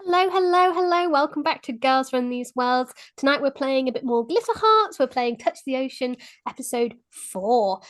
Hello, hello, hello. Welcome back to Girls Run These Worlds. Tonight we're playing a bit more Glitter Hearts. We're playing Touch the Ocean, episode 4.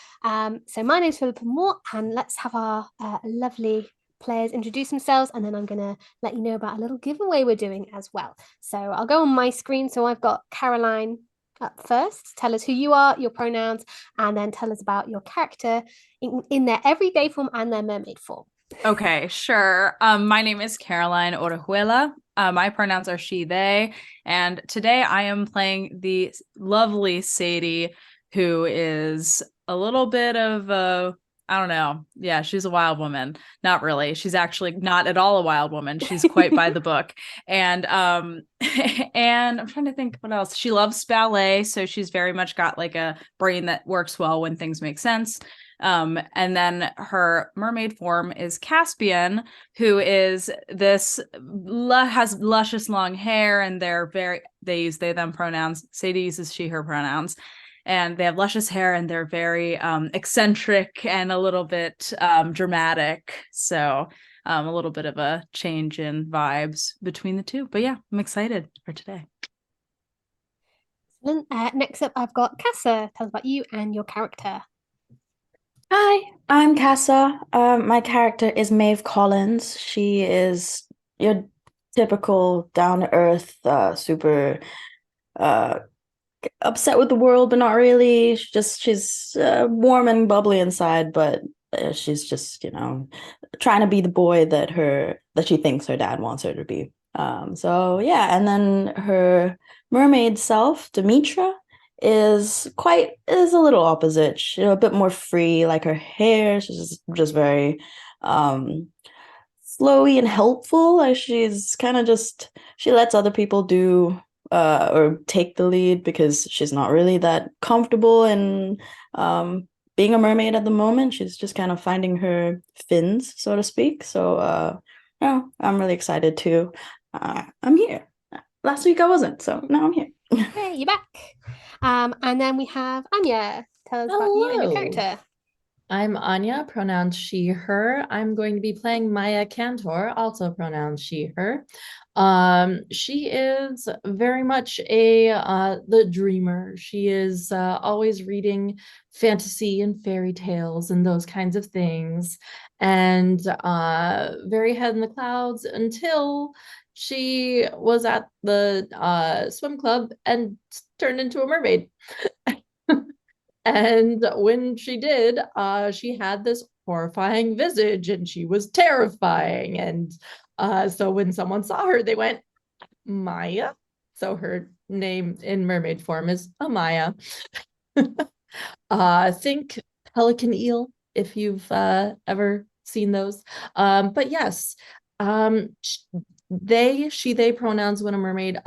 So my name's Philippa Moore, and let's have our lovely players introduce themselves, and then I'm going to let you know about a little giveaway we're doing as well. So I'll go on my screen. So I've got Caroline up first. Tell us who you are, your pronouns, and then tell us about your character in their everyday form and their mermaid form. Okay, sure. My name is Caroline Orejuela. My pronouns are she, they, and today I am playing the lovely Sadie, who is a little bit of a, I don't know. Yeah, she's a wild woman. Not really. She's actually not at all a wild woman. She's quite by the book. And and I'm trying to think what else. She loves ballet, so she's very much got like a brain that works well when things make sense. And then her mermaid form is Caspian, who is this has luscious long hair, and they use they them pronouns. Sadie uses she her pronouns, and they have luscious hair, and they're very eccentric and a little bit dramatic. So a little bit of a change in vibes between the two. But yeah, I'm excited for today. Next up, I've got Casa. Tell us about you and your character. Hi, I'm Casa. My character is Maeve Collins. She is your typical down-to-earth, super uh, upset with the world, but not really. She's warm and bubbly inside, but she's just, trying to be the boy that she thinks her dad wants her to be. So yeah, and then her mermaid self, Demetra, is a little opposite. She's a bit more free, like her hair. She's just very flowy and helpful. Like she's kind of just she lets other people do or take the lead because she's not really that comfortable in being a mermaid at the moment. She's just kind of finding her fins, so to speak. So no, I'm really excited too. I'm here. Last week I wasn't, so now I'm here. Hey, you're back. And then we have Anya. Tell us about you and your Hello. character. I'm Anya, pronouns she, her. I'm going to be playing Maya Cantor, also pronouns she, her. She is very much the dreamer. She is always reading fantasy and fairy tales and those kinds of things, and very head in the clouds until she was at the swim club and turned into a mermaid. And when she did, she had this horrifying visage and she was terrifying. And so when someone saw her, they went, Maya. So her name in mermaid form is Amaya. Think pelican eel if you've ever seen those. But yes, they pronouns when a mermaid.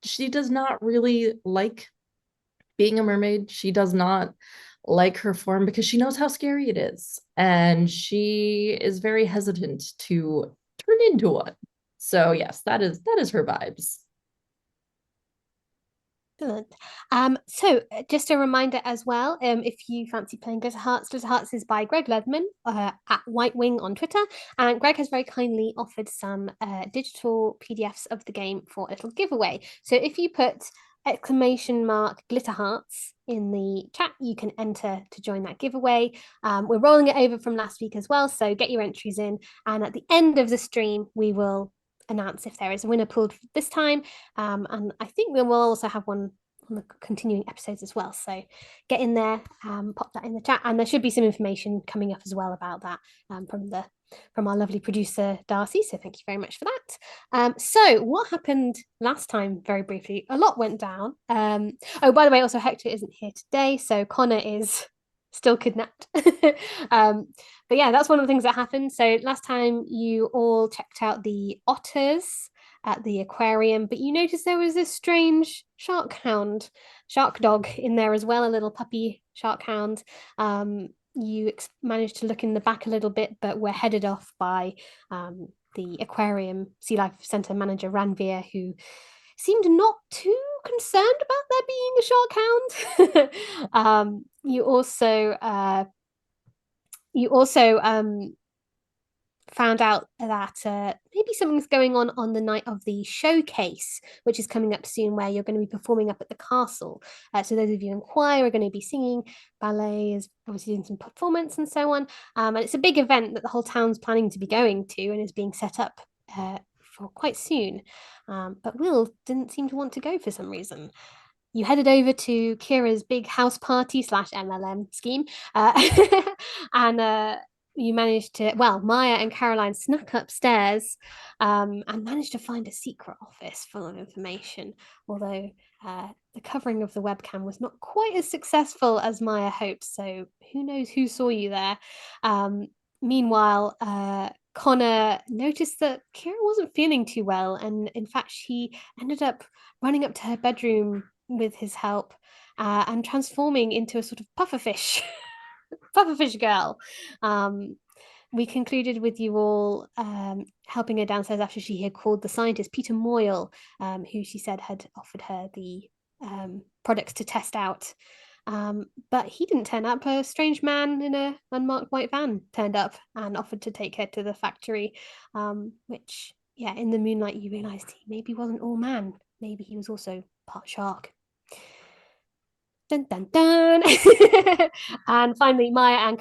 She does not really like being a mermaid. She does not like her form because she knows how scary it is. And she is very hesitant to turn into one. So yes, that is her vibes. Excellent. So just a reminder as well, if you fancy playing Glitter Hearts is by Greg Leatherman at White Wing on Twitter, and Greg has very kindly offered some digital PDFs of the game for a little giveaway. So if you put !Glitter Hearts in the chat, you can enter to join that giveaway. We're rolling it over from last week as well, so get your entries in, and at the end of the stream, we will announce if there is a winner pulled this time. And I think we will also have one on the continuing episodes as well. So get in there, pop that in the chat, and there should be some information coming up as well about that from our lovely producer Darcy. So thank you very much for that. So what happened last time? Very briefly, a lot went down. Oh, by the way, also Hector isn't here today, so Connor is still kidnapped. But yeah, that's one of the things that happened. So last time you all checked out the otters at the aquarium, but you noticed there was this strange shark dog in there as well, a little puppy shark hound. You managed to look in the back a little bit, but were headed off by the aquarium sea life center manager Ranveer, who seemed not too concerned about there being a shark hound. You also found out that maybe something's going on the night of the showcase, which is coming up soon, where you're going to be performing up at the castle. So those of you in choir are going to be singing, ballet is obviously doing some performance and so on. And it's a big event that the whole town's planning to be going to and is being set up for quite soon. But Will didn't seem to want to go for some reason. You headed over to Kira's big house party slash MLM scheme, and you managed to, well, Maya and Caroline snuck upstairs and managed to find a secret office full of information, although the covering of the webcam was not quite as successful as Maya hoped, so who knows who saw you there. Meanwhile, Connor noticed that Kira wasn't feeling too well, and in fact, she ended up running up to her bedroom with his help and transforming into a sort of pufferfish pufferfish girl. We concluded with you all helping her downstairs after she had called the scientist Peter Moyle, who she said had offered her the products to test out. But he didn't turn up. A strange man in a unmarked white van turned up and offered to take her to the factory, which, yeah, in the moonlight you realised he maybe wasn't all man. Maybe he was also part shark. Dun, dun, dun. And finally, Maya and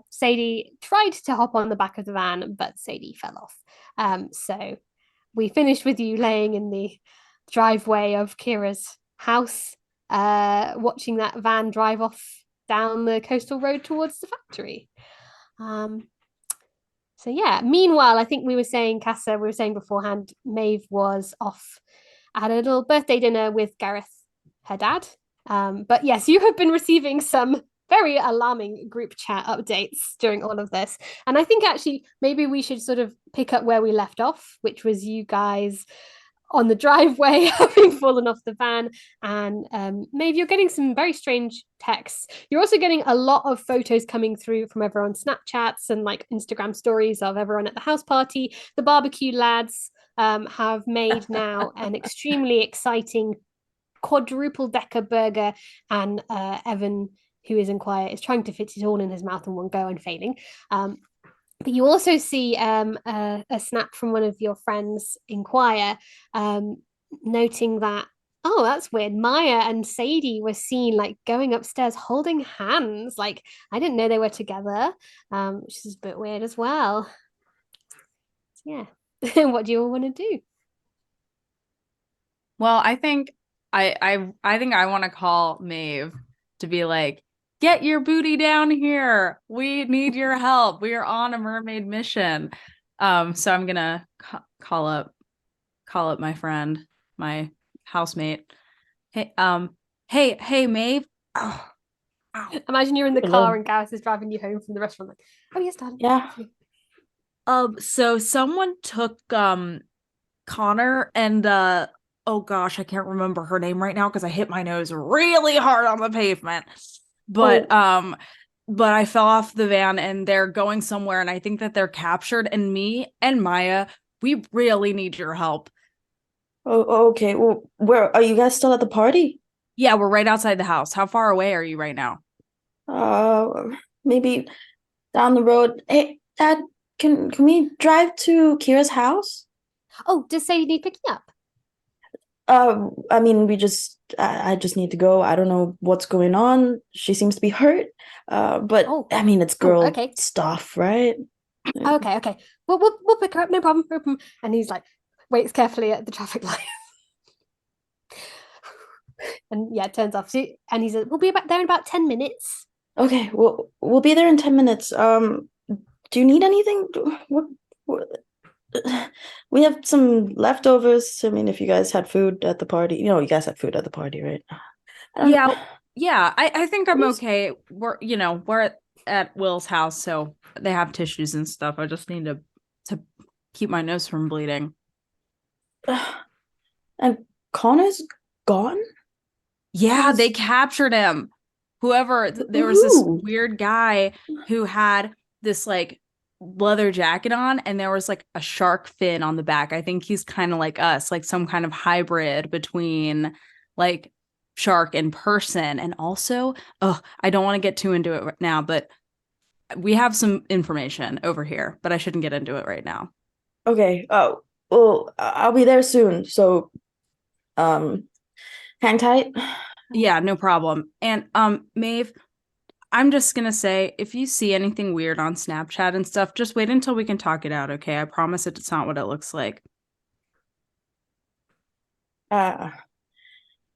Sadie tried to hop on the back of the van, but Sadie fell off. So we finished with you laying in the driveway of Kira's house, watching that van drive off down the coastal road towards the factory. So yeah, meanwhile, I think we were saying, Casa, we were saying beforehand, Maeve was off at a little birthday dinner with Gareth, her dad. But yes, you have been receiving some very alarming group chat updates during all of this. And I think actually maybe we should sort of pick up where we left off, which was you guys on the driveway having fallen off the van. And maybe you're getting some very strange texts. You're also getting a lot of photos coming through from everyone's Snapchats and like Instagram stories of everyone at the house party. The barbecue lads have made now an extremely exciting quadruple decker burger, and Evan, who is in choir, is trying to fit it all in his mouth in one go and failing. But you also see a snap from one of your friends in choir, noting that, oh, that's weird. Maya and Sadie were seen like going upstairs holding hands. Like, I didn't know they were together, which is a bit weird as well. So, yeah. What do you all want to do? Well, I think I want to call Maeve to be like, get your booty down here. We need your help. We are on a mermaid mission. So I'm gonna call up my friend, my housemate. Hey, hey, Maeve. Oh, Imagine you're in the car and Gareth is driving you home from the restaurant. Like, oh yes, darling. Yeah. So someone took Connor and oh gosh, I can't remember her name right now because I hit my nose really hard on the pavement. But but I fell off the van and they're going somewhere and I think that they're captured, and me and Maya, we really need your help. Oh, okay. Well, where are you guys still at the party? Yeah, we're right outside the house. How far away are you right now? Maybe down the road. Hey, Dad, can we drive to Kira's house? Oh, does Sadie need picking up? I mean, I just need to go. I don't know what's going on. She seems to be hurt. But I mean, it's girl stuff, right? Okay. We'll pick her up, no problem. And he's like, waits carefully at the traffic light. And yeah, turns off. And he says, we'll be there in about 10 minutes. Okay, we'll be there in 10 minutes. Do you need anything? What? We have some leftovers. I mean, if you guys had food at the party, you guys had food at the party, right? Yeah. I think I'm okay. We're at Will's house, so they have tissues and stuff. I just need to keep my nose from bleeding. And Connor's gone? Yeah, they captured him. There was this weird guy who had this like leather jacket on, and there was like a shark fin on the back. I think he's kind of like us, like some kind of hybrid between like shark and person. And also, I don't want to get too into it right now, but we have some information over here, but I shouldn't get into it right now. Okay. Oh, well, I'll be there soon. So, hang tight. Yeah, no problem. And Maeve, I'm just gonna say, if you see anything weird on Snapchat and stuff, just wait until we can talk it out, okay? I promise it's not what it looks like. I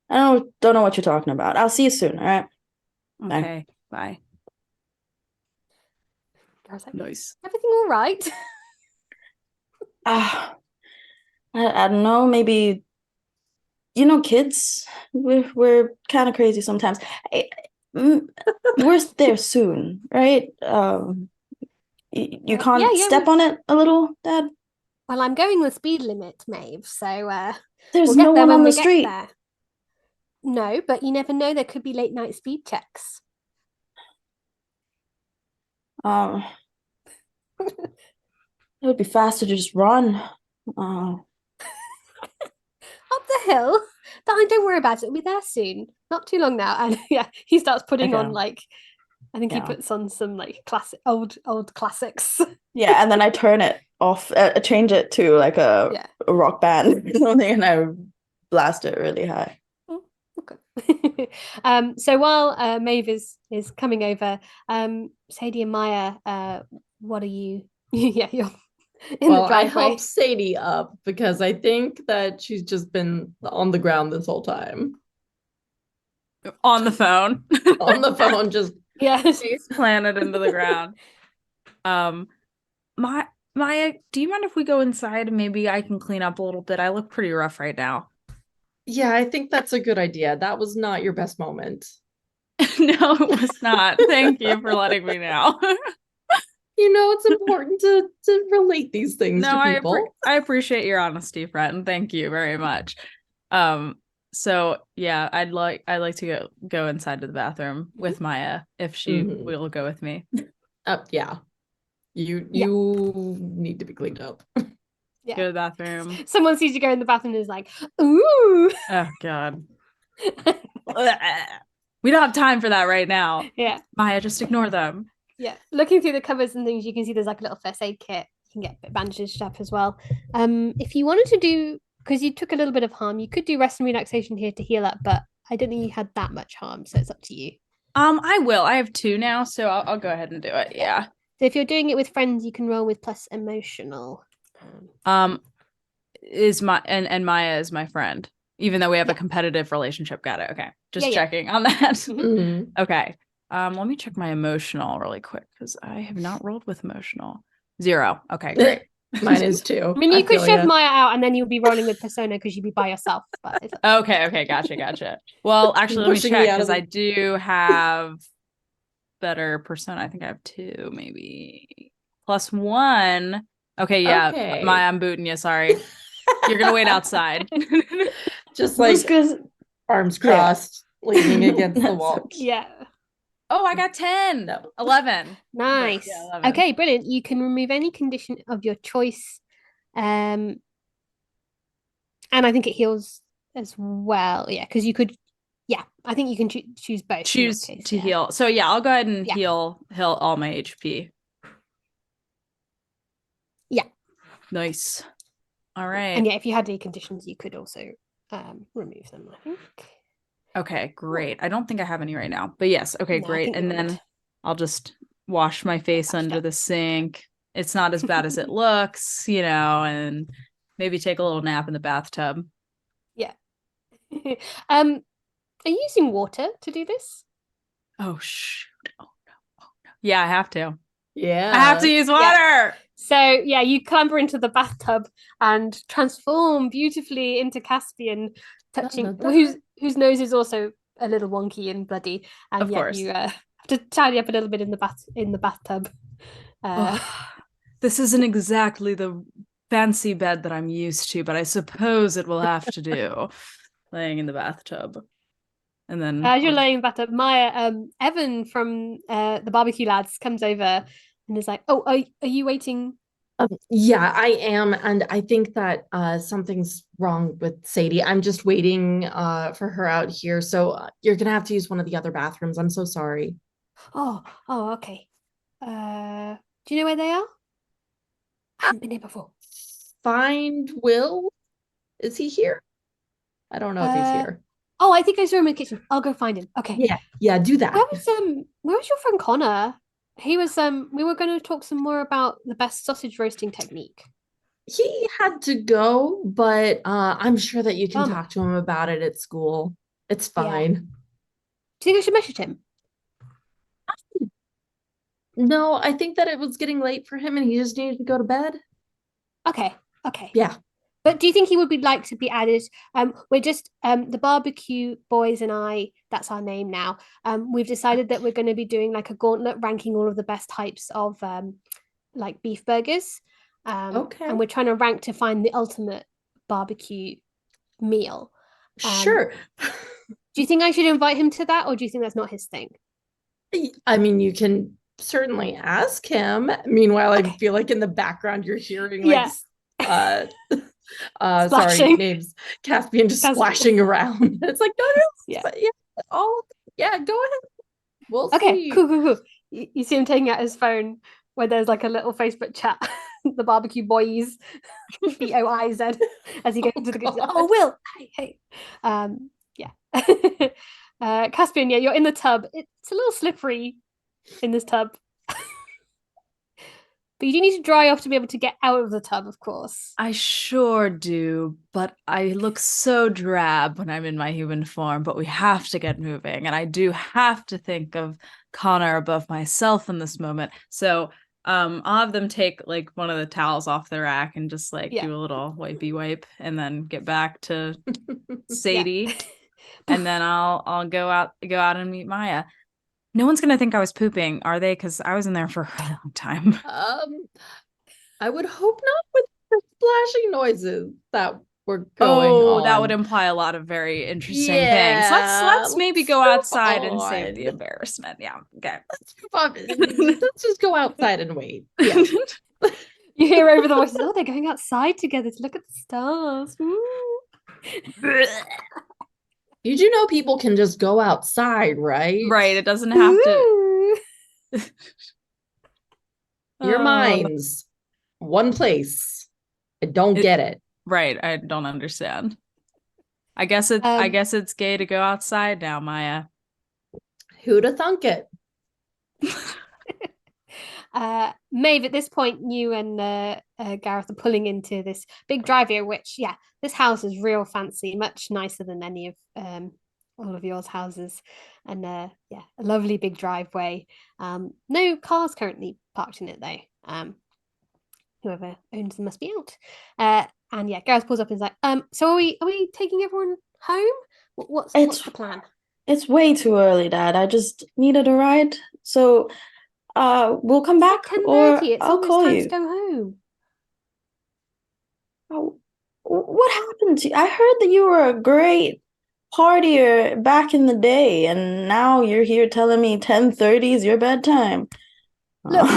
don't know what you're talking about. I'll see you soon. All right. Bye. Okay, bye. Gareth's like, Nice. everything all right? I don't know. Maybe kids. We're kind of crazy sometimes. We're there soon, right? You can't yeah, step on it a little, Dad. Well, I'm going the speed limit, Maeve, so There's we'll no get there one when on the we get street. there. No, but you never know. There could be late night speed checks. It would be faster to just run. Up the hill. Don't worry about it. We'll be there soon. Not too long now. And yeah, he starts putting on Okay. like, I think he Yeah. puts on some like classic old classics. Yeah, and then I turn it off, change it to like Yeah. a rock band or something, and I blast it really high. Okay. So while Maeve is coming over, Sadie and Maya, what are you? Yeah, you're in the Well, I driveway. helped Sadie up because I think that she's just been on the ground this whole time. On the phone. On the phone, just Yes. Face planted into the ground. Maya, do you mind if we go inside and maybe I can clean up a little bit? I look pretty rough right now. yeah, I think that's a good idea. That was not your best moment. No, it was not. Thank you for letting me know. It's important to relate these things No, to people. I appreciate your honesty, friend. Thank you very much. So yeah, I'd like to go inside to the bathroom with Maya if she will go with me. Yeah. You need to be cleaned up. Yeah. Go to the bathroom. Someone sees you go in the bathroom and is like, ooh. Oh God. We don't have time for that right now. Yeah. Maya, just ignore them. Yeah. Looking through the cupboards and things, you can see there's like a little first aid kit. You can get a bit bandaged up as well. If you wanted to do, because you took a little bit of harm, you could do rest and relaxation here to heal up, but I don't think you had that much harm, so it's up to you. I will. I have 2 now, so I'll go ahead and do it. Yeah. So if you're doing it with friends, you can roll with plus emotional. Is Maya is my friend, even though we have a competitive relationship. Got it. Okay. Just checking on that. Mhm. Okay. Let me check my emotional really quick because I have not rolled with emotional. 0. Okay, great. Mine is 2. I mean, you could feel shove ya. Maya out and then you'll be rolling with persona because you'd be by yourself. But it's Okay, gotcha. Well, actually, let me Pushing me check out of because I the- do have better persona. I think I have 2, maybe +1. Okay, yeah. Okay. Maya, I'm booting you. Sorry. You're gonna wait outside. Just like Just 'cause arms crossed, leaning against the That's wall. okay. yeah. Oh, I got 10. No. 11. Nice. Yeah, 11. Okay, brilliant. You can remove any condition of your choice. And I think it heals as well. Yeah, because you could. Yeah, I think you can choose both. Choose case, to heal. So yeah, I'll go ahead and Yeah. heal all my HP. Yeah. Nice. All right. And yeah, if you had any conditions, you could also remove them, I think. Okay, great. I don't think I have any right now, but yes. Okay, No, I great. think And you're then good. I'll just wash my face washed under up. the sink. It's not as bad as it looks, and maybe take a little nap in the bathtub. Yeah. Are you using water to do this? Oh shoot. Oh no. Yeah, I have to. Yeah. I have to use water. So yeah, you clamber into the bathtub and transform beautifully into Caspian, touching whose nose is also a little wonky and bloody, and Of yeah, course. you have to tidy up a little bit in the bathtub. This isn't exactly the fancy bed that I'm used to, but I suppose it will have to do. Laying in the bathtub. And then as you're laying in the bathtub, Maya, Evan from the barbecue lads comes over and is like, "Oh, are you waiting?" Yeah, I am, and I think that something's wrong with Sadie. I'm just waiting for her out here, so you're gonna have to use one of the other bathrooms. I'm so sorry. Oh, okay. Do you know where they are? I haven't been here before. Find Will? Is he here? I don't know if he's Uh, here. oh, I think I saw him in the kitchen. I'll go find him. Okay. Yeah, do that. Where was your friend Connor? He was we were going to talk some more about the best sausage roasting technique. He had to go, but I'm sure that you can Bummer. talk to him about it at school. It's Yeah. fine. Do you think I should message him? No, I think that it was getting late for him and he just needed to go to bed. Okay. Okay. Yeah. But do you think he would be like to be added? We're just the barbecue boys and I. That's our name now. We've decided that we're going to be doing like a gauntlet ranking all of the best types of like beef burgers. Okay. And we're trying to rank to find the ultimate barbecue meal. Sure. Do you think I should invite him to that, or do you think that's not his thing? I mean, you can certainly ask him. Meanwhile, I Okay. feel like in the background you're hearing Yeah. uh sorry, Splashing. names Caspian just Caspian. splashing around. It's like, no, Yeah. but yeah, yeah, go ahead. We'll Okay, see. cool. You see him taking out his phone where there's like a little Facebook chat, the barbecue boys, BOIZ, as he goes into the kitchen. God. Oh, Will, hey. Yeah. Caspian, yeah, you're in the tub. It's a little slippery in this tub. But you do need to dry off to be able to get out of the tub, of course. I sure do, but I look so drab when I'm in my human form, but we have to get moving. And I do have to think of Connor above myself in this moment. So I'll have them take like one of the towels off the rack and just like Yeah. do a little wipey wipe and then get back to Sadie. Yeah. And then I'll go out and meet Maya. No one's gonna think I was pooping, are they? Because I was in there for a really long time. I would hope not with the splashing noises that were going on. That would imply a lot of very interesting things. Yeah, Let's maybe go move outside and save the on. embarrassment. Yeah. Okay. Let's move on. Let's just go outside and wait. Yeah. You hear over the voices, oh, they're going outside together to look at the stars. You do know people can just go outside, right? Right. It doesn't have to. Your mind's one place. I don't get it. Right. I don't understand. I guess it's gay to go outside now, Maya. Who'da thunk it? Maeve, at this point, you and Gareth are pulling into this big driveway, which, yeah, this house is real fancy, much nicer than any of all of yours houses. And yeah, a lovely big driveway. No cars currently parked in it, though. Whoever owns them must be out. And yeah, Gareth pulls up and is like, so are we taking everyone home? What's the plan? It's way too early, Dad. I just needed a ride. So we'll come back or 10:30. It's I'll almost call time you. to go home. Oh, what happened to you? I heard that you were a great partier back in the day, and now you're here telling me 10:30 is your bedtime. Look,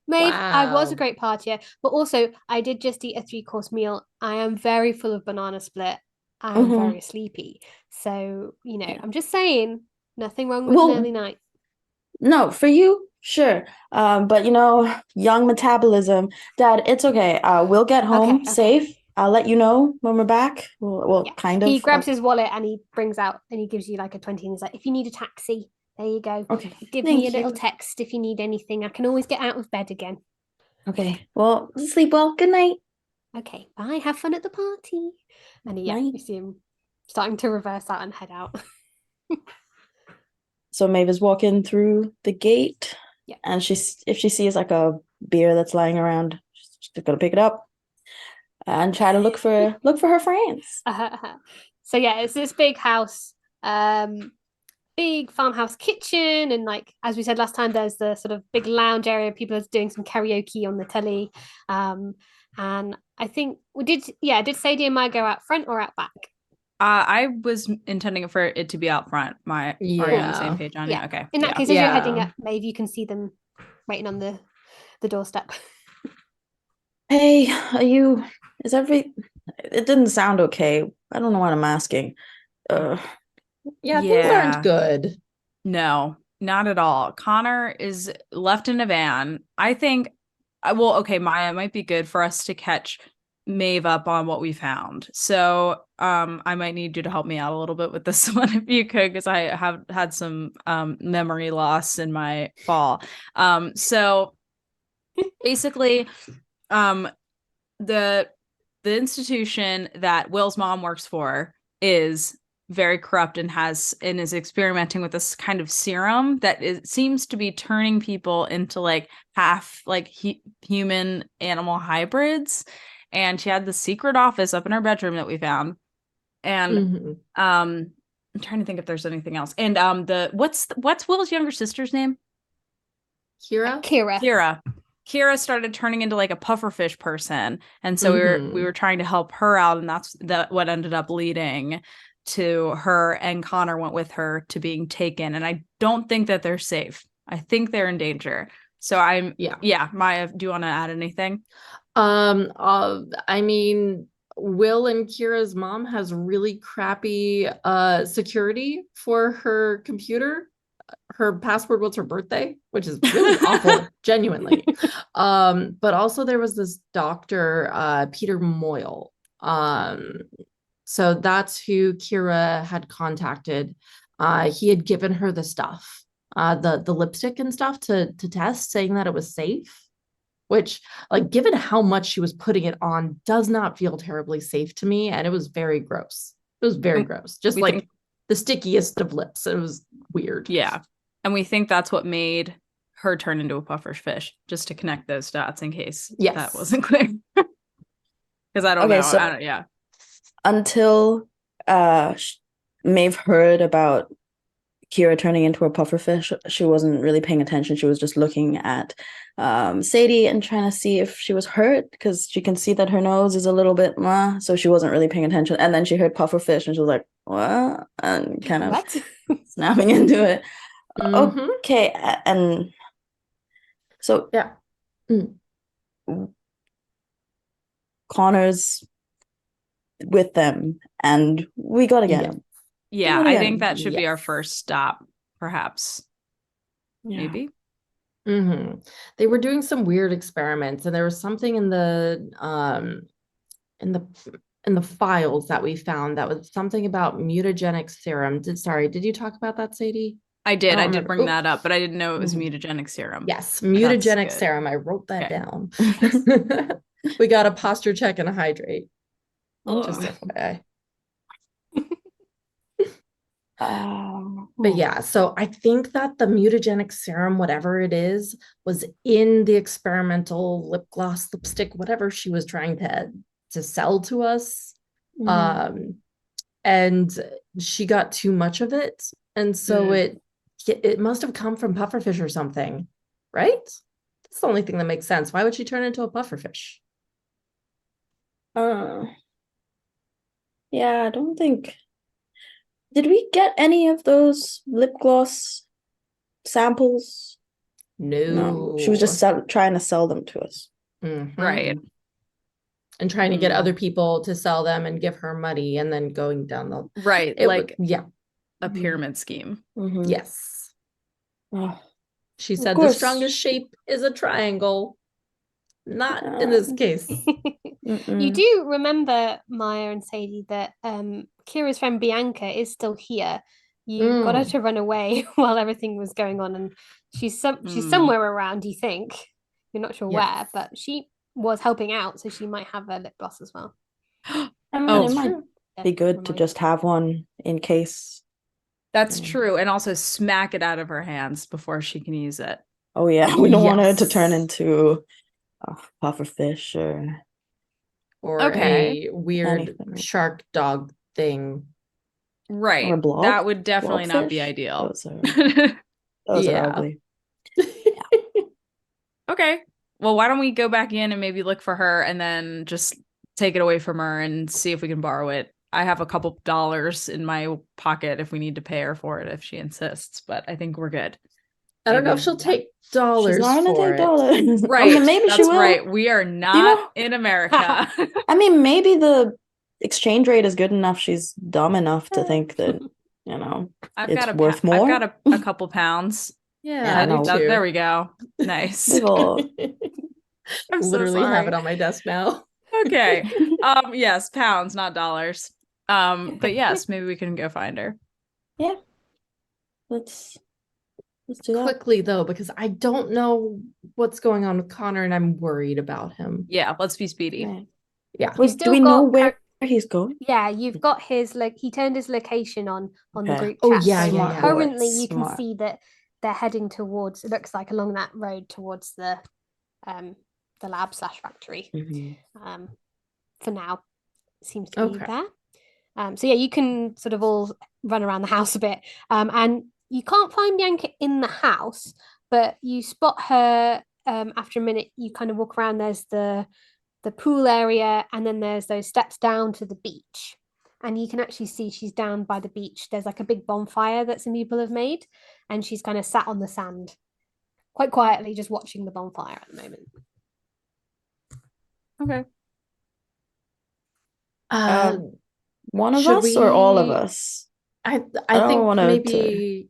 Maeve, I was a Wow. great partier, but also I did just eat a 3-course meal. I am very full of banana split. I am Mhm. very sleepy. So, Yeah. I'm just saying, nothing wrong with an Well, early night. no, for you, sure. But young metabolism. Dad, it's okay. We'll get home Okay. safe. I'll let you know when we're back. Well, Yeah. kind He of. grabs his wallet and he brings out and he gives you like a 20 and he's like, if you need a taxi, there you go. Okay. Give me a Thank little you. text if you need anything. I can always get out of bed again. Okay. Well, sleep well. Good night. Okay, bye. Have fun at the party. And yeah, Night. you see him starting to reverse out and head out. So Maeve is walking through the gate, Yeah. and if she sees like a beer that's lying around, she's gonna pick it up and try to look for her friends. So yeah, it's this big house, big farmhouse kitchen, and like as we said last time, there's the sort of big lounge area. People are doing some karaoke on the telly, and I think did Sadie and Maya go out front or out back? I was intending for it to be out front. Are you on the same Yeah. page, Anya? Yeah. Okay. In that Yeah. case, as you're Yeah. heading up, maybe you can see them waiting on the doorstep. Hey, it didn't sound okay. I don't know what I'm asking. Yeah, things aren't Yeah. good. No, not at all. Connor is left in a van. I think, well, okay, Maya, it might be good for us to catch Maeve up on what we found. So, I might need you to help me out a little bit with this one if you could, because I have had some memory loss in my fall. So basically, the the institution that Will's mom works for is very corrupt and is experimenting with this kind of serum that seems to be turning people into like half like human animal hybrids. And she had the secret office up in her bedroom that we found. And I'm trying to think if there's anything else. And what's Will's younger sister's name? Kira. Kira started turning into like a pufferfish person, and so we were trying to help her out, and that's what ended up leading to her and Connor went with her to being taken. And I don't think that they're safe. I think they're in danger. So Maya, do you want to add anything? I mean, Will and Kira's mom has really crappy security for her computer. Her password was her birthday, which is really awful, genuinely. But also there was this doctor, Peter Moyle. So that's who Kira had contacted. He had given her the stuff, the lipstick and stuff to test, saying that it was safe, which, like, given how much she was putting it on, does not feel terribly safe to me. And it was very gross. It was very gross. Just like the stickiest of lips. It was weird. Yeah. And we think that's what made her turn into a puffer fish, just to connect those dots in case that wasn't clear. Because I don't know. So yeah. Until Maeve heard about Kira turning into a pufferfish, she wasn't really paying attention. She was just looking at Sadie and trying to see if she was hurt, because she can see that her nose is a little bit so she wasn't really paying attention. And then she heard pufferfish and she was like, what? And kind of snapping into it. Okay. And so Connor's with them and we gotta get him. Yeah, I think that should be our first stop, perhaps. Maybe. They were doing some weird experiments, and there was something in the files that we found that was something about mutagenic serum. Did you talk about that, Sadie? I did. I did bring that up, but I didn't know it was mutagenic serum. Yes, mutagenic serum. I wrote that down. We got a posture check and a hydrate. Just FYI. But yeah, so I think that the mutagenic serum, whatever it is, was in the experimental lip gloss, lipstick, whatever she was trying to sell to us. And she got too much of it. And so it must have come from pufferfish or something, right? That's the only thing that makes sense. Why would she turn into a pufferfish? Yeah, I don't think. Did we get any of those lip gloss samples? No. She was just trying to sell them to us. Right. And trying to get other people to sell them and give her money, and then going down the a pyramid scheme. Yes. She said the strongest shape is a triangle. Not in this case. You do remember, Maya and Sadie, that Kira's friend Bianca is still here. You got her to run away while everything was going on, and she's somewhere around, you think. You're not sure where, but she was helping out, so she might have a lip gloss as well. I mean, it might be good to just have one in case. That's true. And also smack it out of her hands before she can use it. Oh yeah, we don't want her to turn into a pufferfish or a weird shark dog thing. Right. Or a blob. That would definitely not be ideal. Those are ugly. Okay. Well, why don't we go back in and maybe look for her and then just take it away from her and see if we can borrow it. I have a couple dollars in my pocket if we need to pay her for it if she insists, but I think we're good. I don't know if maybe she'll take She's dollars not gonna for take it. dollars. Right. Maybe she That's will. right. We are not in America. I mean, maybe the exchange rate is good enough. She's dumb enough to think that, it's worth more. I've got a couple pounds. Yeah, I do no. too. There we go. Nice. We've all I'm so Literally have sorry. it on my desk now. Okay. Yes, pounds, not dollars. But yes, maybe we can go find her. Yeah. Let's do that. Quickly though, because I don't know what's going on with Connor and I'm worried about him. Yeah, let's be speedy. Yeah. We've Do still we know got where he's going? Yeah, you've got his he turned his location on the Okay. group Oh, chat. yeah, So yeah, yeah. currently you can Smart. see that they're heading towards, it looks like along that road towards the lab / factory. Mhm. For now, it seems to be Okay. there. So yeah, you can sort of all run around the house a bit. And you can't find Bianca in the house, but you spot her after a minute. You kind of walk around, there's the pool area, and then there's those steps down to the beach. And you can actually see she's down by the beach. There's like a big bonfire that some people have made, and she's kind of sat on the sand quite quietly, just watching the bonfire at the moment. Okay. One of Should us or all of we- us? I don't think wanna maybe me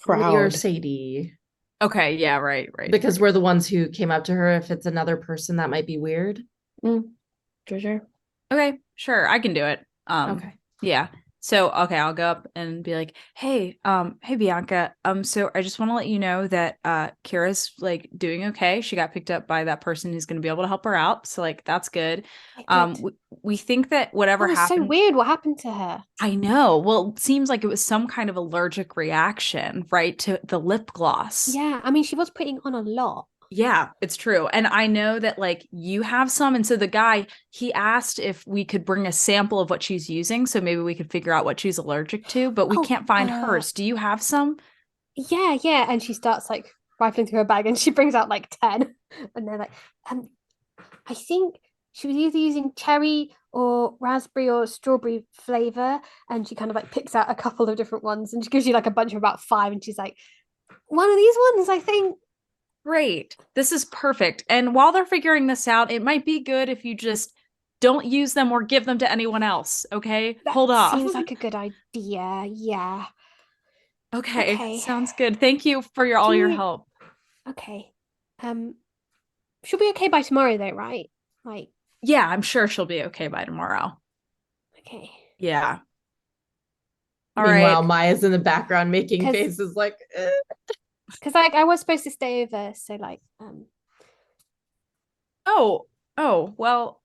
or Crowd. Sadie, Okay, yeah, right. because we're the ones who came up to her. If it's another person, that might be weird. For sure. Okay, sure, I can do it. Okay. Yeah. So, okay, I'll go up and be like, "Hey, hey Bianca. So I just want to let you know that Kira's like doing okay. She got picked up by that person who's going to be able to help her out. So like that's good. We think that whatever It's so happened, weird what happened to her. I know. Well, it seems like it was some kind of allergic reaction, right, to the lip gloss. Yeah, I mean, she was putting on a lot. Yeah, it's true. And I know that like you have some. And so the guy, he asked if we could bring a sample of what she's using. So maybe we could figure out what she's allergic to, but we can't find hers. Do you have some? Yeah. And she starts like rifling through her bag, and she brings out like 10. And they're like, I think she was either using cherry or raspberry or strawberry flavor. And she kind of like picks out a couple of different ones, and she gives you like a bunch of about 5. And she's like, one of these ones, I think. Great. This is perfect. And while they're figuring this out, it might be good if you just don't use them or give them to anyone else. Okay. Hold off. Seems like a good idea. Yeah. Okay. Sounds good. Thank you for all your help. Okay. She'll be okay by tomorrow though, right? Like, yeah, I'm sure she'll be okay by tomorrow. Okay. Yeah. All Meanwhile, Maya's in the background making faces like because like I was supposed to stay over, so like Oh, well,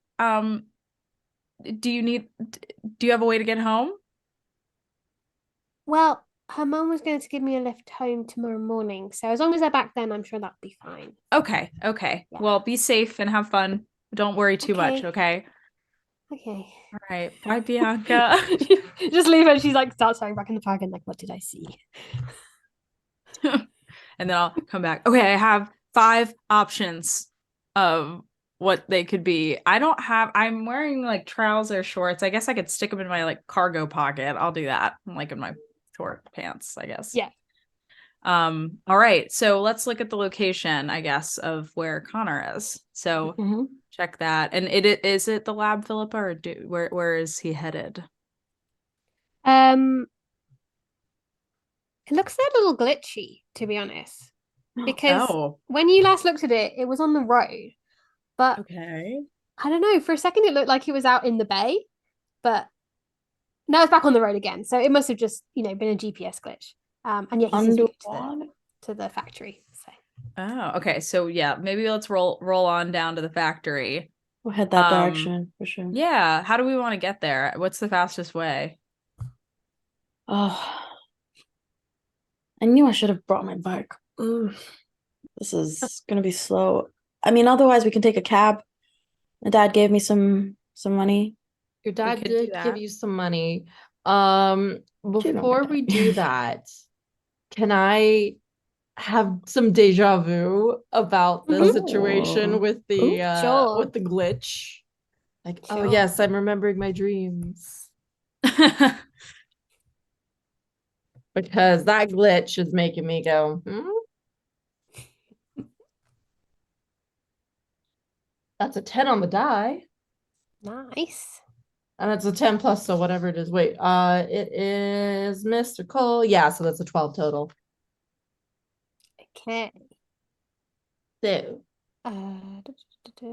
do you have a way to get home? Well, her mum was going to give me a lift home tomorrow morning, so as long as they're back then, I'm sure that'll be fine. Okay. Yeah. Well, be safe and have fun. Don't worry too much, okay? Okay. All right. Bye, Bianca. Just leave her. She's like starts staring back in the park and like, what did I see? And then I'll come back. Okay, I have 5 options of what they could be. I'm wearing like trouser shorts. I guess I could stick them in my like cargo pocket. I'll do that. Like in my short pants, I guess. Yeah. All right. So let's look at the location, I guess, of where Connor is. So check that. And is it the lab, Philippa, or where is he headed? It looks a little glitchy, to be honest. Because when you last looked at it, it was on the road. But okay. I don't know. For a second, it looked like it was out in the bay, but now it's back on the road again. So it must have just, been a GPS glitch. And yeah, he's to the factory. So. Oh, okay. So yeah, maybe let's roll on down to the factory. We'll head that direction for sure. Yeah. How do we want to get there? What's the fastest way? Oh, I knew I should have brought my bike. This is gonna be slow. I mean, otherwise we can take a cab. My dad gave me some money. Your dad did give you some money. Before we do that, can I have some deja vu about the situation with the glitch? Like, oh yes, I'm remembering my dreams. Because that glitch is making me go, That's a 10 on the die. Nice. And it's a 10 plus, so whatever it is. Wait, it is mystical. Yeah, so that's a 12 total. Okay. So I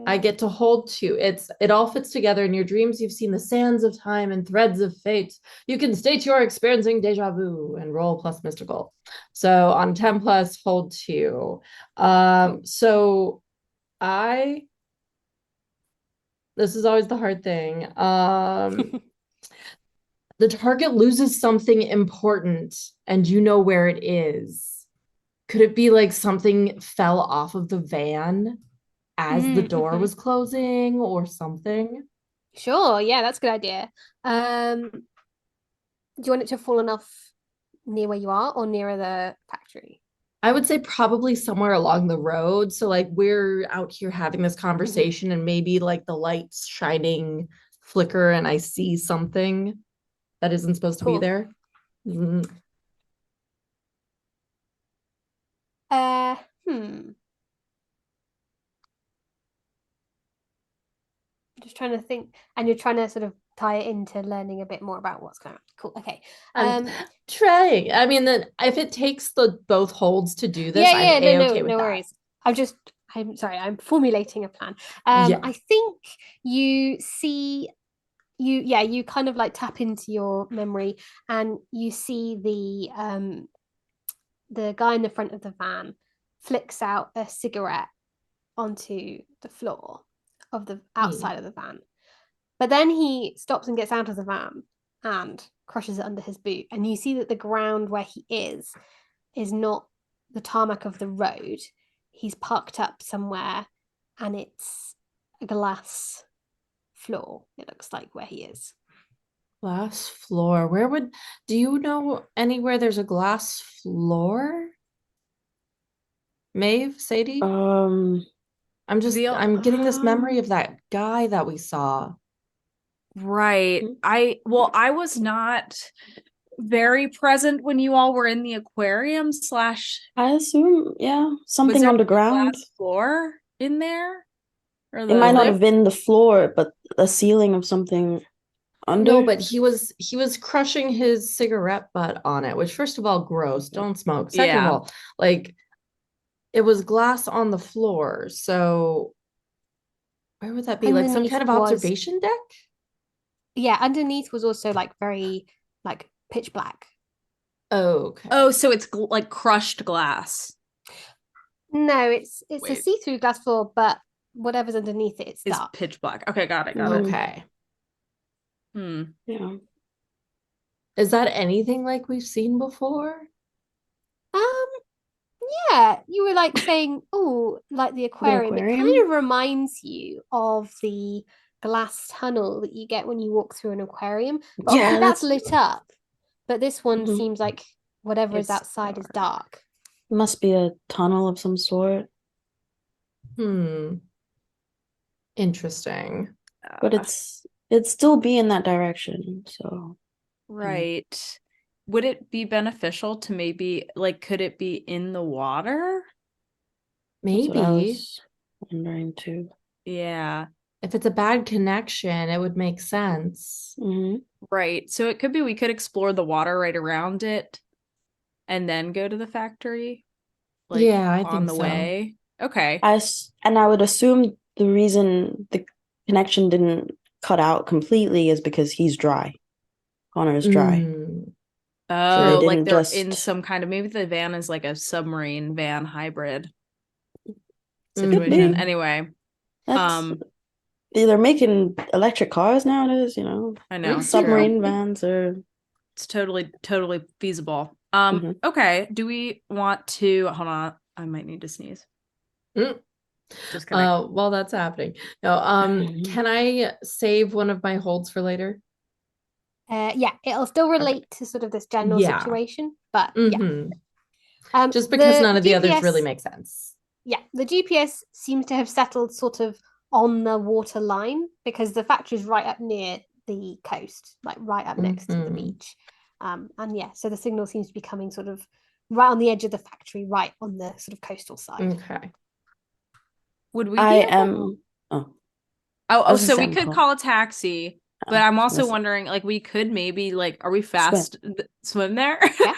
I get to hold 2. It all fits together. In your dreams, you've seen the sands of time and threads of fate. You can state you're experiencing deja vu and roll plus mystical. So on 10 plus, hold 2. So I this is always the hard thing. The target loses something important and you know where it is. Could it be like something fell off of the van as the door was closing or something? Sure, yeah, that's a good idea. Do you want it to have fallen off near where you are or nearer the factory? I would say probably somewhere along the road. So like we're out here having this conversation and maybe like the lights shining flicker and I see something that isn't supposed to be Cool. there. Mm. Uh, hmm. Just trying to think, and you're trying to sort of tie it into learning a bit more about what's going on. Cool. Okay. I'm trying. I mean, then if it takes the both holds to do this, I'm Yeah, no, a-okay with no that. worries. I'm sorry, I'm formulating a plan. Yeah. I think you see you kind of like tap into your memory and you see the guy in the front of the van flicks out a cigarette onto the floor of the outside of the van. But then he stops and gets out of the van and crushes it under his boot. And you see that the ground where he is not the tarmac of the road. He's parked up somewhere and it's a glass floor, it looks like, where he is. Glass floor. Do you know anywhere there's a glass floor? Maeve, Sadie? Um, I'm getting this memory of that guy that we saw. Right. I was not very present when you all were in the aquarium slash. I assume, yeah, Was something there on the a ground. glass floor in there? Or It might not the have been the floor, but a ceiling of something under. No, but he was crushing his cigarette butt on it, which first of all, gross. Don't smoke. Second of Yeah. all, like it was glass on the floor. So where would that be? Like some Underneath kind of was, observation deck? yeah, underneath was also like very like pitch black. Okay. Oh, so it's like crushed glass No, it's a Wait. see-through glass floor, but whatever's underneath it, it's is dark. pitch black. Okay, got it. Okay. Yeah. Is that anything like we've seen before? Um, yeah, you were like saying, oh, like the aquarium. It kind of reminds you of the glass tunnel that you get when you walk through an aquarium. But Yeah, obviously that's that's lit up. But this one Mhm. seems like whatever is It's outside is dark. Must be a tunnel of some sort, Interesting. but it'd still be in that direction. So Right. Would it be beneficial to maybe like could it be in the water? that's what I Maybe was wondering too. Yeah. if it's a bad connection, it would make sense. Hmm. Right. So it could be we could explore the water right around it and then go to the factory. Like Yeah, I on think the so. way. Okay. And I would assume the reason the connection didn't cut out completely is because he's dry. Connor is dry. Mm, So they Oh, like didn't they're just in some kind of maybe the van is like a submarine van hybrid Could situation. be. Anyway, That's they're making electric cars nowadays, you know. I know it's Submarine true. vans are It's totally feasible. Mhm. Okay. Do we want to hold on? I might need to sneeze. mm. Just kidding. While that's happening. No, can I save one of my holds for later? Yeah, it'll still relate to sort of this general Yeah. situation, but yeah. Just because The none of the others really GPS make sense. Yeah, the GPS seems to have settled sort of on the water line because the factory's right up near the coast, like right up next to the beach. And yeah, so the signal seems to be coming sort of right on the edge of the factory, right on the sort of coastal side. Okay. Would we I be able? am Oh, I Oh, was gonna so say we I'm could cold. call a taxi, but I'm also Listen, wondering, like, we could maybe, like, are we swim. fast swim there? Yeah.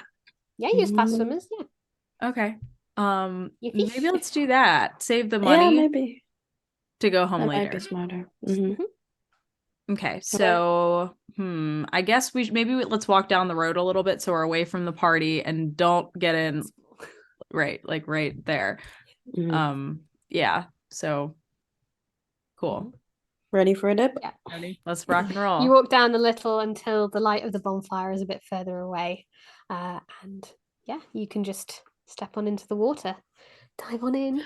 Yeah, use fast Mm, swimmers. Yeah. Okay. You Maybe fish. let's do that. Save the yeah, money maybe to go home that might be later. smarter. Mhm. Okay, Okay. so I guess let's walk down the road a little bit so we're away from the party and don't get in right there. Mhm. Yeah. So cool. Ready for a dip? Yeah. Ready? Let's rock and You roll. walk down a little until the light of the bonfire is a bit further away. And yeah, you can just step on into the water. Dive on in.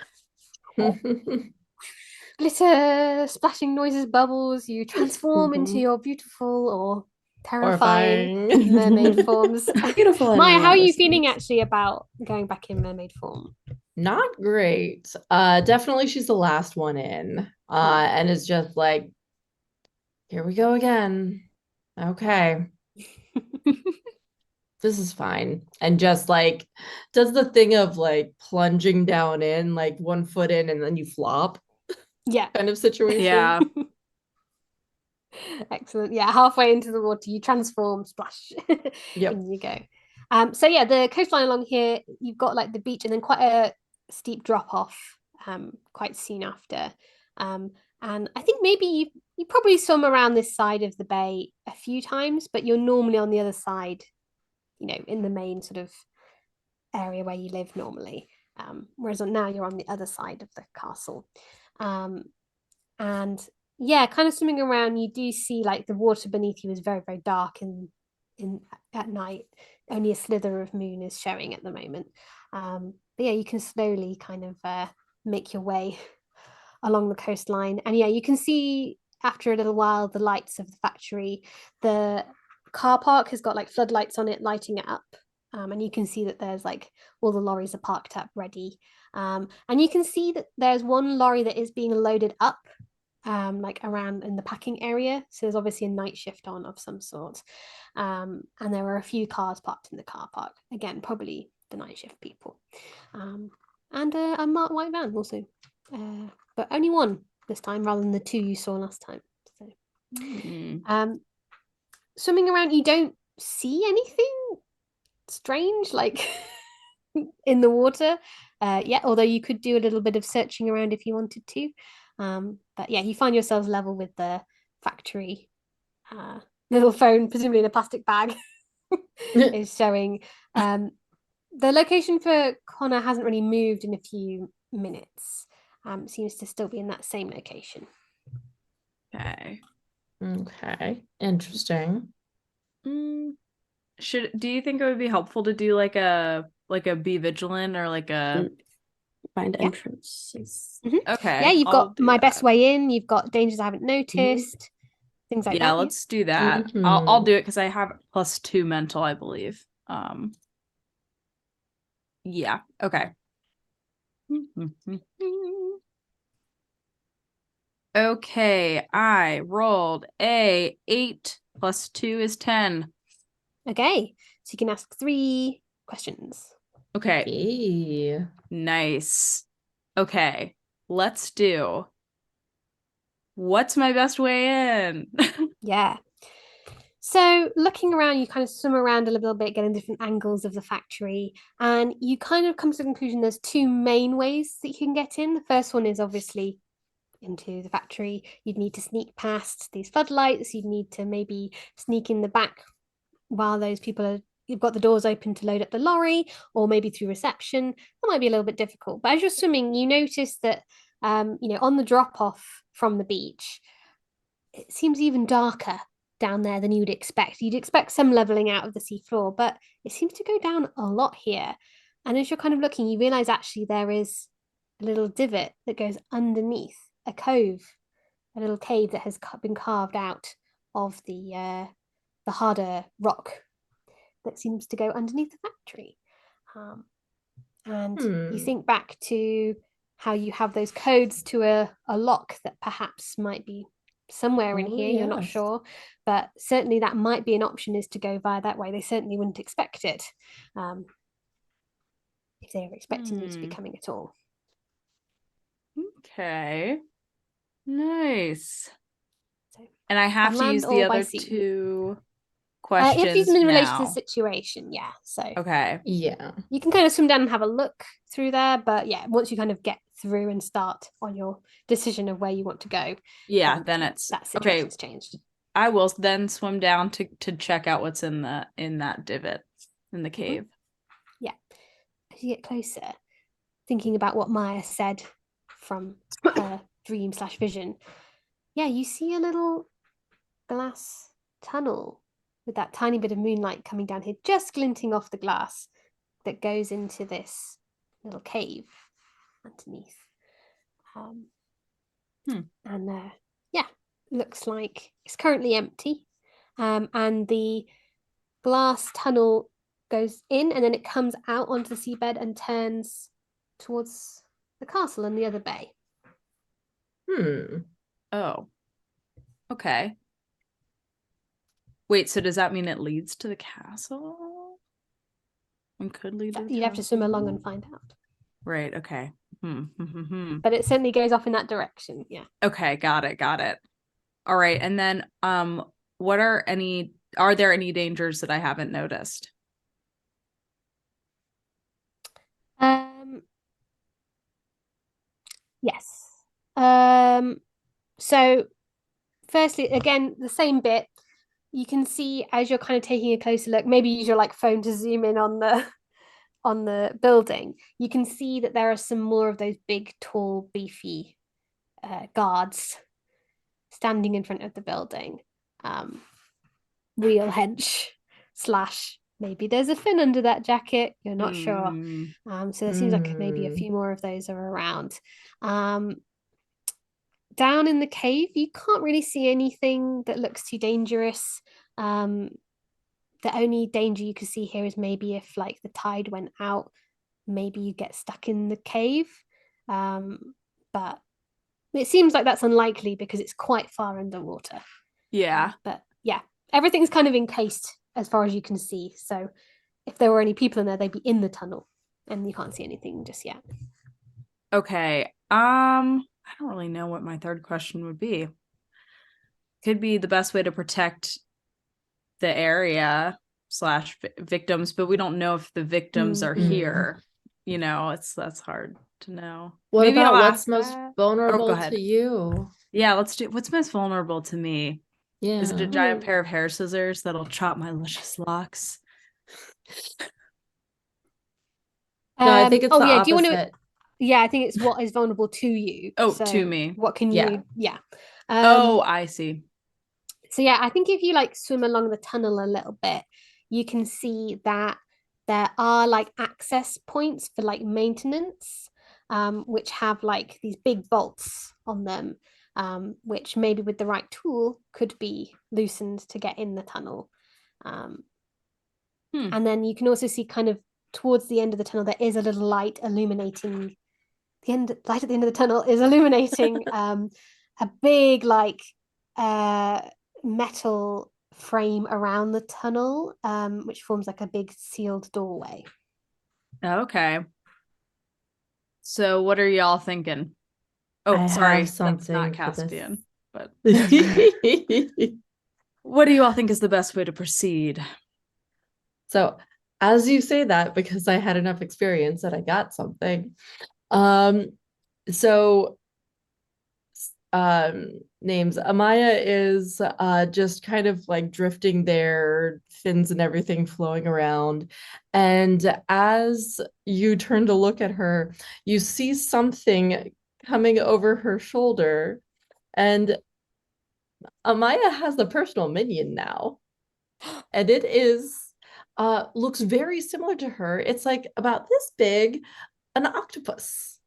Glitter, splashing noises, bubbles. You transform into Mhm. your beautiful or terrifying Horrifying. mermaid forms. Beautiful and Maya, how are you modest. feeling actually about going back in mermaid form? Not great. Definitely she's the last one in. And it's just like, here we go again. Okay, this is fine. And just like does the thing of like plunging down in, like 1 foot in and then you flop Yeah. kind of situation. Yeah. Excellent. Yeah, halfway into the water, you transform, splash, Yep. and you go. So yeah, the coastline along here, you've got like the beach and then quite a steep drop off quite soon after. And I think maybe you probably swum around this side of the bay a few times, but you're normally on the other side, in the main sort of area where you live normally. Whereas now you're on the other side of the castle. And yeah, kind of swimming around, you do see like the water beneath you is very, very dark in at night. Only a slither of moon is showing at the moment. But yeah, you can slowly kind of make your way along the coastline. And yeah, you can see after a little while the lights of the factory. The car park has got like floodlights on it, lighting it up. And you can see that there's like all the lorries are parked up ready. And you can see that there's one lorry that is being loaded up like around in the packing area. So there's obviously a night shift on of some sort. And there are a few cars parked in the car park. Again, probably the night shift people. And a marked white van also. But only one this time rather than the two you saw last time. So swimming around, you don't see anything strange like in the water. Yeah, although you could do a little bit of searching around if you wanted to. But yeah, you find yourselves level with the factory. Little phone, presumably in a plastic bag, is showing. The location for Connor hasn't really moved in a few minutes. Seems to still be in that same location. Okay. Okay. Interesting. Do you think it would be helpful to do like a be vigilant or like a Find Yeah. entrances. okay? Yeah, you've I'll got do my best that. way in. You've got dangers I haven't noticed. Things like Yeah, that. let's do that. I'll do it because I have +2 mental, I believe. Yeah. Okay. Okay, I rolled a 8 +2 is 10. Okay, so you can ask 3 questions. Okay, Okay. nice. Okay, let's do what's my best way in? Yeah. So looking around, you kind of swim around a little bit, getting different angles of the factory, and you kind of come to the conclusion there's 2 main ways that you can get in. The first one is obviously into the factory. You'd need to sneak past these floodlights. You'd need to maybe sneak in the back while those people are. You've got the doors open to load up the lorry, or maybe through reception. That might be a little bit difficult. But as you're swimming, you notice that on the drop off from the beach, it seems even darker down there than you'd expect. You'd expect some leveling out of the seafloor, but it seems to go down a lot here. And as you're kind of looking, you realize actually there is a little divot that goes underneath a cove, a little cave that has been carved out of the harder rock that seems to go underneath the factory. And you think back to how you have those codes to a lock that perhaps might be somewhere in here, you're not sure, but certainly that might be an option, is to go via that way. They certainly wouldn't expect it if they were expecting you to be coming at all. Okay. Nice. So, And I have on to use land the or by other sea. 2 You have to use them questions in relation to the now. situation, yeah. So Okay. Yeah. you can kind of swim down and have a look through there, but yeah, once you kind of get through and start on your decision of where you want to go, Yeah, then it's that okay. situation's changed. I will then swim down to check out what's in that divot in the cave. Yeah. As you get closer, thinking about what Maya said from her dream/vision, yeah, you see a little glass tunnel with that tiny bit of moonlight coming down here, just glinting off the glass that goes into this little cave underneath. And yeah, looks like it's currently empty. And the glass tunnel goes in and then it comes out onto the seabed and turns towards the castle and the other bay. Oh. Okay. Wait, so does that mean it leads to the castle? And could lead to the You'd have to swim castle? along and find out. Right, okay. But it certainly goes off in that direction, yeah. Okay, got it. All right, and then are there any dangers that I haven't noticed? Yes. So firstly, again, the same bit. You can see as you're kind of taking a closer look, maybe use your like phone to zoom in on the building. You can see that there are some more of those big, tall, beefy guards standing in front of the building. Real hench slash maybe there's a fin under that jacket. You're not sure. So there seems like maybe a few more of those are around. Down in the cave, you can't really see anything that looks too dangerous. The only danger you could see here is maybe if like the tide went out, maybe you get stuck in the cave. But it seems like that's unlikely because it's quite far underwater. Yeah. But yeah, everything's kind of encased as far as you can see. So if there were any people in there, they'd be in the tunnel and you can't see anything just yet. Okay. I don't really know what my third question would be. Could be the best way to protect the area / victims, but we don't know if the victims are here. You know, that's hard to know. What Maybe about I'll what's ask most that. vulnerable go ahead. to you? Yeah, let's do what's most vulnerable to me. Yeah. Is it a giant pair of hair scissors that'll chop my luscious locks? No, I think it's the yeah, do you want to opposite. yeah, I think it's what is vulnerable to you. Oh, so to me. What can Yeah. you yeah. Oh, I see. So yeah, I think if you like swim along the tunnel a little bit, you can see that there are like access points for like maintenance, which have like these big bolts on them, which maybe with the right tool could be loosened to get in the tunnel. And then you can also see kind of towards the end of the tunnel, there is a little light illuminating light at the end of the tunnel is illuminating a big like metal frame around the tunnel, which forms like a big sealed doorway. Okay. So what are y'all thinking? Oh, I sorry, have something that's not for this. Caspian. But what do you all think is the best way to proceed? So, as you say that, because I had enough experience that I got something. So names Amaya is just kind of like drifting there, fins and everything flowing around. And as you turn to look at her, you see something coming over her shoulder. And Amaya has a personal minion now. And it is looks very similar to her. It's like about this big, an octopus.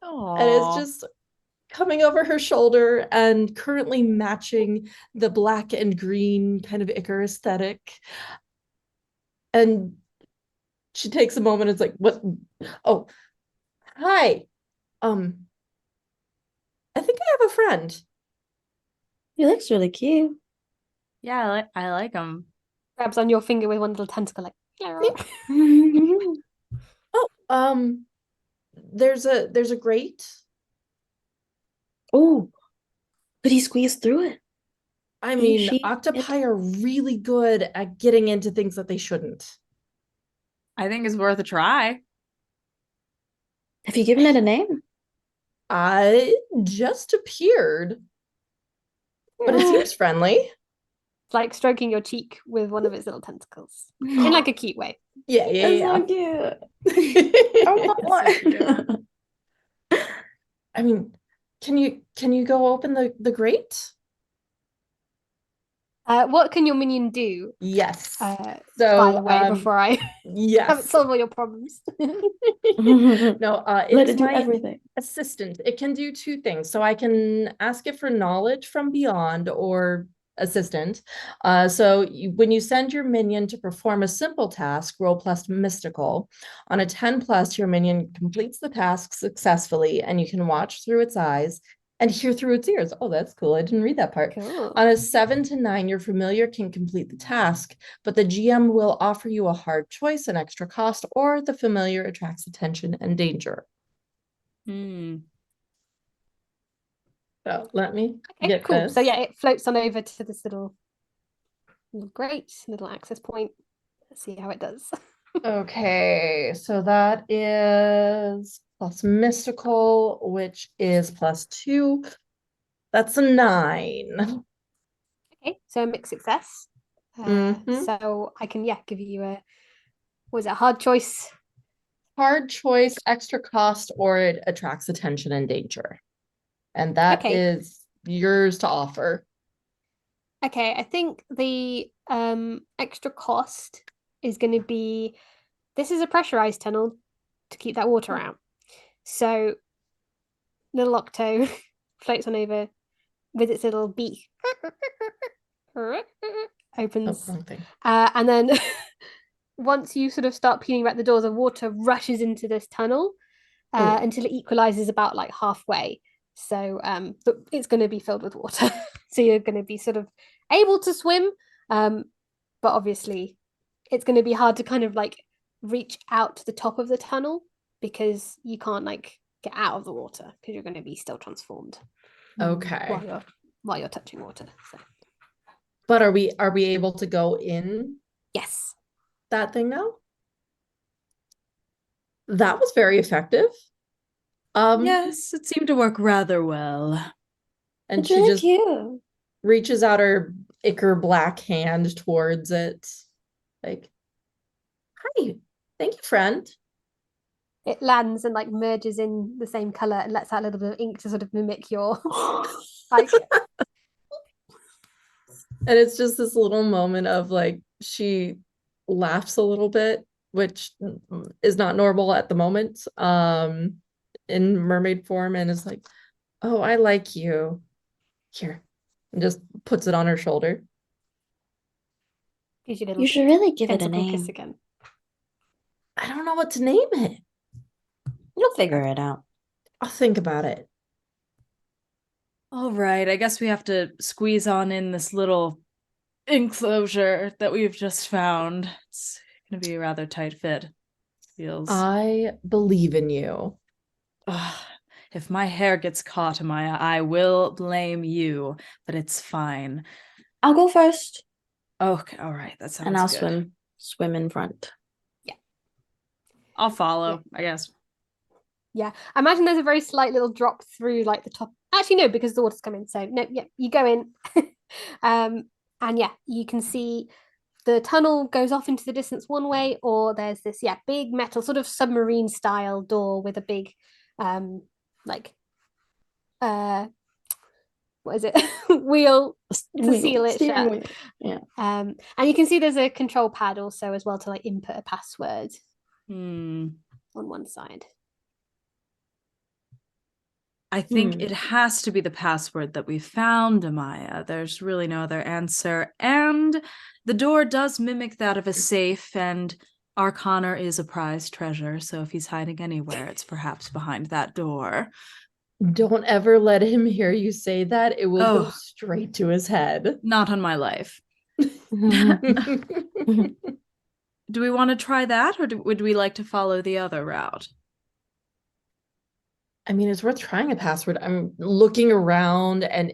Aww. And it's just coming over her shoulder and currently matching the black and green kind of ichor aesthetic. And she takes a moment. It's like, what? Oh, hi. I think I have a friend. He looks really cute. Yeah, I like them. Grabs on your finger with one little tentacle, like. Oh, there's a grate. Oh, Could he squeeze through it? I He, mean, she, octopi it. are really good at getting into things that they shouldn't. I think it's worth a try. Have you given it a name? I just appeared, but it seems friendly. It's like stroking your cheek with one of its little tentacles in like a cute way. Yeah, That's yeah, so cute. yeah. I want So one. I mean, can you go open the grate? What can your minion do? Yes. By So, the way, before I haven't yes. solved all your problems. No, Let it's it do my everything. assistant. It can do two things. So I can ask it for knowledge from beyond or assistant. When you send your minion to perform a simple task, roll plus mystical. On a 10 plus, your minion completes the task successfully, and you can watch through its eyes and hear through its ears. Oh, that's cool. I didn't read that part. Cool. On a 7 to 9, your familiar can complete the task, but the GM will offer you a hard choice, an extra cost, or the familiar attracts attention and danger. Hmm. So let me Okay, get cool. this. So yeah, it floats on over to this little grate, little access point. Let's see how it does. Okay, so that is plus mystical, which is plus 2. That's a 9. Okay, so a mixed success. Mhm. So I can give you a was it a hard choice? Hard choice, extra cost, or it attracts attention and danger. And that Okay. is yours to offer. Okay, I think the extra cost is going to be this is a pressurized tunnel to keep that water out. So little Octo floats on over with its little beak. Opens. Wrong thing. And then once you sort of start peeling back the door, the water rushes into this tunnel until it equalizes about like halfway. So but it's going to be filled with water. So you're going to be sort of able to swim. But obviously it's going to be hard to kind of like reach out to the top of the tunnel because you can't like get out of the water because you're going to be still transformed. Okay. While you're touching water. So. But are we able to go in Yes. that thing now? That was very effective. Yes, it seemed to work rather well. And It's she really just cute. reaches out her ichor black hand towards it. Like, hi, thank you, friend. It lands and like merges in the same color and lets out a little bit of ink to sort of mimic your like. And it's just this little moment of like, she laughs a little bit, which is not normal at the moment, in mermaid form, and is like, oh, I like you. Here. And just puts it on her shoulder. Gives you a little You should really give it a tentacle kiss name. again. I don't know what to name it. You'll figure it out. I'll think about it. All right, I guess we have to squeeze on in this little enclosure that we've just found. It's gonna be a rather tight fit. Feels. I believe in you. Ugh, if my hair gets caught, Amaya, I will blame you, but it's fine. I'll go first. Okay, all right, that sounds And I'll good. swim in front. I'll follow, I guess. Yeah, I imagine there's a very slight little drop through like the top. Actually, no, because the water's coming. So no, yeah, you go in, and yeah, you can see the tunnel goes off into the distance one way, or there's this big metal sort of submarine style door with a big, like, what is it, wheel to seal it steering shut. wheel. Yeah. And you can see there's a control pad also as well to like input a password on one side. I think it has to be the password that we found, Amaya. There's really no other answer. And the door does mimic that of a safe, and our Connor is a prized treasure. So if he's hiding anywhere, it's perhaps behind that door. Don't ever let him hear you say that. It will go Oh. straight to his head. Not on my life. Mm. Do we want to try that, or would we like to follow the other route? I mean, it's worth trying a password. I'm looking around, and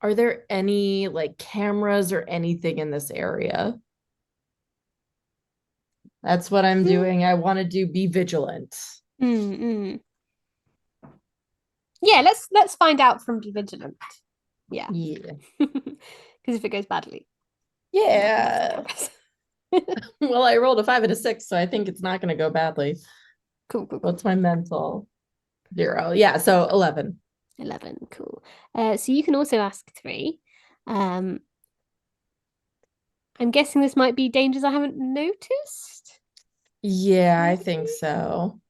are there any like cameras or anything in this area? That's what I'm doing. I want to be vigilant. Mm-mm. Yeah, let's find out from Be Vigilant. Yeah. Yeah. Because if it goes badly, Yeah. Well, I rolled a 5 and a 6, so I think it's not going to go badly. Cool. What's my mental? 0. Yeah, so 11. 11, cool. So you can also ask 3. I'm guessing this might be dangers I haven't noticed. Yeah, I think so.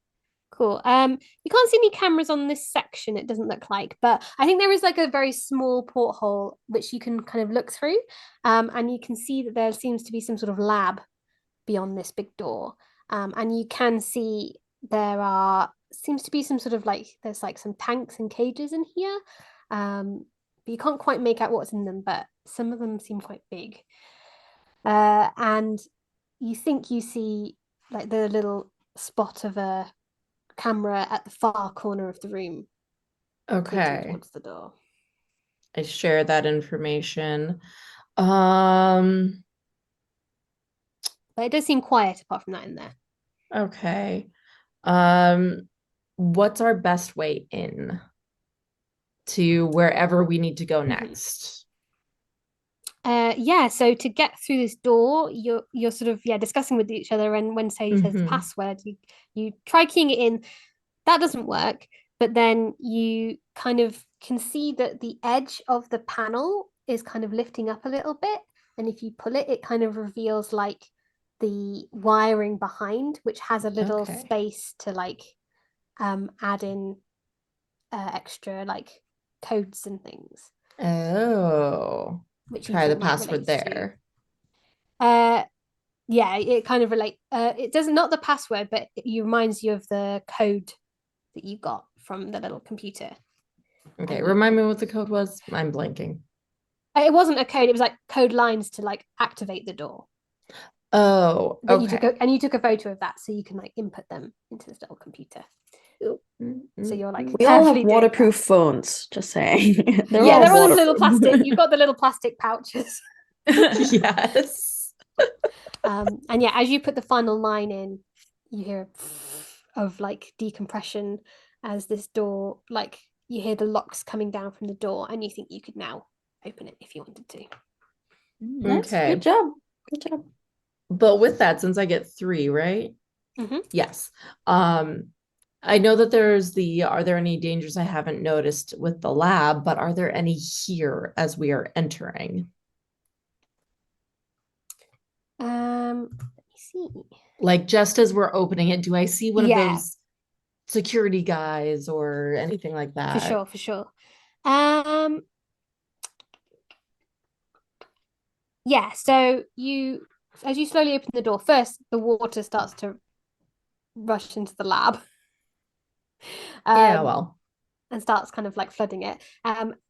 Cool. You can't see any cameras on this section, it doesn't look like, but I think there is like a very small porthole which you can kind of look through. And you can see that there seems to be some sort of lab beyond this big door. And you can see seems to be some sort of there's like some tanks and cages in here. But you can't quite make out what's in them, but some of them seem quite big. And you think you see like the little spot of a camera at the far corner of the room, pointing Okay. towards the door. I share that information. Um, But it does seem quiet apart from that in there. okay. Um, what's our best way in to wherever we need to go next? Yeah, so to get through this door, you're sort of discussing with each other, and when Sadie says the password, you try keying it in. That doesn't work, but then you kind of can see that the edge of the panel is kind of lifting up a little bit, and if you pull it, it kind of reveals like the wiring behind, which has a little Okay. space to add in extra like codes and things, Oh, which you try the think might password relate to. there. Yeah, it kind of relate. It doesn't, not the password, but it reminds you of the code that you got from the little computer. Okay, And remind me what the code was. I'm blanking. it wasn't a code, it was like code lines to like activate the door. Oh, But okay. you took a photo of that so you can like input them into this little computer. So you're like We all have carefully doing waterproof phones, just saying. They're yeah, all they're all this little waterproof. plastic. You've got the little plastic pouches. Yes. And yeah, as you put the final line in, you hear of like decompression as this door, like you hear the locks coming down from the door, and you think you could now open it if you wanted to. Nice. Okay. Good job. Good job. But with that, since I get 3, right? Mm-hmm. Yes. I know that are there any dangers I haven't noticed with the lab, but are there any here as we are entering? Let me see. Like just as we're opening it, do I see one of Yeah, those security guys or anything like for that? sure, for sure. Um, yeah, so as you slowly open the door, first the water starts to rush into the lab. Yeah, Um, well. and starts kind of like flooding it.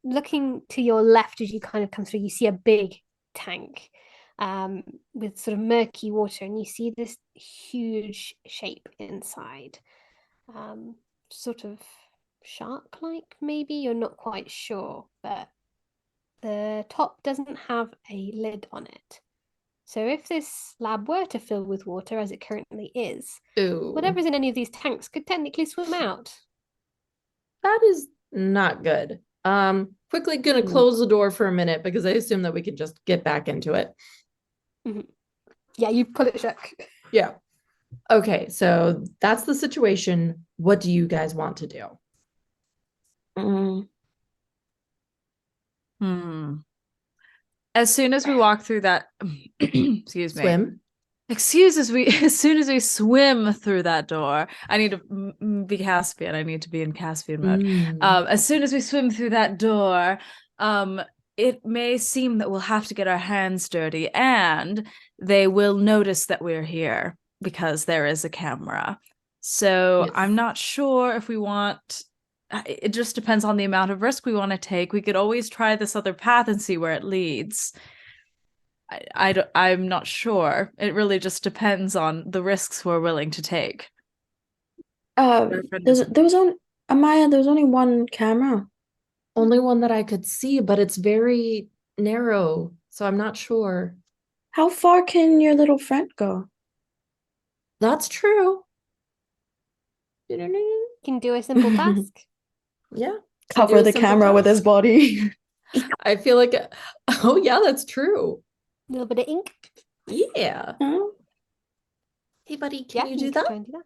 Looking to your left as you kind of come through, you see a big tank with sort of murky water, and you see this huge shape inside, sort of shark-like, maybe. You're not quite sure, but the top doesn't have a lid on it. So if this lab were to fill with water, as it currently is, Ooh. whatever's in any of these tanks could technically swim out. That is not good. Quickly gonna close the door for a minute because I assume that we can just get back into it. Yeah, you pull it shut. Yeah. Okay, so that's the situation. What do you guys want to do? As soon as we walk through that, excuse me. Swim? As soon as we swim through that door, I need to be Caspian. I need to be in Caspian mode. As soon as we swim through that door, it may seem that we'll have to get our hands dirty, and they will notice that we're here because there is a camera. So Yes. I'm not sure if we want. It just depends on the amount of risk we want to take. We could always try this other path and see where it leads. I'm not sure. It really just depends on the risks we're willing to take. Our friend isn't. there was only Amaya, there was only one camera. Only one that I could see, but it's very narrow, so I'm not sure. How far can your little friend go? That's true. Can do a simple task. Yeah. can do Cover a the simple camera with his task. body. I feel like, oh yeah, that's true. A little bit of ink. Yeah. Huh? Hey, buddy, Yeah, can you do can try that? and do that.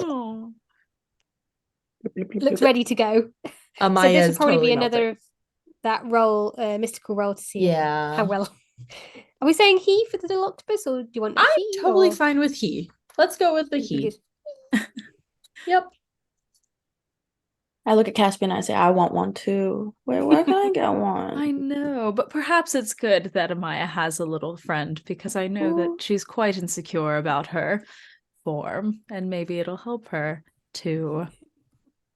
Oh. Looks ready to go. So Amaya this would is probably totally be melting. another that role, mystical role to see Yeah. how well. Are we saying he for the little octopus, or do you want a I'm she? totally or... fine with he. Let's go with the You can he. do- Yep. I look at Caspian and I say, I want one too. Where can I get one? I know, but perhaps it's good that Amaya has a little friend because I know Ooh. that she's quite insecure about her form, and maybe it'll help her to.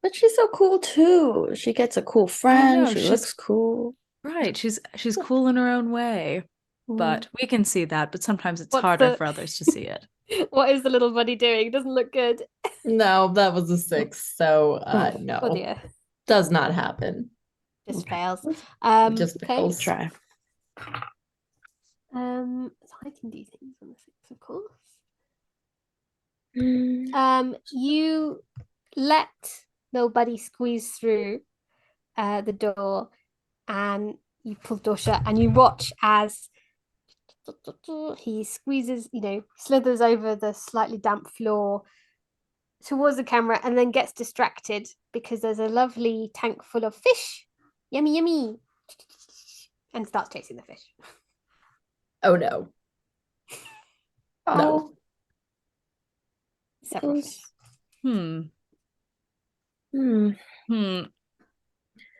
But she's so cool too. She gets a cool I friend. know, She she's looks cool. right. She's cool in her own way, but we can see that. But sometimes it's What's harder the- for others to see it. What is the little buddy doing? Doesn't look good. No, that was a 6, so Oh. no. Oh dear, Does not happen. just Okay. fails. Just Okay. fails. Try. So I can do things on the 6, of course. Mm. You let little buddy squeeze through the door, and you pull the door shut, and you watch as he squeezes, slithers over the slightly damp floor towards the camera, and then gets distracted because there's a lovely tank full of fish. Yummy, yummy. And starts chasing the fish. Oh no. No. Oh. Several Those- fish. Hmm. Hmm.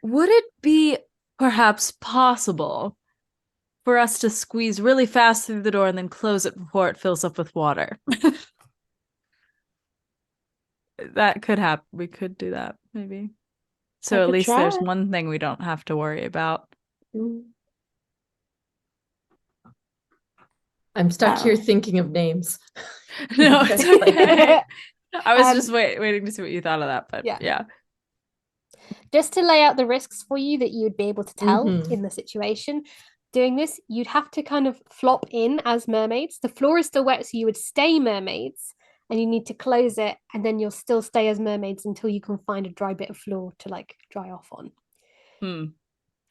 Would it be perhaps possible for us to squeeze really fast through the door and then close it before it fills up with water? That could happen. We could do that, maybe. So I at could least there's try. one thing we don't have to worry about. Mm. I'm stuck here Oh. thinking of names. No, it's okay. I was Um, just waiting to see what you thought of that, but yeah. yeah. Just to lay out the risks for you that you would be able to tell Mhm. in the situation, doing this, you'd have to kind of flop in as mermaids. The floor is still wet, so you would stay mermaids, and you need to close it, and then you'll still stay as mermaids until you can find a dry bit of floor to like dry off on. Hmm.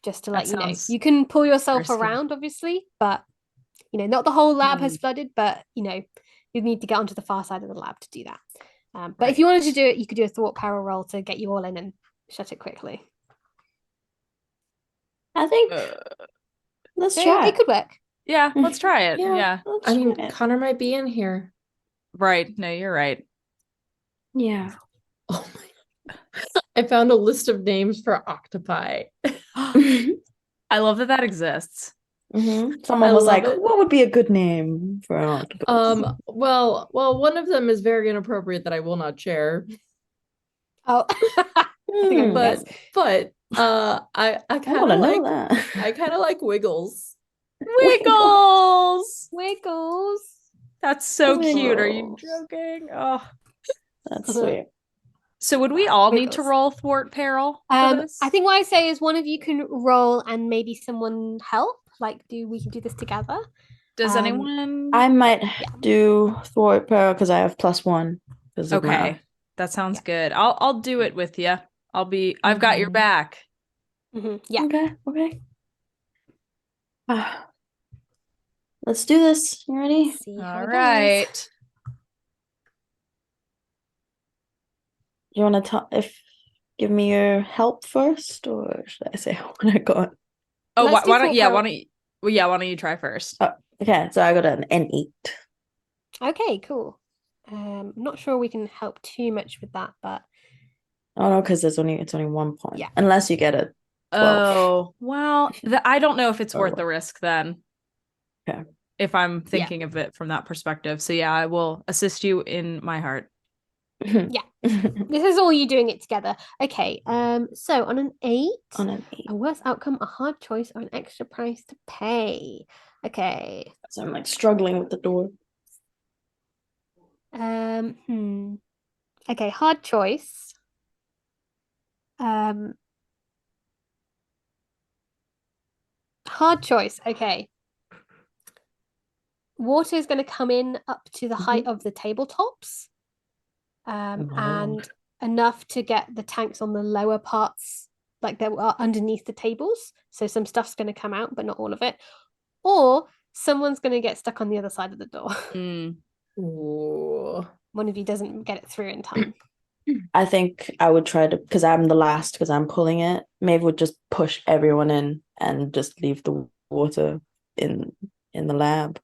Just to That let you know, sounds you can pull yourself risky. around, obviously, but not the whole lab has Hmm. flooded, but you need to get onto the far side of the lab to do that. But Right. if you wanted to do it, you could do a thwart power roll to get you all in and shut it quickly. I think let's try. It could work. Yeah, let's try it. Yeah. Let's I mean, try it. Connor might be in here. Right. No, you're right. Yeah. Oh my. I found a list of names for octopi. I love that exists. Someone I was love like, it. what would be a good name for an octopus? Well, one of them is very inappropriate that I will not share. Oh, I think I can guess. But I I kind want to of like know that. I kind of like Wiggles. Wiggles. Wiggles. That's so cute. Are you Wiggles. joking? Oh. That's sweet. So would we all need to Wiggles. roll thwart peril for this? I think what I say is one of you can roll and maybe someone help. Like, we can do this together. Does um, anyone? I might do thwart peril because I have +1 because of Okay, my. that sounds good. I'll do it with you. I've got your Mhm. back. Yeah. Okay. Let's do this. You ready? See how All it goes. right. You want to give me your help first, or should I say what I got? Oh, Let's do why don't thwart yeah, peril. why don't you try first? Oh, okay, so I got an 8. Okay, cool. I'm not sure we can help too much with that, but Oh no, because it's only 1 point. Yeah. Unless you get a 12. Oh, well, I don't know if it's Or worth what? the risk then. Okay. If I'm thinking of it from that perspective. So yeah, I will assist you in my heart. Yeah. This is all you doing it together. Okay. So on an 8, On an 8. a worse outcome, a hard choice, or an extra price to pay. Okay. So I'm like struggling with the door. Okay, hard choice. Hard choice. Okay. Water is going to come in up to the height of the tabletops, and enough to get the tanks on the lower parts, like that are underneath the tables. So some stuff's going to come out, but not all of it. Or someone's going to get stuck on the other side of the door. Ooh. One of you doesn't get it through in time. I think I would try to, because I'm the last, because I'm pulling it. Maeve would just push everyone in and just leave the water in the lab.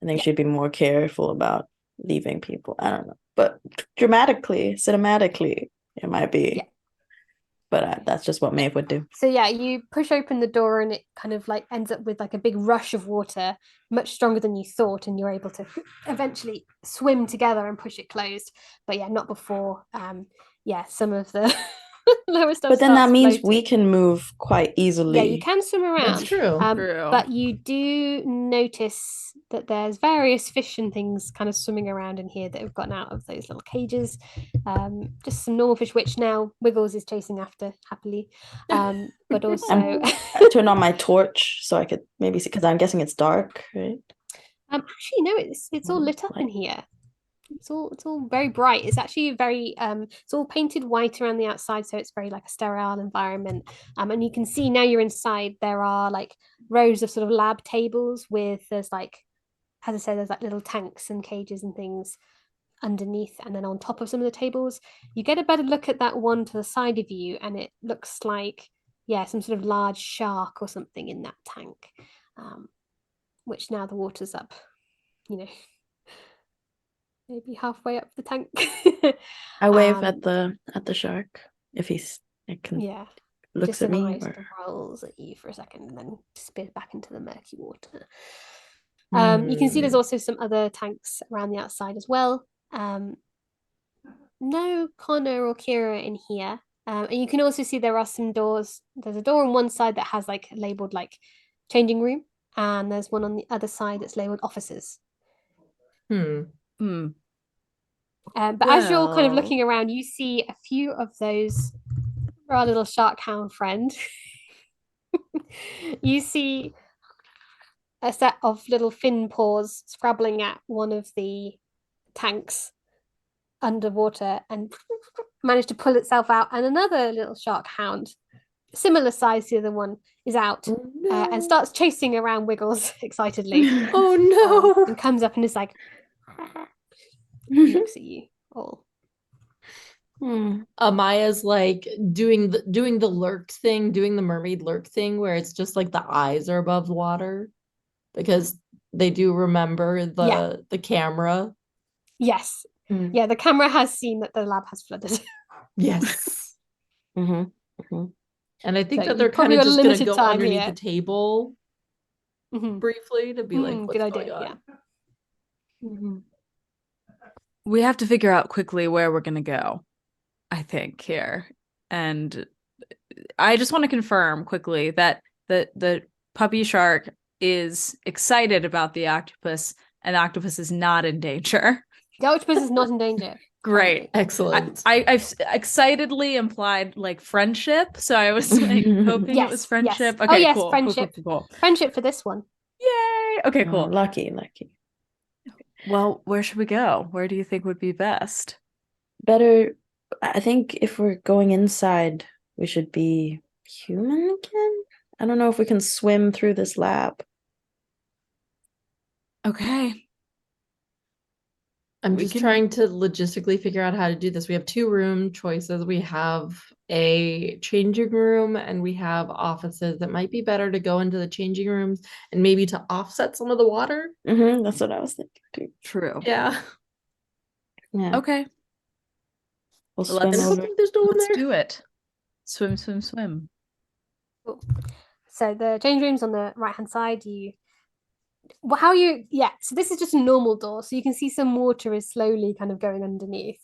I think she'd be more careful about leaving people. I don't know, but dramatically, cinematically, it might be. Yeah. But that's just what Maeve would do. So yeah, you push open the door and it kind of like ends up with like a big rush of water, much stronger than you thought, and you're able to eventually swim together and push it closed. But yeah, not before some of the lower stuff But then that starts means floating. we can move quite easily. Yeah, you can swim around. That's true. But you do notice that there's various fish and things kind of swimming around in here that have gotten out of those little cages. Just some normal fish, which now Wiggles is chasing after happily. But also, I turned on my torch so I could maybe see, because I'm guessing it's dark, right? Actually, no, it's all lit up in here. It's all very bright. It's actually very it's all painted white around the outside, so it's very like a sterile environment. And you can see now you're inside, there are like rows of sort of lab tables with, there's like, as I said, there's like little tanks and cages and things underneath, and then on top of some of the tables. You get a better look at that one to the side of you, and it looks like, yeah, some sort of large shark or something in that tank. Which now the water's up, maybe halfway up the tank. I wave at the shark if he's yeah, looks just at an me eye sort or... of rolls at you for a second and then disappears back into the murky water. You can see there's also some other tanks around the outside as well. No Connor or Kira in here. And you can also see there are some doors. There's a door on one side that has like labeled like changing room, and there's one on the other side that's labeled offices. But as you're kind of looking around, you see a few of those for our little shark hound friend. You see a set of little fin paws scrabbling at one of the tanks underwater and managed to pull itself out, and another little shark hound, similar size to the other one, is out and starts chasing around Wiggles excitedly. Oh no! And comes up and is like, looks at you all. Amaya's like doing the lurk thing, doing the mermaid lurk thing, where it's just like the eyes are above the water, because they do remember the camera. Yes. Yeah, the camera has seen that the lab has flooded. Yes. And I think So that they're kind of just going to go underneath here. the table briefly to be like, what's good going idea, on? We have to figure out quickly where we're going to go, I think, here. And I just want to confirm quickly that the puppy shark is excited about the octopus, and the octopus is not in danger. The octopus is not in danger. Great. Excellent. I've excitedly implied like friendship, so I was like hoping it was friendship. Yes. Okay, cool. Friendship. Cool. Friendship for this one. Yay. Okay, cool. Lucky. Well, where should we go? Where do you think would be best? Better, I think if we're going inside, we should be human again. I don't know if we can swim through this lab. Okay. I'm just trying to logistically figure out how to do this. We have 2 room choices. We have a changing room and we have offices. That might be better to go into the changing rooms and maybe to offset some of the water. That's what I was thinking too. True. Yeah. Okay. We'll swim over. Let's do it. Swim. Cool. So the change room's on the right hand side. So this is just a normal door, so you can see some water is slowly kind of going underneath,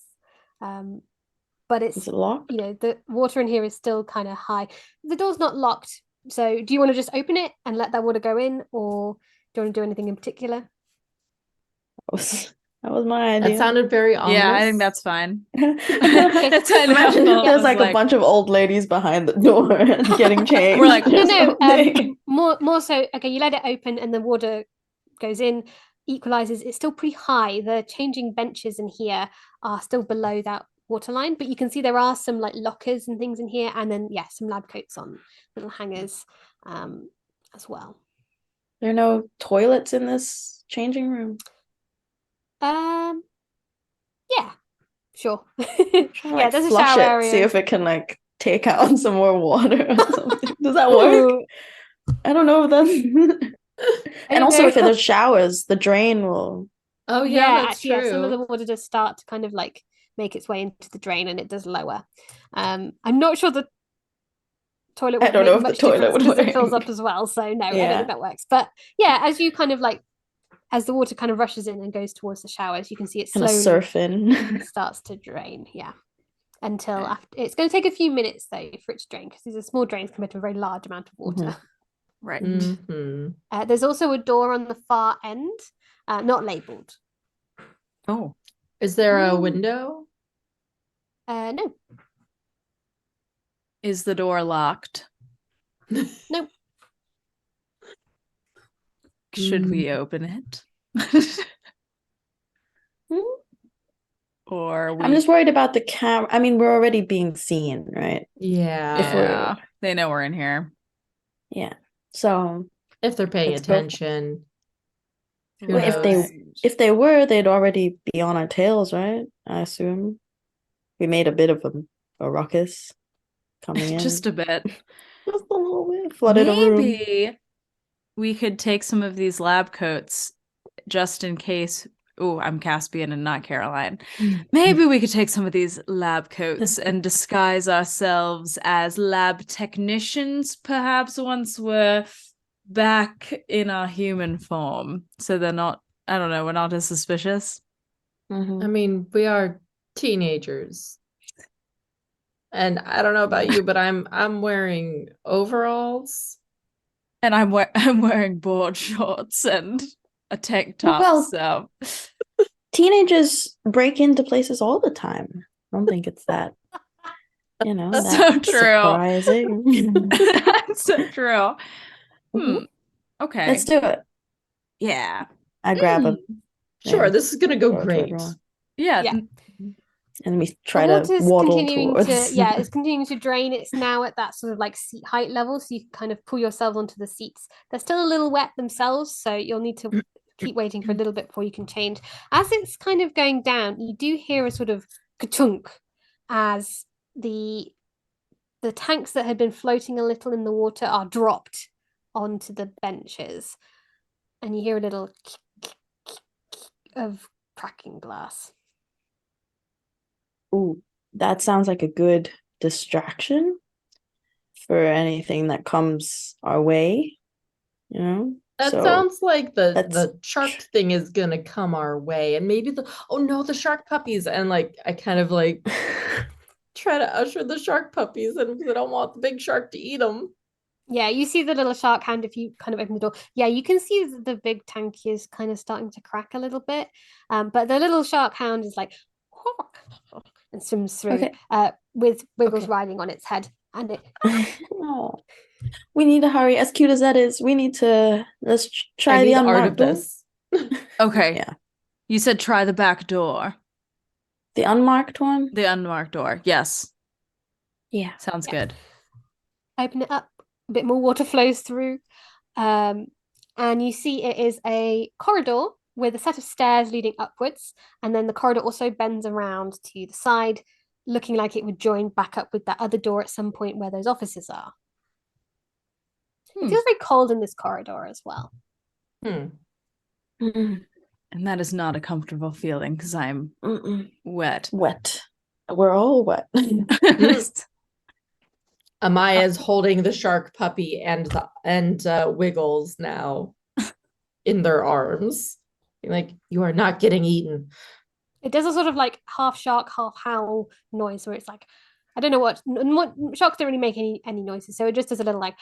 but is it locked? The water in here is still kind of high. The door's not locked, so do you want to just open it and let that water go in, or do you want to do anything in particular? I That was my That idea. sounded very ominous. Yeah, I think that's fine. Okay. Imagine Well, there's I like was a bunch of old ladies behind the door and getting changed. We're like, No, or no. something. More so. Okay, you let it open, and the water goes in, equalizes. It's still pretty high. The changing benches in here are still below that waterline, but you can see there are some like lockers and things in here, and then yeah, some lab coats on little hangers as well. There are no toilets in this changing room. Yeah, sure. Try to, Yeah, like, there's a flush shower it, area. see if it can like take out some more water or something. Does that work? Ooh. I don't know if that's. I And don't also, know. if there's showers, the drain will. Oh yeah, that's Yeah, some of the true. water does start to kind of like make its way into the drain, and it does lower. I'm not sure the toilet I would don't know make if the much toilet difference would because it fills up work. as well. So no, I don't Yeah. think that works. But yeah, as you kind of like as the water kind of rushes in and goes towards the showers, you can see it Kind of slowly surfing. starts to drain. Yeah. Until after it's going to take a few minutes though for it to drain because these are small drains compared to a very large amount of water. right. Mhm. There's also a door on the far end, not labeled. Oh, Is there a window? No, is the door locked? nope. Should Mm. we open it? Or I'm just worried about the camera. I mean, we're already being seen, right? Yeah. If we're- yeah, they know we're in here. Yeah. So If they're paying Let's go. attention. Who Well, knows? if they were, they'd already be on our tails, right? I assume. We made a bit of a ruckus coming in. Just a bit. Just a little bit. Flooded a room. Maybe we could take some of these lab coats just in case. Oh, I'm Caspian and not Caroline. Maybe we could take some of these lab coats and disguise ourselves as lab technicians, perhaps once we're back in our human form. So they're not, I don't know, we're not as suspicious. Mhm. I mean, we are teenagers. And I don't know about you, but I'm wearing overalls. And I'm wearing board shorts and a tank top. Well, so Teenagers break into places all the time. I don't think it's that, So that true. surprising. That's so true. Mhm. Okay. Let's do it. Yeah. I grab a Sure, Yeah. this is gonna go throw it to great. everyone. Yeah. Yeah. And we The try to water's waddle continuing towards. to it's continuing to drain. It's now at that sort of like seat height level, so you can kind of pull yourselves onto the seats. They're still a little wet themselves, so you'll need to keep waiting for a little bit before you can change. As it's kind of going down, you do hear a sort of ka-chunk as the tanks that had been floating a little in the water are dropped onto the benches, and you hear a little of cracking glass. Ooh, that sounds like a good distraction for anything that comes our way, That So sounds like the that's- shark thing is gonna come our way, and maybe the shark puppies, and like I kind of like try to usher the shark puppies, and because I don't want the big shark to eat them. Yeah, you see the little shark hand if you kind of open the door. Yeah, you can see that the big tank is kind of starting to crack a little bit. But the little shark hound is like and swims through Okay. with Wiggles Okay. riding on its head. And it Oh, we need to hurry. As cute as that is, we need to let's try I the need art unmarked of door. this. Okay. Yeah. You said try the back door. The unmarked one. The unmarked door. Yes. Yeah. Sounds Yeah. good. open it up, a bit more water flows through. And you see it is a corridor with a set of stairs leading upwards. And then the corridor also bends around to the side, looking like it would join back up with that other door at some point where those offices are. It feels very cold in this corridor as well. Hmm. Mm-mm. And that is not a comfortable feeling because I'm Mm-mm. wet. Wet. We're all wet. Amaya's holding the shark puppy and Wiggles now in their arms. Like, you are not getting eaten. It does a sort of like half shark, half howl noise where it's like, I don't know what sharks don't really make any noises, so it just does a little like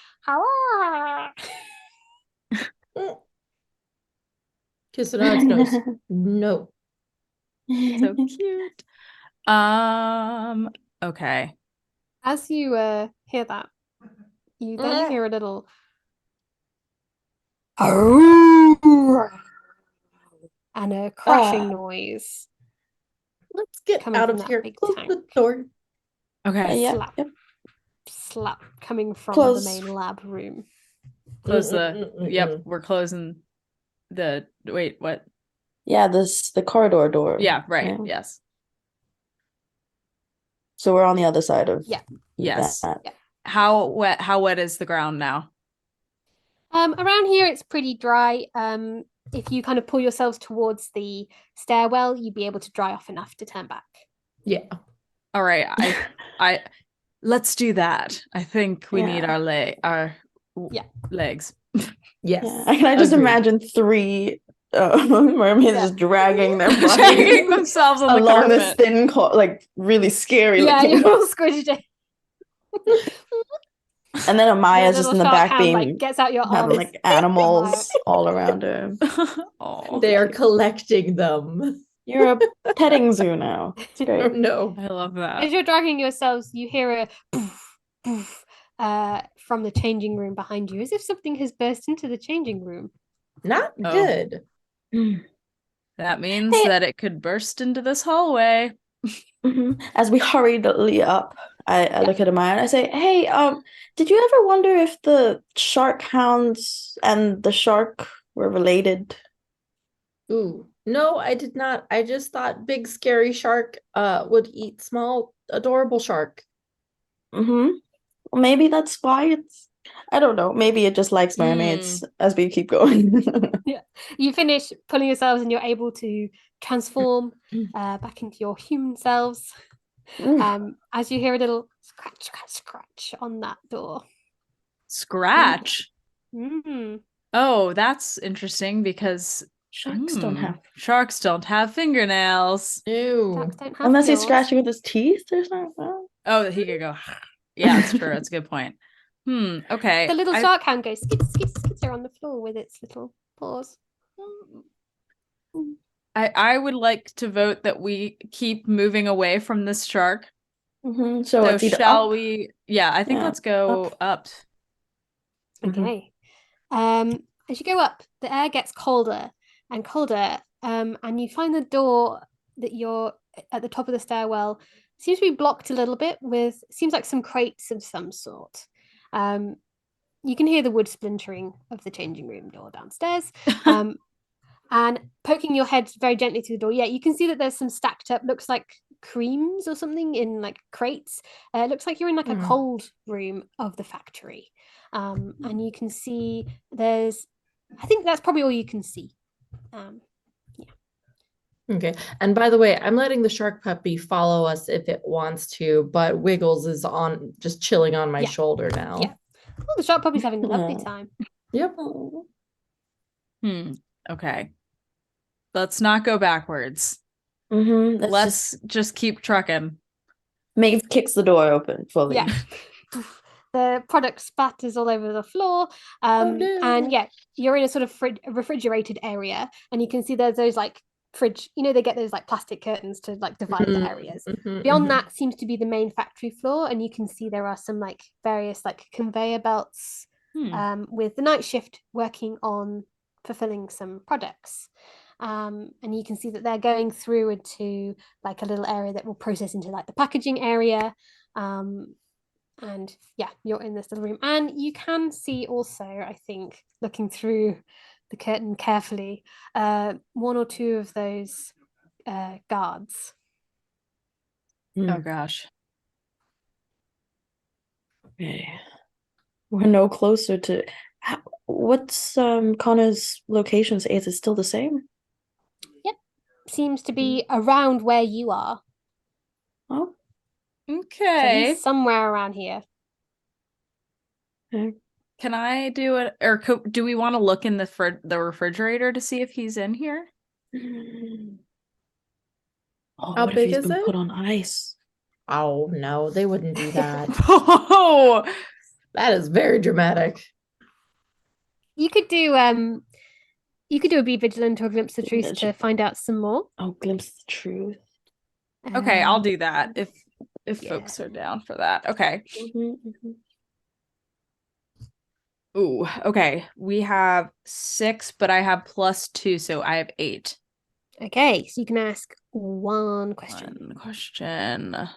Kiss an arch nose. No. So cute. Okay. As you hear that, you then hear a little and a crashing noise Let's get coming out from of that here. big Close tank. the door. Okay. Yeah. Slap. Yep. Slap coming from the Close. main lab room. Close yep, we're closing wait, what? Yeah, the corridor door. Yeah, right. Yes. So we're on the other side of Yes. that. Yeah. How wet is the ground now? Around here it's pretty dry. If you kind of pull yourselves towards the stairwell, you'd be able to dry off enough to turn back. Yeah. All right. I let's do that. I think we need our legs. Yes. Yeah. I can just Agreed. imagine 3 mermaids just dragging their bodies Dragging themselves on the along this carpet. thin like really scary Yeah, looking. you're all squished in. And then The Amaya's just little in the shark back hand being like gets out your having arms. like animals all around her. Oh, They are collecting them. You're a petting zoo now. It's Oh great. no. I love that. As you're dragging yourselves, you hear a poof, poof, from the changing room behind you, as if something has burst into the changing room. Not Oh. good. That means Hey. that it could burst into this hallway. As we hurriedly up, I look at Amaya and I say, "Hey, did you ever wonder if the shark hounds and the shark were related?" Ooh. No, I did not. I just thought big scary shark would eat small adorable shark. Well, maybe that's why it's. I don't know. Maybe it just likes mermaids as we keep going. Yeah. You finish pulling yourselves and you're able to transform back into your human selves. As you hear a little scratch, scratch, scratch on that door. Scratch. Mm. Oh, that's interesting because Sharks don't have fingernails. Ew. Sharks don't have unless he's claws. scratching with his teeth or something. Oh, he could go. Yeah, that's true. That's a good point. Okay. The little shark hand goes skid, skid, skidder on the floor with its little paws. I would like to vote that we keep moving away from this shark. So it's either shall up. we? Yeah, I think let's go up. Okay. As you go up, the air gets colder and colder, and you find the door that you're at the top of the stairwell seems to be blocked a little bit with seems like some crates of some sort. You can hear the wood splintering of the changing room door downstairs. And poking your head very gently through the door, yeah, you can see that there's some stacked up, looks like creams or something in like crates. It looks like you're in like a cold room of the factory. And you can see I think that's probably all you can see. Okay. And by the way, I'm letting the shark puppy follow us if it wants to, but Wiggles is on just chilling on my shoulder now. Yeah. Oh, the shark puppy's having a lovely time. Yep. Okay. Let's not go backwards. Let's just keep trucking. Maeve kicks the door open fully. Yeah. The product spatters all over the floor. And yeah, you're in a sort of refrigerated area, and you can see there's those like fridge, they get those like plastic curtains to like divide the areas. Beyond that seems to be the main factory floor, and you can see there are some like various like conveyor belts with the night shift working on fulfilling some products. And you can see that they're going through into like a little area that will process into like the packaging area. And yeah, you're in this little room, and you can see also, I think, looking through the curtain carefully, 1 or 2 of those guards. Oh gosh. Okay. We're no closer to. What's Connor's location? Is it still the same? Yep, seems to be around where you are. Oh, okay. So he's somewhere around here. Okay. Can I do it, or do we want to look in the refrigerator to see if he's in here? Oh, How what if big he's is been it? put on ice? Oh no, they wouldn't do that. Oh, That is very dramatic. You could do You could do a Be Vigilant or Glimpse of Truth to find out some more. Oh, glimpse of the truth. Okay, I'll Um, do that if yeah. folks are down for that. Okay. Mm-hmm. Ooh, okay. We have 6, but I have +2, so I have 8. Okay, so you can ask one question. One question.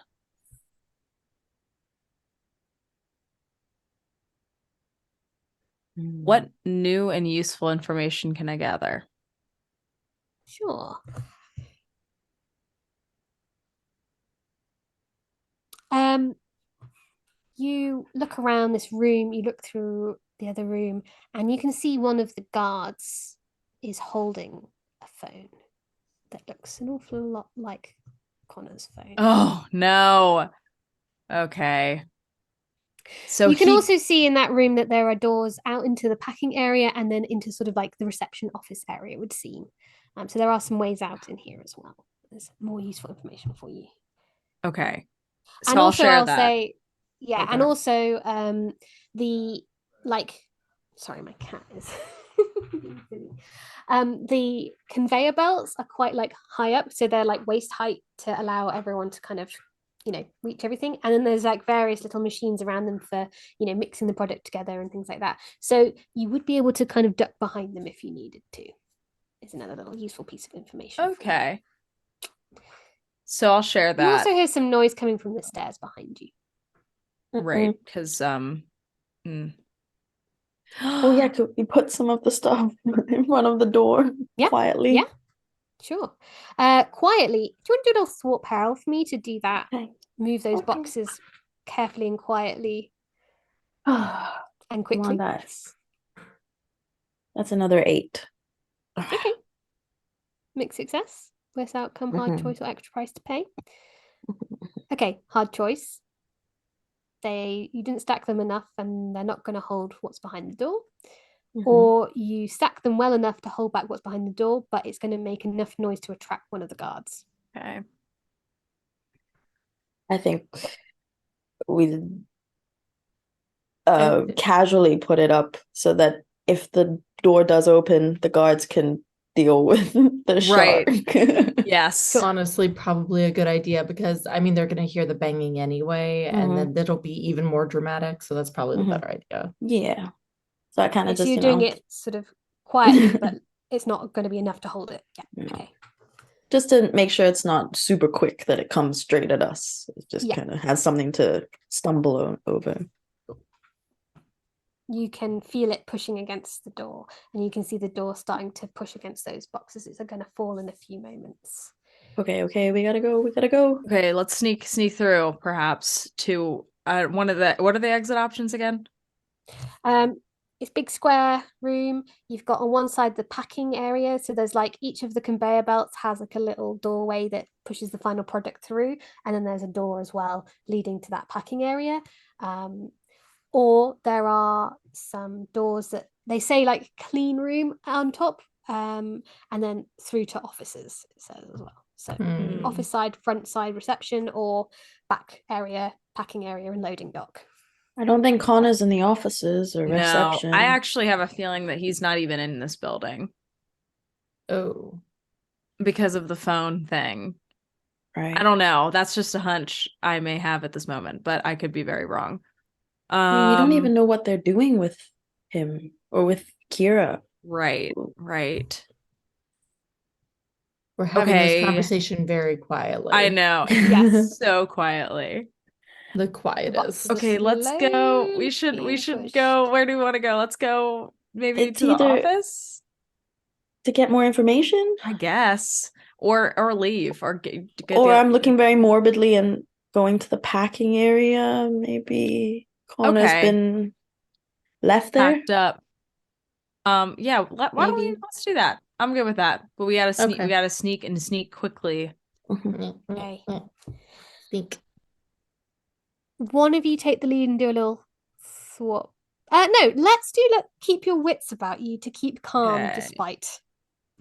What new and useful information can I gather? Sure. You look around this room, you look through the other room, and you can see one of the guards is holding a phone that looks an awful lot like Connor's phone. Oh, no. Okay. So you can he also see in that room that there are doors out into the packing area and then into sort of like the reception office area, it would seem. So there are some ways out in here as well. There's more useful information for you. Okay. So And I'll also share I'll that. say, yeah, Okay. and also the like sorry, my cat is the conveyor belts are quite like high up, so they're like waist height to allow everyone to kind of reach everything. And then there's like various little machines around them for mixing the product together and things like that, so you would be able to kind of duck behind them if you needed to. Is another little useful piece of information. Okay. So I'll share You also that. hear some noise coming from the stairs behind you. Right, because Oh yeah, could we put some of the stuff in front of the door quietly? Yeah, sure. Quietly, do you want to do a little thwart peril for me to do that? Okay. Move those Okay. boxes carefully and quietly and Come quickly. on, dice. That's another 8. Okay. Mixed success. Worst outcome, hard choice, or extra price to pay. Okay, hard choice. You didn't stack them enough and they're not going to hold what's behind the door. Or you stack them well enough to hold back what's behind the door, but it's going to make enough noise to attract one of the guards. Okay. I think we casually put it up so that if the door does open, the guards can deal with the shark. Yes. Honestly, probably a good idea because I mean they're gonna hear the banging anyway, and then that'll be even more dramatic. So that's probably the better idea. Yeah. So I kind of So just you're doing it sort of quietly, but it's not going to be enough to hold it. Yeah. No. Okay. Just to make sure it's not super quick that it comes straight at us. It just kind of has something to stumble over. You can feel it pushing against the door, and you can see the door starting to push against those boxes. It's going to fall in a few moments. Okay, we gotta go. Okay, let's sneak through perhaps to one of the what are the exit options again? It's big square room. You've got on one side the packing area, so there's like each of the conveyor belts has like a little doorway that pushes the final product through, and then there's a door as well leading to that packing area. Or there are some doors that they say like clean room on top, and then through to offices, it says as well. So office side, front side reception, or back area, packing area and loading dock. I don't think Connor's in the offices or reception. No, I actually have a feeling that he's not even in this building. Oh. Because of the phone thing. Right. I don't know. That's just a hunch I may have at this moment, but I could be very wrong. I mean, we don't even know what they're doing with him or with Kira. Right. We're having this conversation very quietly. I know. Yes. So quietly. The quietest. Okay, let's go. We should go. Where do we want to go? Let's go maybe to the office to get more information, I guess. Or leave or get I'm looking very morbidly and going to the packing area. Maybe Connor's been left there. Packed up. Yeah, let's do that. I'm good with that. But we gotta sneak. We gotta sneak quickly. Okay. Sneak. One of you take the lead and do a little swap. No, let's do keep your wits about you to keep calm despite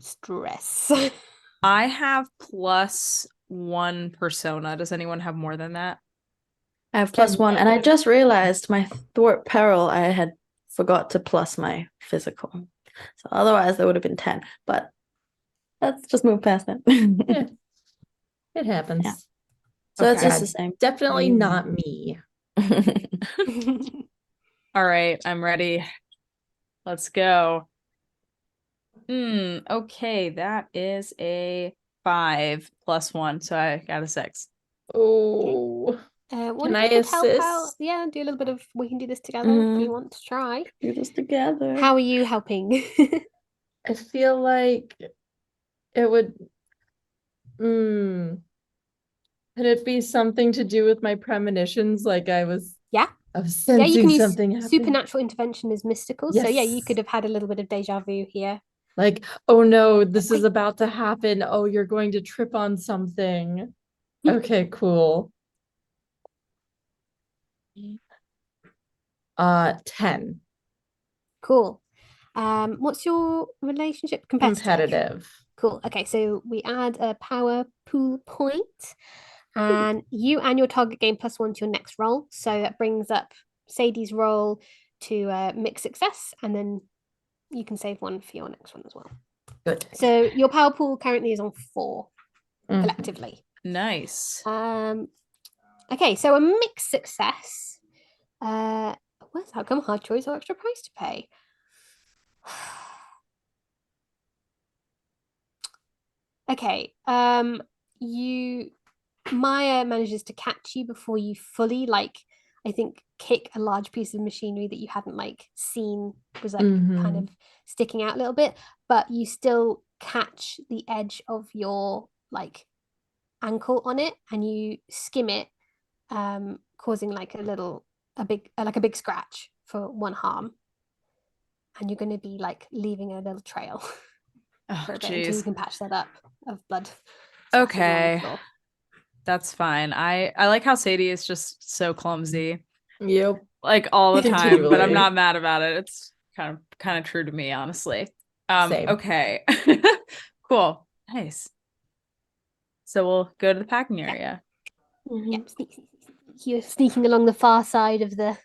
stress. I have +1 persona. Does anyone have more than that? I have +1, and I just realized my thwart peril. I had forgot to plus my physical. So otherwise there would have been 10. But let's just move past that. Yeah, it happens. Yeah. So it's Okay. just the same. Definitely not me. All right, I'm ready. Let's go. Okay, that is a 5 plus 1, so I got a 6. Oh, One can of I you could help out. assist? Yeah, do a little bit of. We can do this together if you want to try. Do this together. How are you helping? I feel like it would. Could it be something to do with my premonitions? Like I was Yeah. I was Yeah, you sensing can use something happening. supernatural intervention as mystical. So yeah, you Yes. could have had a little bit of deja vu here. Like, oh no, this is about to happen. Oh, you're going to trip on something. Okay, cool. 10. Cool. What's your relationship? Competitive. Cool. Okay, so we add a power pool point, and you and your target gain +1 to your next roll. So that brings up Sadie's roll to mixed success, and then you can save one for your next one as well. Good. So your power pool currently is on 4 collectively. Nice. Okay, so a mixed success. Where's outcome, hard choice, or extra price to pay? Okay, you Maya manages to catch you before you fully I think kick a large piece of machinery that you hadn't seen was kind of sticking out a little bit, but you still catch the edge of your ankle on it and you skim it, causing a big scratch for one harm, and you're going to be leaving a little trail for a bit until you can patch that up of blood. Okay, that's fine. I like how Sadie is just so clumsy. Yep. Like all the time, but I'm not mad about it. It's kind of true to me, honestly. Same. Okay. Cool. Nice. So we'll go to the packing area. Yep, you're sneaking along the far side of the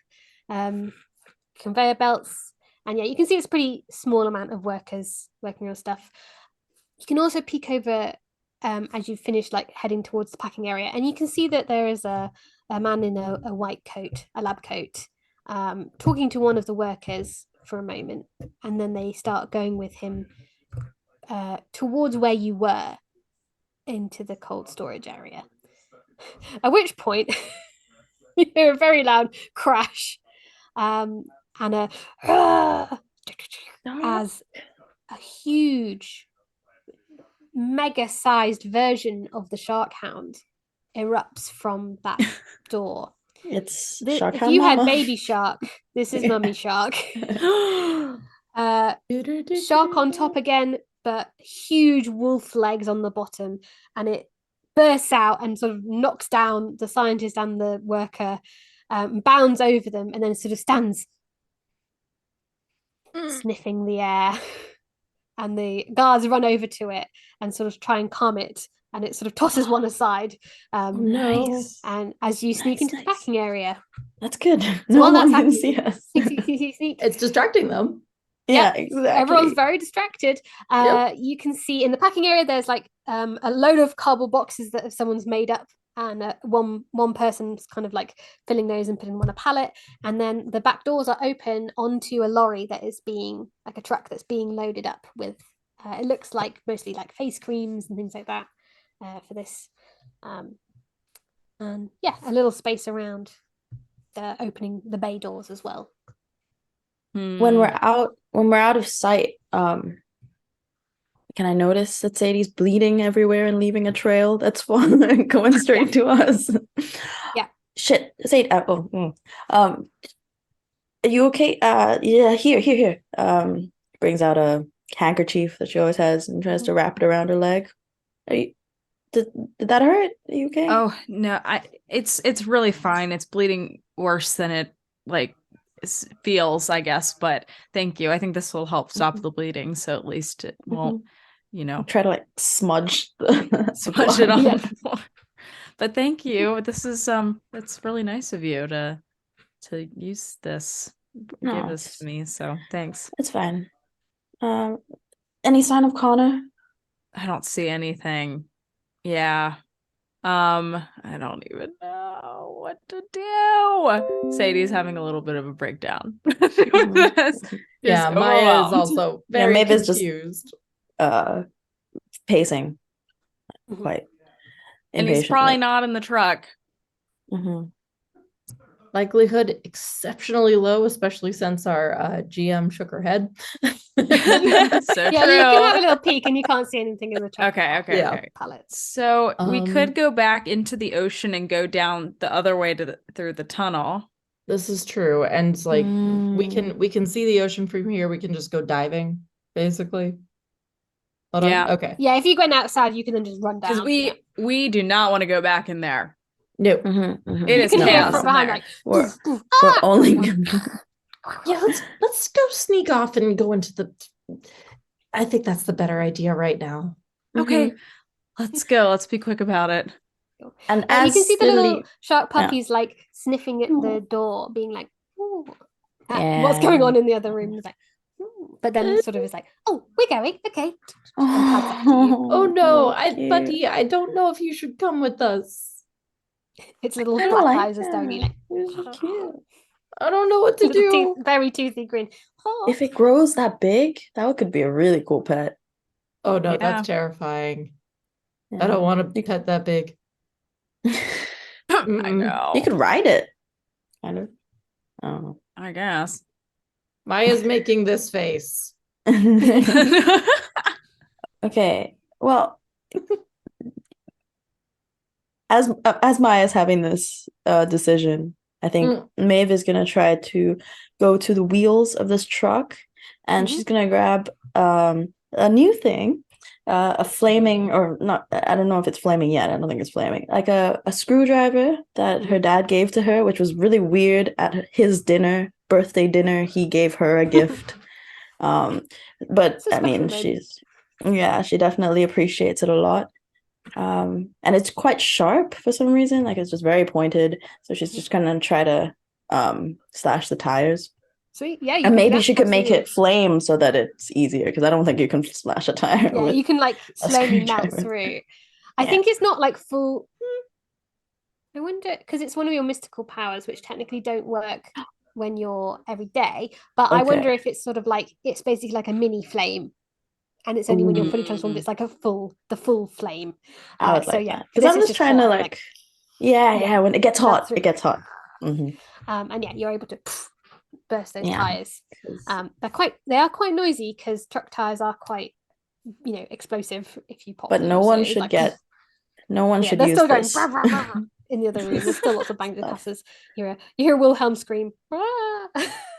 conveyor belts, and yeah, you can see it's a pretty small amount of workers working on stuff. You can also peek over as you finish heading towards the packing area, and you can see that there is a man in a white coat, a lab coat, talking to one of the workers for a moment, and then they start going with him towards where you were into the cold storage area. At which point you hear a very loud crash, and as a huge mega-sized version of the shark hound erupts from that door. It's If Hound you had Mama. baby shark, this is mummy shark. Shark on top again, but huge wolf legs on the bottom, and it bursts out and sort of knocks down the scientist and the worker, bounds over them, and then sort of stands sniffing the air. And the guards run over to it and sort of try and calm it, and it sort of tosses one aside. Nice. And as you sneak into the packing area, that's good. So no while one that's can happening, see us. sneak. It's distracting them. Yeah, exactly. Everyone's very distracted. You can see in the packing area there's a load of cardboard boxes that someone's made up, and one person's kind of filling those and putting them on a pallet, and then the back doors are open onto a lorry that is being a truck that's being loaded up with it looks like mostly face creams and things like that for this, and yeah, a little space around the opening the bay doors as well. When we're out of sight, can I notice that Sadie's bleeding everywhere and leaving a trail that's going straight to us? Yeah. Shit, Sadie. Are you okay? Yeah. Here. Brings out a handkerchief that she always has and tries to wrap it around her leg. Did that hurt? Are you okay? Oh no, it's really fine. It's bleeding worse than it feels, I guess, but thank you. I think this will help stop the bleeding, so at least it won't, try to smudge smudge it on the floor. But thank you. This is it's really nice of you to use this, give this to me. So thanks. It's fine. Any sign of Connor? I don't see anything. Yeah. I don't even know what to do. Sadie's having a little bit of a breakdown with this. Yeah, Just Maya is overwhelmed. also Yeah, very Maeve is just confused. pacing Mhm. quite And he's probably impatiently. not in the truck. Mm-hmm. Likelihood exceptionally low, especially since our GM shook her head. So Yeah, true. you can have a little peek and you can't see anything in the truck. Okay. Yeah. Pallets. So we could Um, go back into the ocean and go down the other way through the tunnel. This is true, and like we Mm. can see the ocean from here. We can just go diving, basically. Hold on. Yeah. Okay. Yeah, if you went outside, you can then just run Because down. we do not want to go back in there. No. Mm-hmm, mm-hmm. It You is can hear chaos from in behind there. like We're, "Poof, poof, we're ah!" only Yeah, let's go sneak off and go into the. I think that's the better idea right now. Okay, let's go. Let's be quick about it. And You can see as the the little shark yeah. puppies like sniffing at the Oh. door, being like, "Ooh," at what's Yeah. going on in the other room. It's like, "Ooh," but then sort of is like, "Oh, we're going, okay," and pads up to you. Oh no, so cute. buddy, I don't know if you should come with us. Its little I black like eyes are staring at you like, It's so cute. I don't know what to little do. very toothy grin. Oh. If it grows that big, that could be a really cool pet. Oh no, Yeah. that's terrifying. I Yeah. don't want to pet that big. I know. You could ride it. Kind of. I don't I guess. Maya's making this face. know. Okay. Well, as Maya's having this decision, I think Maeve is gonna try to go to the wheels of this truck, and she's gonna grab a new thing, a flaming or not. I don't know if it's flaming yet. I don't think it's flaming. Like a screwdriver that her dad gave to her, which was really weird at his birthday dinner. He gave her a gift. But It's a I mean, special moment. she definitely appreciates it a lot. And it's quite sharp for some reason, like it's just very pointed. So she's just gonna try to slash the tires. Sweet. Yeah, you And can do maybe that. she could make Absolutely. it flame so that it's easier, because I don't think you can slash a tire Yeah, with you can like a slowly melt screwdriver. through. I Yeah. think it's not like full. I wonder because it's one of your mystical powers, which technically don't work when you're every day. But I wonder Okay. if it's sort of like it's basically like a mini flame, and it's only when you're fully transformed, it's like the full flame. I would So like yeah, that. Because this I'm is just just trying to hot, like, yeah, when it gets melt hot, through. it gets hot. Hmm. And yeah, you're able to burst those Yeah. tires. They are quite noisy because truck tires are quite explosive if you pop But them. no So one it's should like, get, no one yeah, should they're use still going this. "Brr, brr, brr, brr," in the other room. There's still lots of bangs and passes. You hear Wilhelm scream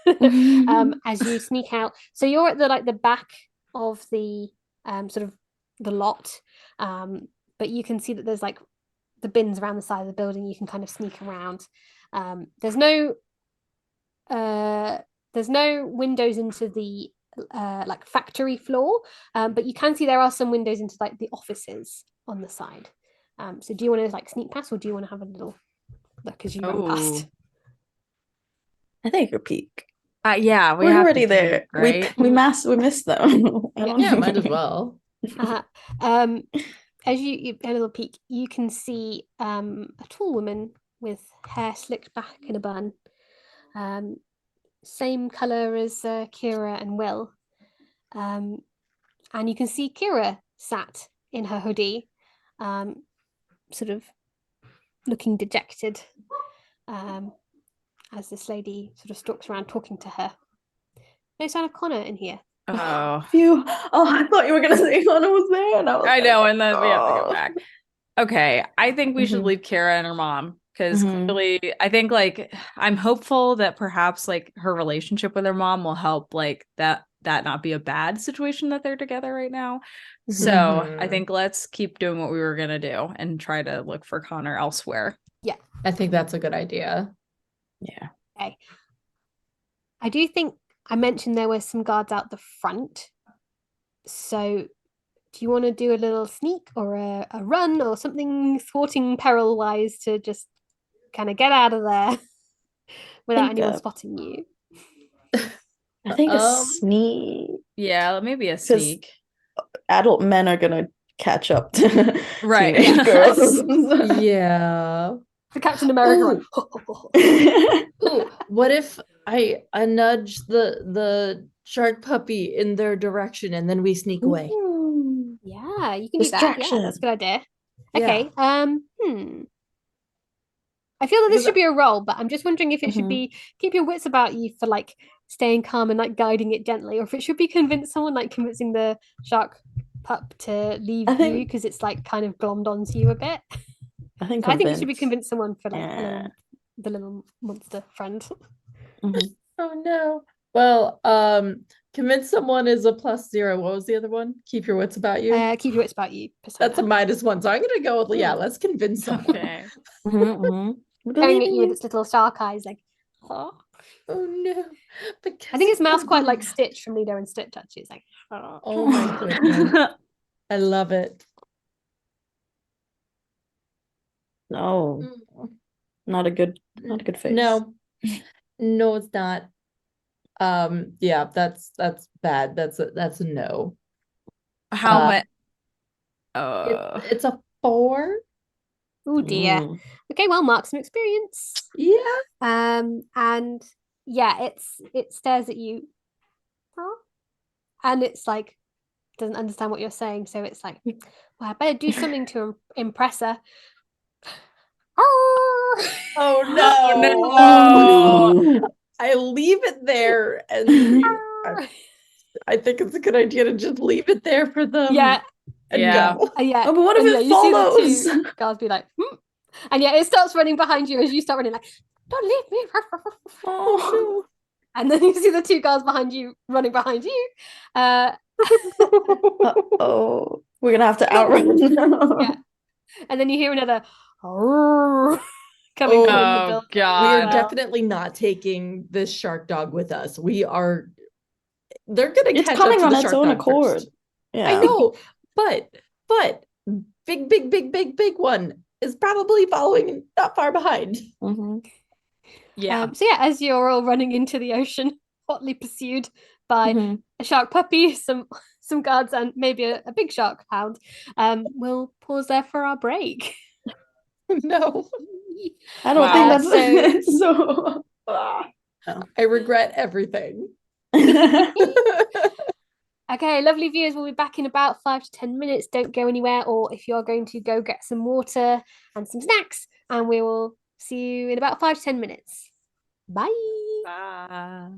as you sneak out. So you're at the back of the sort of the lot, but you can see that there's like the bins around the side of the building. You can kind of sneak around. There's no windows into the like factory floor, but you can see there are some windows into like the offices on the side. So do you want to like sneak past, or do you want to have a little look as you run past? I think a peek. Yeah, we We're have already to there. peek, right? We missed them. I don't Yeah, know. might as well. As you a little peek, you can see a tall woman with hair slicked back in a bun, same color as Kira and Will. And you can see Kira sat in her hoodie, sort of looking dejected, as this lady sort of stalks around talking to her. No sign of Connor in here. Oh, Phew. Oh, I thought you were gonna say Connor was there, and I was I like, know, and then we have to go oh. back. Okay, I think we should Mhm. leave Kara and her mom because Mhm. clearly, I think like I'm hopeful that perhaps like her relationship with her mom will help like that not be a bad situation that they're together right now. So I Mhm. think let's keep doing what we were gonna do and try to look for Connor elsewhere. Yeah, I think that's a good idea. Yeah. okay. I do think I mentioned there were some guards out the front. So do you want to do a little sneak or a run or something thwarting peril wise to just kind of get out of there without Think anyone spotting you? I think a Um, sneak. Yeah, maybe a 'Cause- sneak. Adult men are gonna catch up to Right. teenage Yes. girls. Yeah. The Captain America. Ooh, what if I nudge the shark puppy in their direction and then we sneak away? Ooh. Yeah, you can do that. Yeah, that's a good idea. Okay. I feel that this Because should be a roll, but I'm just wondering if it should Mhm. be keep your wits about you for like staying calm and like guiding it gently, or if it should be convincing the shark pup to leave I you think because it's like kind of glommed onto you a bit. I think I think you should be convince. convince someone for like Yeah. the little monster friend. Mhm. Oh no. Well, convince someone is a +0. What was the other one? Keep your wits about you. Keep your wits about you. That's a persona. -1. So I'm gonna go with let's convince someone. Okay. Mhm, mhm. We Staring believe at in you with you. its little shark eyes, like. Oh. Oh no. I think its mouth's quite like Oh, Stitch from Lilo and Stitch. Actually, it's like. Oh. oh my goodness. I love it. No, not a good face. No. No, it's not. Yeah, that's bad. That's a no. How Uh, much? It's a 4. Oh dear. Mm. Okay, well, mark some experience. Yeah. And yeah, it stares at you, huh? And it's like doesn't understand what you're saying, so it's like, well, I better do something to impress her. Oh Oh Oh, no. I leave it there, and I think it's a good idea to just leave it there for them. Yeah, And Yeah. go. yeah. Oh, but what if And yeah, it you see the follows? two guards be like, hmm. And yeah, it starts running behind you as you start running, like, don't leave me. Oh, And then you see the two guards behind you running behind you. oh, we're gonna have to outrun. Yeah. And then you hear another coming Oh, from the Oh building. We God. are definitely not taking this shark dog with us. They're gonna It's catch up coming to on the its shark own dog accord. first. Yeah. I know, but big one is probably following not far behind. Mhm. Yeah. So yeah, as you're all running into the ocean, hotly pursued by Mhm. a shark puppy, some guards, and maybe a big shark hound, we'll pause there for our break. No, I don't Wow. think So- that's so. I regret everything. Okay, lovely viewers, we'll be back in about 5 to 10 minutes. Don't go anywhere, or if you're going to go get some water and some snacks, and we will see you in about 5 to 10 minutes. Bye. Bye.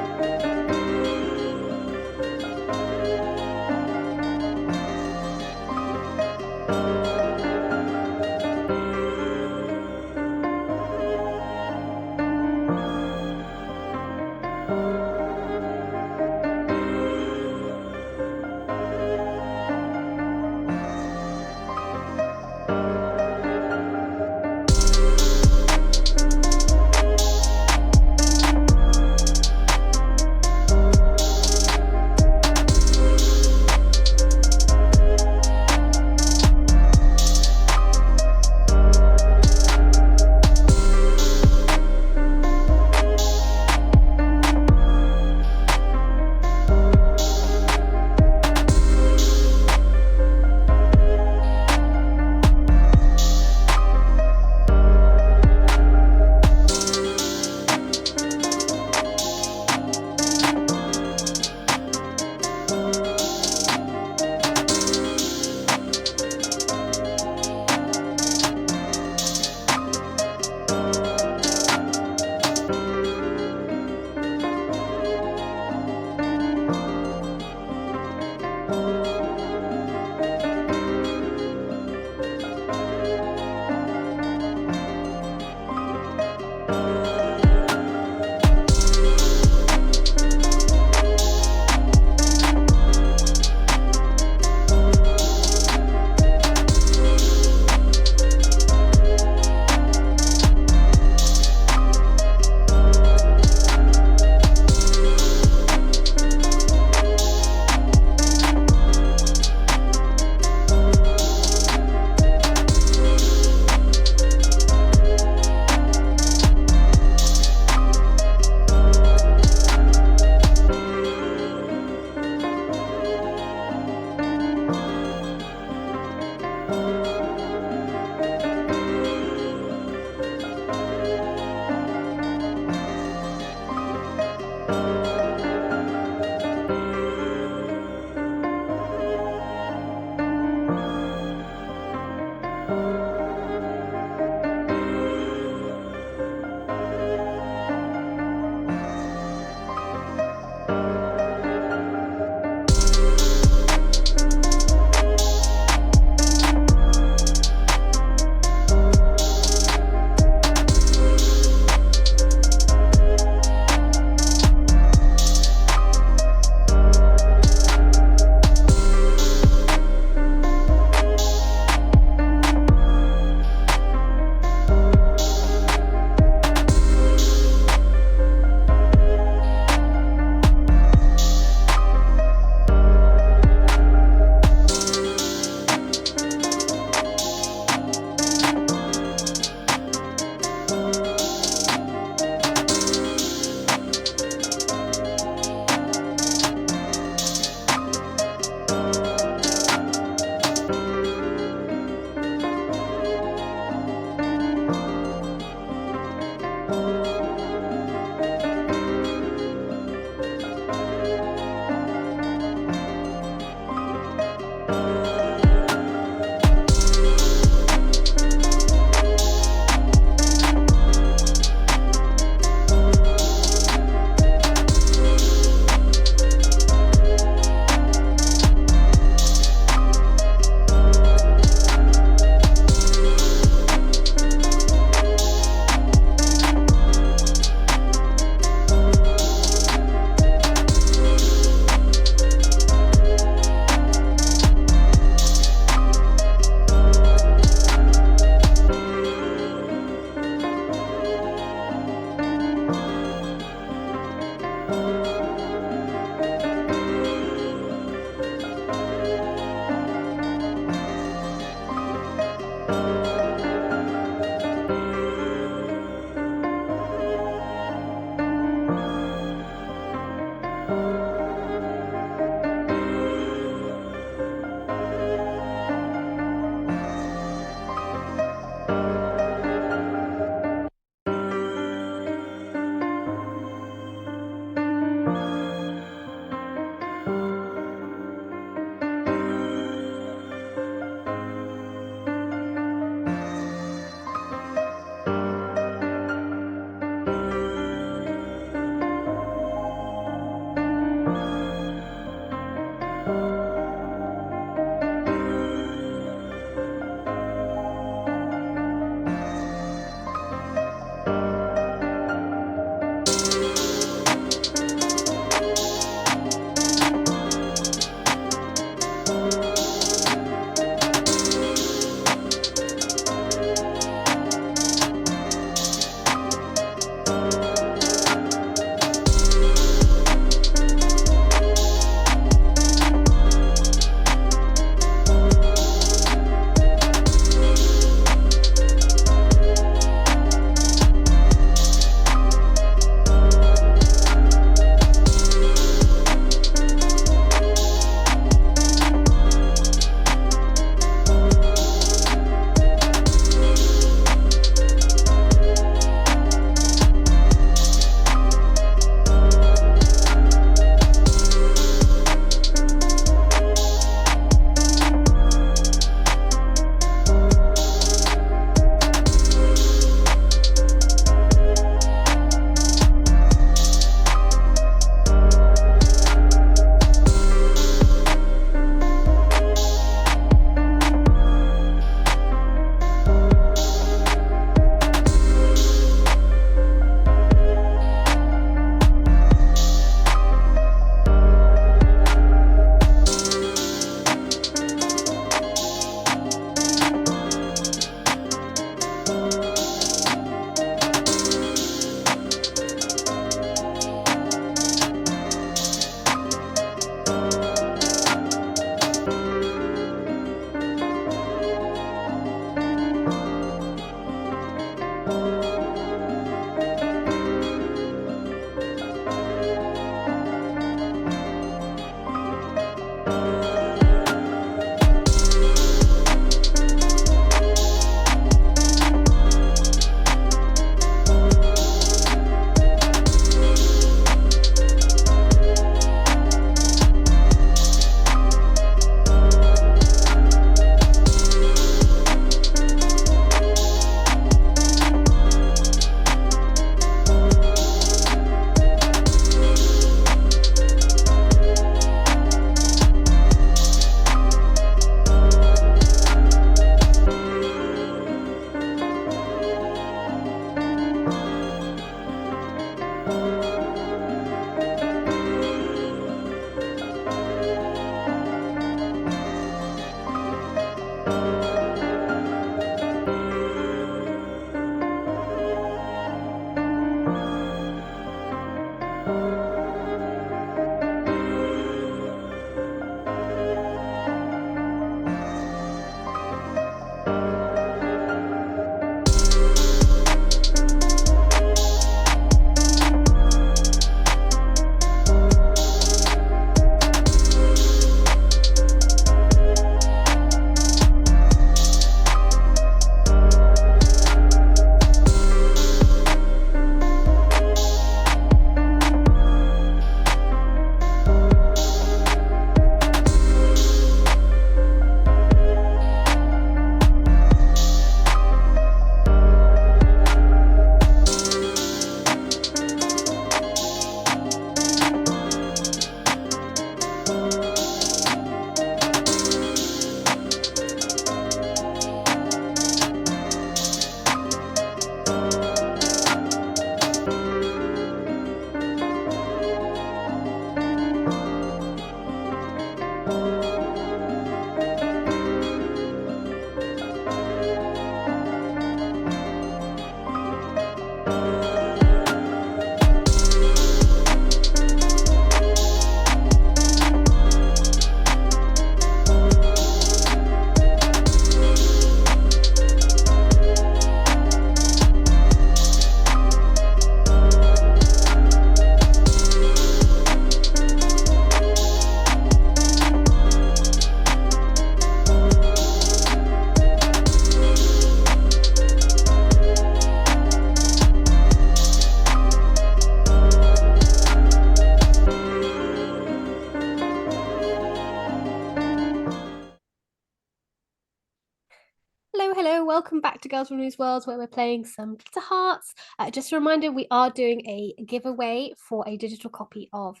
Hello, welcome back to Girls from News Worlds, where we're playing some Glitter Hearts. Just a reminder, we are doing a giveaway for a digital copy of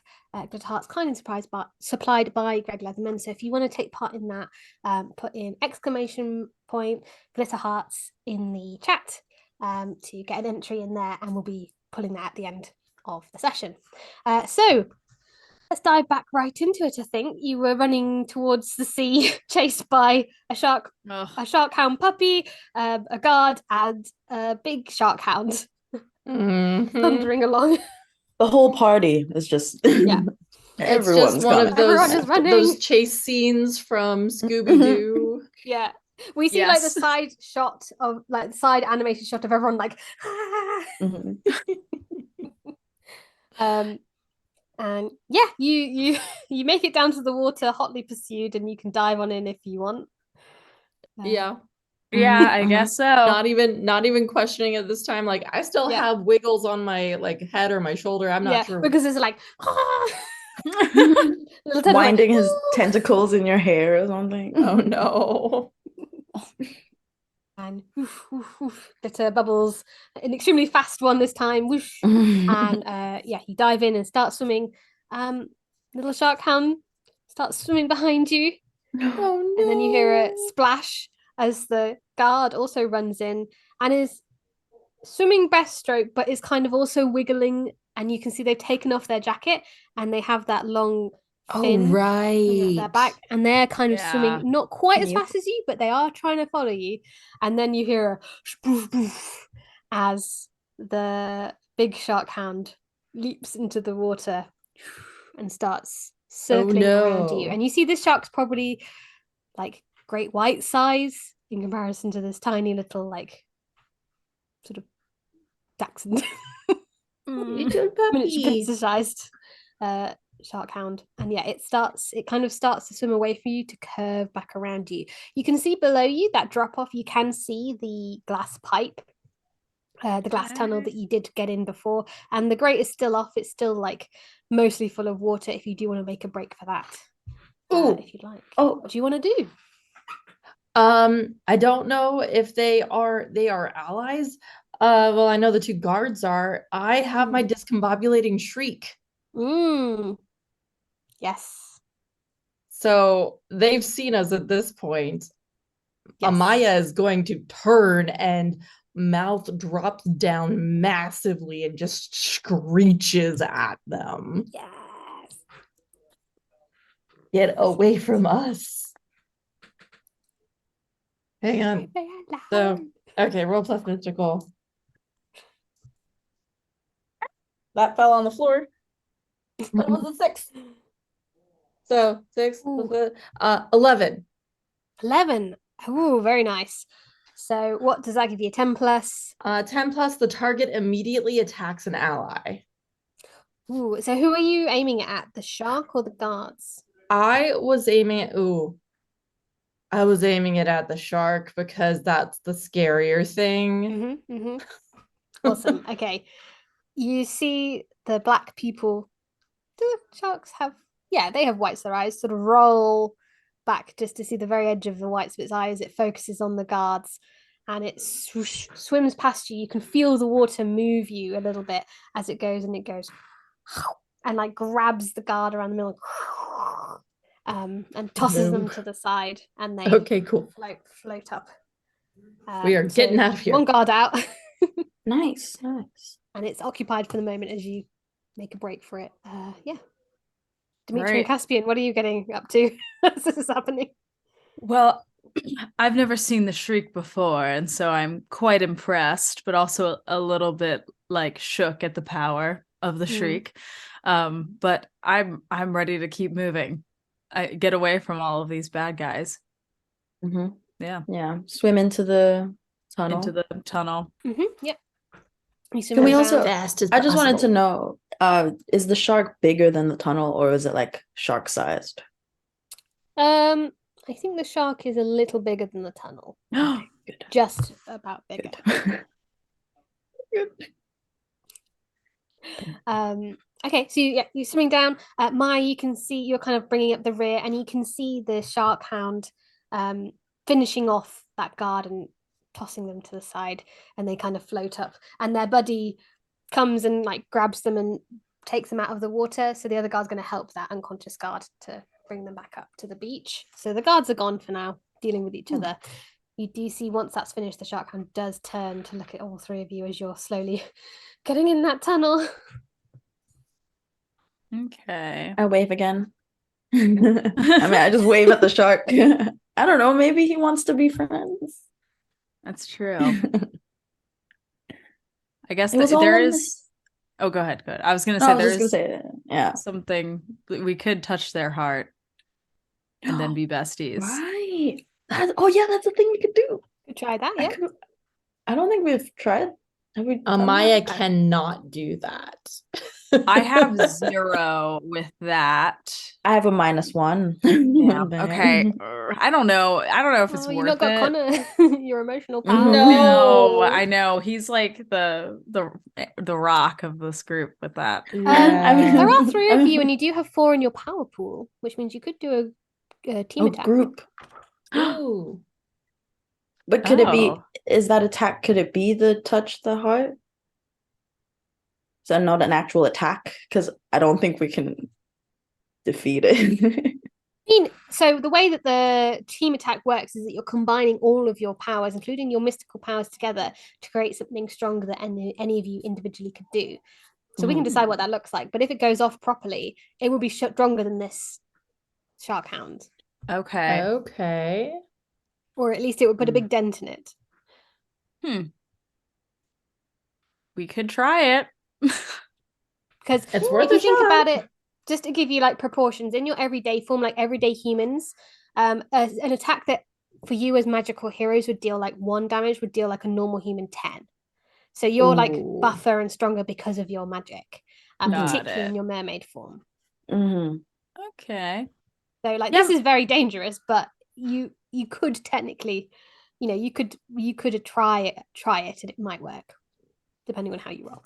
Glitter Hearts, kindly supplied by Greg Leatherman. So if you want to take part in that, put in ! Glitter Hearts in the chat to get an entry in there, and we'll be pulling that at the end of the session. So let's dive back right into it. I think you were running towards the sea, chased by a shark hound puppy, a guard, and a big shark hound thundering along. The whole party is just everyone's it's just one of Everyone is running. those chase scenes from Scooby-Doo. Yeah. We see like the side shot of like the side animated shot of everyone like and yeah, you make it down to the water, hotly pursued, and you can dive on in if you want. Yeah, I guess so. Not even questioning it this time. Like I still have wiggles on my like head or my shoulder. I'm not sure because it's like winding his tentacles in your hair or something. Oh no. And glitter bubbles, an extremely fast one this time. Whoosh. And you dive in and start swimming. Little shark hound starts swimming behind you. Oh no. And then you hear a splash as the guard also runs in and is swimming breaststroke, but is kind of also wiggling. And you can see they've taken off their jacket and they have that long fin their back, and they're kind of swimming not quite as fast as you, but they are trying to follow you. And then you hear a spoof, spoof, as the big shark hound leaps into the water and starts circling around you. And you see this shark's probably like great white size in comparison to this tiny little like sort of dachshund miniature sized shark hound. And it kind of starts to swim away for you to curve back around you. You can see below you that drop off. You can see the glass pipe, the glass tunnel that you did get in before, and the grate is still off. It's still like mostly full of water if you do want to make a break for that. If you'd like. What do you want to do? I don't know if they are allies. Well, I know the two guards are. I have my discombobulating shriek. Yes. So they've seen us at this point. Yes. Amaya is going to turn and mouth drops down massively and just screeches at them. Yes. Get away from us. Hang on. So, okay, roll plus mystical. That fell on the floor. That was a 6. So 6 Ooh. plus 11. 11. Oh, very nice. So what does that give you? 10 plus? 10 plus the target immediately attacks an ally. Ooh, so who are you aiming it at? The shark or the guards? I was aiming it at the shark because that's the scarier thing. Awesome. Okay. You see the black people. Do sharks have, yeah, they have whites of their eyes, sort of roll back just to see the very edge of the whites of its eyes. It focuses on the guards and it swims past you. You can feel the water move you a little bit as it goes, and it goes and like grabs the guard around the middle and tosses them to the side, and they Okay, cool. float up. We are getting out of here. One guard out. Nice. And it's occupied for the moment as you make a break for it. Yeah. Dimitri Right. and Caspian, what are you getting up to as this is happening? Well, I've never seen the shriek before, and so I'm quite impressed, but also a little bit like shook at the power of the shriek. But I'm ready to keep moving. I get away from all of these bad guys. Yeah. Swim into the tunnel. Into the tunnel. Yep. You swim Can we around. also Fast as I just wanted to possible. know, is the shark bigger than the tunnel, or is it like shark sized? I think the shark is a little bigger than the tunnel. Good. Just about bigger. Okay, so you're swimming down. Maya, you can see you're kind of bringing up the rear, and you can see the shark hound finishing off that guard and tossing them to the side, and they kind of float up, and their buddy comes and like grabs them and takes them out of the water. So the other guard's going to help that unconscious guard to bring them back up to the beach. So the guards are gone for now, dealing with each other. You do see once that's finished, the shark hound does turn to look at all three of you as you're slowly getting in that tunnel. Okay. I wave again. I mean, I just wave at the shark. I don't know, maybe he wants to be friends. That's true. I guess It was all there in is. Oh, go ahead. Good. I was gonna No, say I was there just is gonna say, yeah. something we could touch their heart and then be besties. Right. Oh yeah, that's the thing we could do. Could try that, yeah. I don't think we've tried. Have we done Maya that? cannot do that. I have 0 with that. I have a -1. Yeah. Okay. I don't know. If it's Oh, you worth not got it. Connor, your emotional pal. No. I know. He's like the rock of this group with that. I mean, There are 3 of you, and you do have 4 in your power pool, which means you could do a team attack. Group. Ooh. But could it be? Oh. Is that attack? Could it be the touch the heart? Is that not an actual attack? Because I don't think we can defeat it. So the way that the team attack works is that you're combining all of your powers, including your mystical powers, together to create something stronger that any of you individually could do. So we can decide what that looks like. But if it goes off properly, it will be stronger than this shark hound. Okay. Or at least it would put a big dent in it. We could try it. Because It's worth if you a think shot. about it, just to give you like proportions, in your everyday form, like everyday humans, an attack that for you as magical heroes would deal like 1 damage would deal like a normal human 10. So you're like buffer and stronger because of your magic, particularly in your mermaid form. Okay. So like this is very dangerous, but you could technically, you could try it and it might work, depending on how you roll.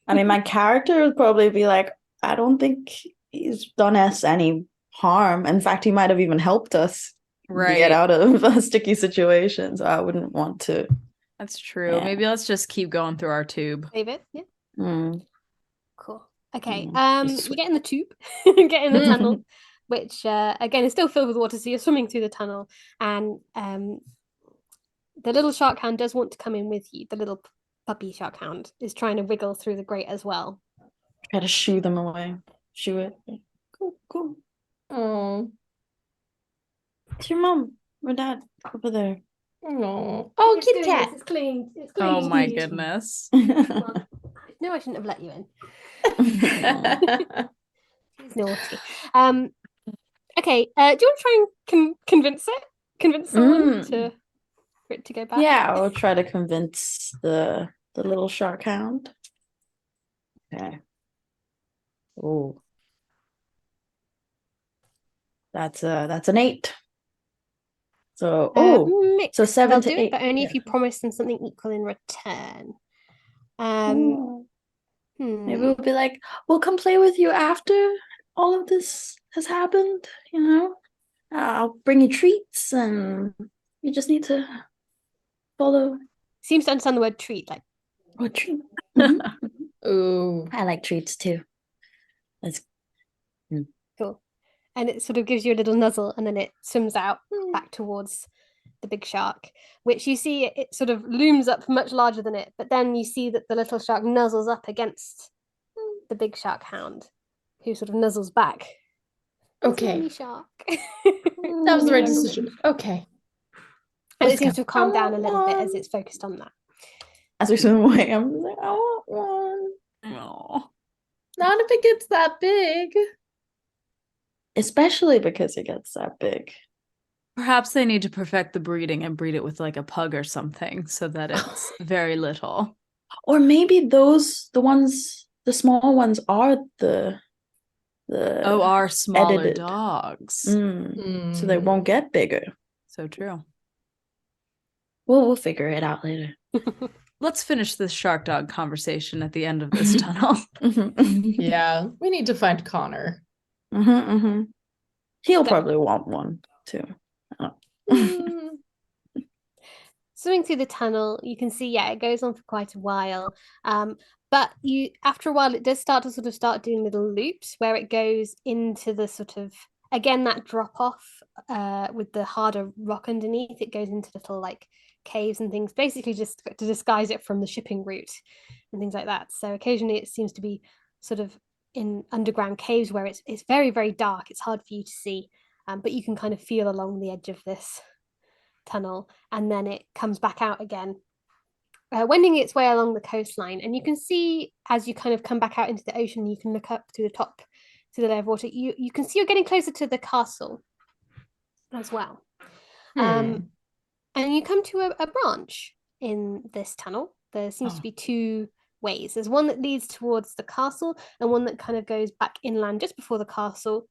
I mean, my character would probably be like, I don't think he's done us any harm. In fact, he might have even helped us get out of a sticky situation. So I wouldn't want to. That's true. Yeah. Maybe let's just keep going through our tube. Save it. Yeah. Cool. Okay. You get in the tube, get in the tunnel, which again is still filled with water. So you're swimming through the tunnel, and the little shark hound does want to come in with you. The little puppy shark hound is trying to wiggle through the grate as well. Try to shoo them away. Shoo it. Cool. Oh. It's your mom or dad over there. Oh, oh, Kit Kat. It's clinging. It's Oh clinging my to you. goodness. Well, no, I shouldn't have let you in. He's naughty. Okay. Do you want to try and convince someone for it to go back? Yeah, I'll try to convince the little shark hound. Okay. Oh, that's an 8. So Mixed. so 7 They'll to do 8. it, but only Yeah. if you promise them something equal in return. Oh. Maybe Hmm. we'll be like, we'll come play with you after all of this has happened, you know? I'll bring you treats and you just need to follow Seems to understand the word treat. Like, a treat. Mhm. Ooh. I like treats too. That's cool. And it sort of gives you a little nuzzle, and then it swims out back towards the big shark, which you see it sort of looms up much larger than it. But then you see that the little shark nuzzles up against the big shark hound, who sort of nuzzles back. Okay. Tiny shark. That was the right decision. Okay. And Let's it seems go. to have calmed down a little bit as it's focused on that. as we swim away, I'm just like, I want one. Oh. Not if it gets that big. Especially because it gets that big. Perhaps they need to perfect the breeding and breed it with like a pug or something so that it's very little. Or maybe the small ones are the Oh, our smaller edited. dogs. So they won't get bigger. So true. We'll figure it out later. Let's finish this shark dog conversation at the end of this tunnel. Yeah, we need to find Connor. He'll probably want one too. Swimming through the tunnel, you can see, yeah, it goes on for quite a while. But after a while, it does start doing little loops where it goes into the sort of, again, that drop off with the harder rock underneath. It goes into little like caves and things, basically just to disguise it from the shipping route and things like that. So occasionally it seems to be sort of in underground caves where it's very, very dark. It's hard for you to see, but you can kind of feel along the edge of this tunnel, and then it comes back out again, wending its way along the coastline. And you can see as you kind of come back out into the ocean, you can look up to the top to the layer of water. You can see you're getting closer to the castle as well. And you come to a branch in this tunnel. There seems to be two ways. There's one that leads towards the castle and one that kind of goes back inland just before the castle,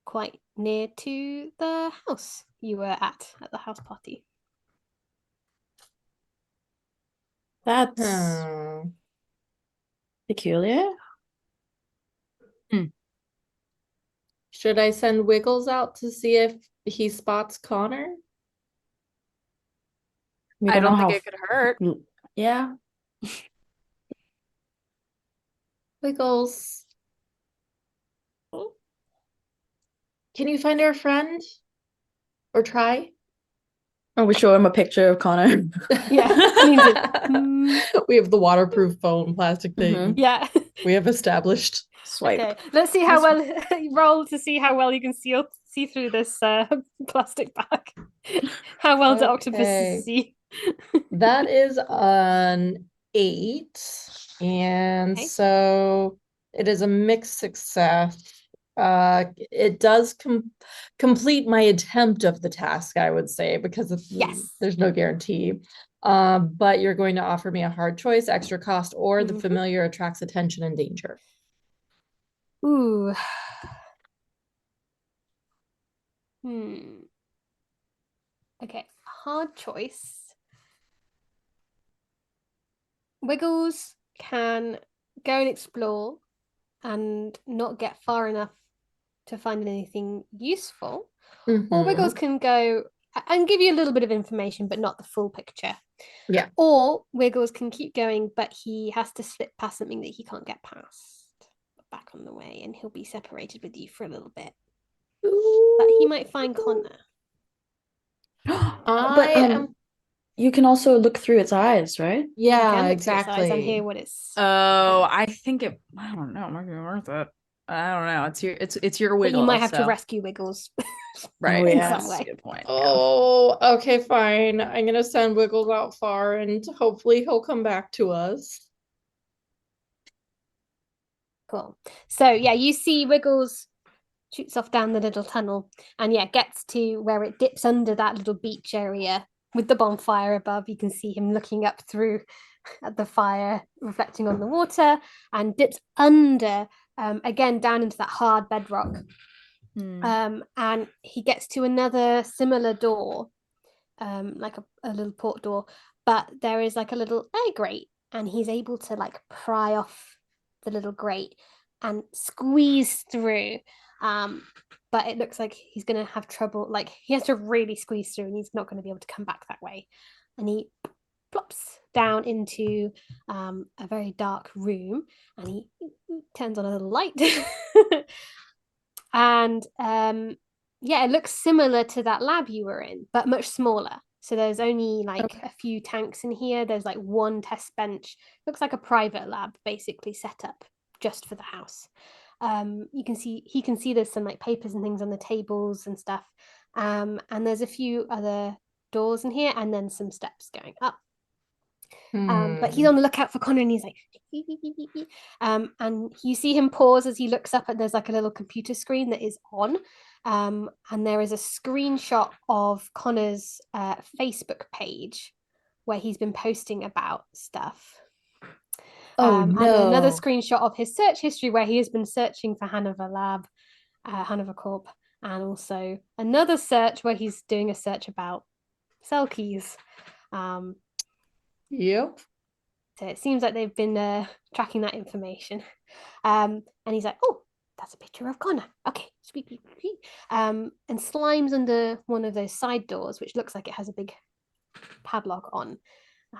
quite near to the house you were at the house party. That's peculiar. Should I send Wiggles out to see if he spots Connor? We I don't know think it could hurt. Yeah. Wiggles. Can you find our friend? Or try? Or we show him a picture of Connor. Yeah. We have the waterproof phone plastic thing. Yeah. We have established. Swipe. Okay. Let's see how well roll to see how well you can see through this plastic bag. How well do octopuses see? That is an 8. And Okay. so it is a mixed success. It does complete my attempt of the task, I would say, because there's no guarantee. But you're going to offer me a hard choice, extra cost, or the familiar attracts attention and danger. Ooh. Okay, hard choice. Wiggles can go and explore and not get far enough to find anything useful. Or Wiggles can go and give you a little bit of information, but not the full picture. Yeah. Or Wiggles can keep going, but he has to slip past something that he can't get past. Back on the way, and he'll be separated with you for a little bit. But he might find Connor. But you can also look through its eyes, right? Yeah, exactly. And hear what it's. Oh, I think it. I don't know. It might be worth it. I don't know. It's your But you wiggle. might have to so- rescue Wiggles right. Oh, in yeah. some That's a way. good point. Oh, okay, fine. I'm gonna send Wiggles out far and hopefully he'll come back to us. Cool. So yeah, you see Wiggles shoots off down the little tunnel and yeah, gets to where it dips under that little beach area with the bonfire above. You can see him looking up through at the fire, reflecting on the water, and dips under again down into that hard bedrock. And he gets to another similar door, like a little port door, but there is like a little air grate, and he's able to like pry off the little grate and squeeze through. But it looks like he's gonna have trouble. Like he has to really squeeze through, and he's not going to be able to come back that way. And he plops down into a very dark room, and he turns on a little light. And yeah, it looks similar to that lab you were in, but much smaller. So there's only like a few tanks in here. There's like one test bench. Looks like a private lab basically set up just for the house. He can see there's some like papers and things on the tables and stuff. And there's a few other doors in here and then some steps going up. But he's on the lookout for Connor, and he's like, and you see him pause as he looks up, and there's like a little computer screen that is on, and there is a screenshot of Connor's Facebook page where he's been posting about stuff. Oh, And another no. screenshot of his search history where he has been searching for Hanover Lab, Hanover Corp, and also another search where he's doing a search about cell keys. Yep. So it seems like they've been tracking that information. And he's like, oh, that's a picture of Connor. Okay, squeak, squeak, squeak. And Slime's under one of those side doors, which looks like it has a big padlock on,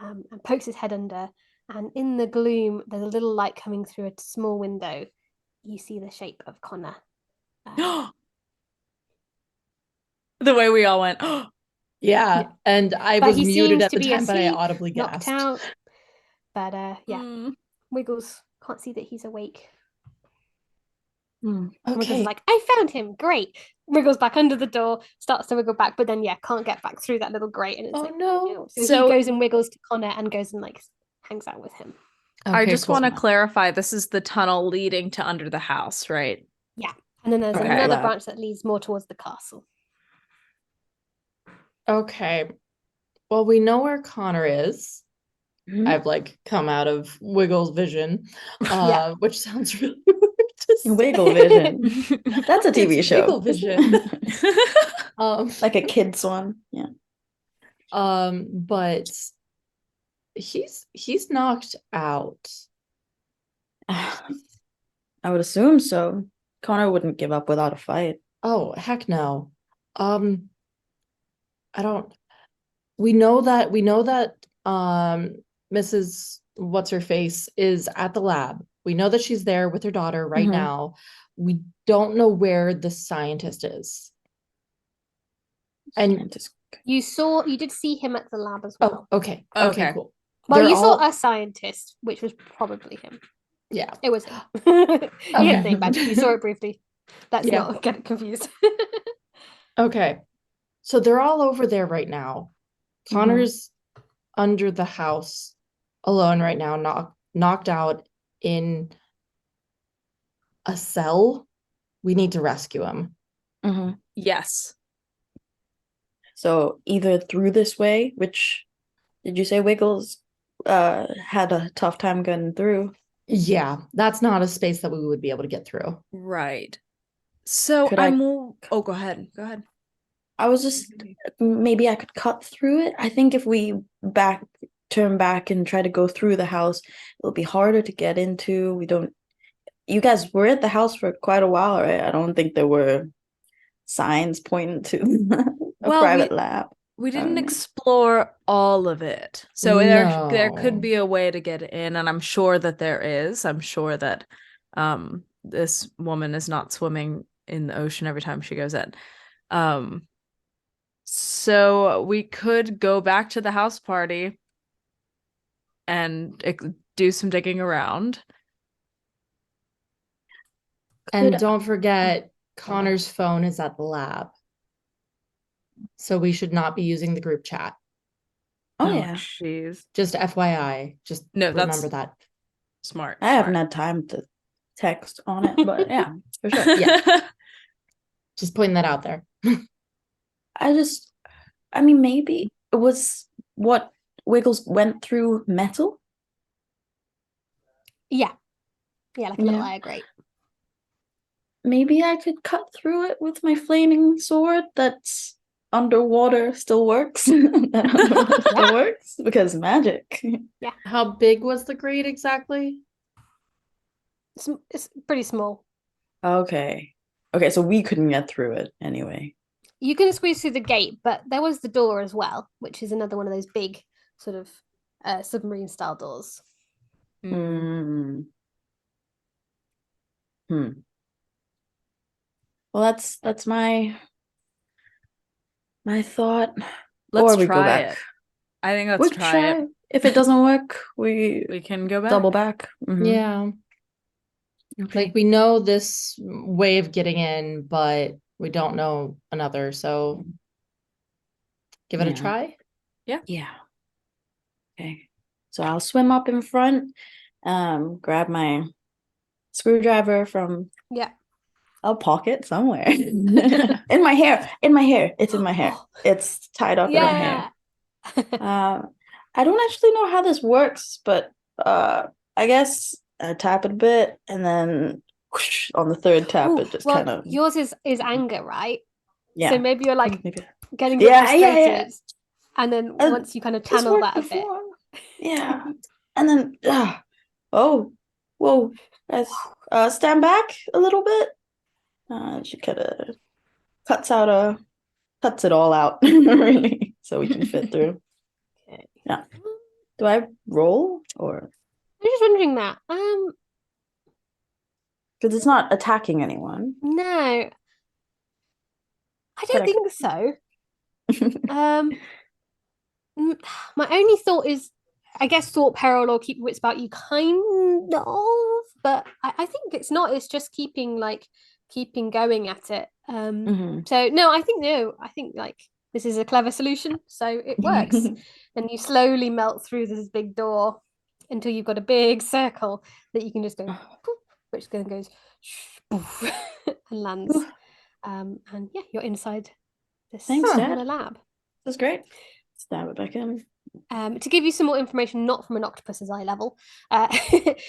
and pokes his head under. And in the gloom, there's a little light coming through a small window. You see the shape of Connor. The way we all went. Yeah, and I But was he muted seems at to the be time, but I asleep, audibly knocked gasped. out. But yeah, Wiggles can't see that he's awake. Wiggles is Okay. like, I found him. Great. Wriggles back under the door, starts to wiggle back, but then yeah, can't get back through that little grate. And it's Oh like, no. So, So- he goes and wiggles to Connor and goes and like hangs out with him. I Okay, just cool. want to clarify, this is the tunnel leading to under the house, right? Yeah. And then there's Okay. another Lab. branch that leads more towards the castle. Okay. Well, we know where Connor is. Mhm. I've like come out of Wiggle's vision, Yeah. which sounds really weird to say. Wiggle Vision. That's a TV It's show. Wiggle Vision. Like a kid's one. Yeah. But he's knocked out. I would assume so. Connor wouldn't give up without a fight. Oh, heck no. I don't we know that Mrs. What's her face is at the lab. We know that she's there with her daughter right Mhm. now. We don't know where the scientist is. And Scientist. You did see him at the lab as well. oh, okay. Okay. Okay, cool. Well, They're you all- saw a scientist, which was probably him. Yeah. It was him. He had Okay. a name badge. You saw it briefly. Let's Yeah. not get confused. Okay. So they're all over there right now. Connor's under the house alone right now, knocked out in a cell. We need to rescue him. Mhm. Yes. So either through this way, which did you say Wiggles had a tough time getting through? Yeah, that's not a space that we would be able to get through. Right. So Could I- oh, go ahead. Go ahead. I was just maybe I could cut through it. I think if we turn back and try to go through the house, it'll be harder to get into. You guys were at the house for quite a while, right? I don't think there were signs pointing to a Well, private lab. We didn't know. explore all of it. So there could No. be a way to get in, and I'm sure that there is. I'm sure that this woman is not swimming in the ocean every time she goes in. So we could go back to the house party and do some digging around. And Could- don't forget, Connor's phone is at the lab. So we should not be using the group chat. Oh yeah. Jeez. Just FYI. Just No, that's remember that. smart. I haven't had time to text on it, but yeah, for sure. Yeah. Just pointing that out there. I mean, maybe it was what Wiggles went through metal. Yeah. Yeah, like a little Yeah. iron grate. Maybe I could cut through it with my flaming sword that's underwater still works. That underwater still works because magic. How big was the grate exactly? It's pretty small. Okay. Okay, so we couldn't get through it anyway. You can squeeze through the gate, but there was the door as well, which is another one of those big sort of submarine style doors. Mm. Well, that's my thought. Let's Or we go try back. it. I think let's We try it. If it doesn't work, we We can go back. double back. Mhm. Yeah. Okay. Like we know this way of getting in, but we don't know another. So give it a Yeah. try. Yeah. Okay. So I'll swim up in front, grab my screwdriver from a pocket somewhere. In my hair. It's in my hair. It's tied up in my hair. I don't actually know how this works, but I guess I tap it a bit and then whoosh, on the third tap it just kind of yours is anger, right? yeah. So maybe you're like Maybe. getting a bit frustrated. And then Uh, once you kind of This channel worked that a bit. before. Yeah. And then oh whoa guys stand back a little bit. She kind of cuts it all out really so we can fit through. Okay. Yeah. Do I roll or I'm just wondering that. because it's not attacking anyone? No. I don't I think so. My only thought is, I guess, thought peril or keep your wits about you, kind of, but I think it's not. It's just keeping going at it. Mhm. So no, I think like this is a clever solution, so it works. And you slowly melt through this big door until you've got a big circle that you can just go, poof, which then goes poof, and lands. And yeah, you're inside this Thanks, Dad. smaller lab. That's great. Stab it back in. To give you some more information, not from an octopus's eye level,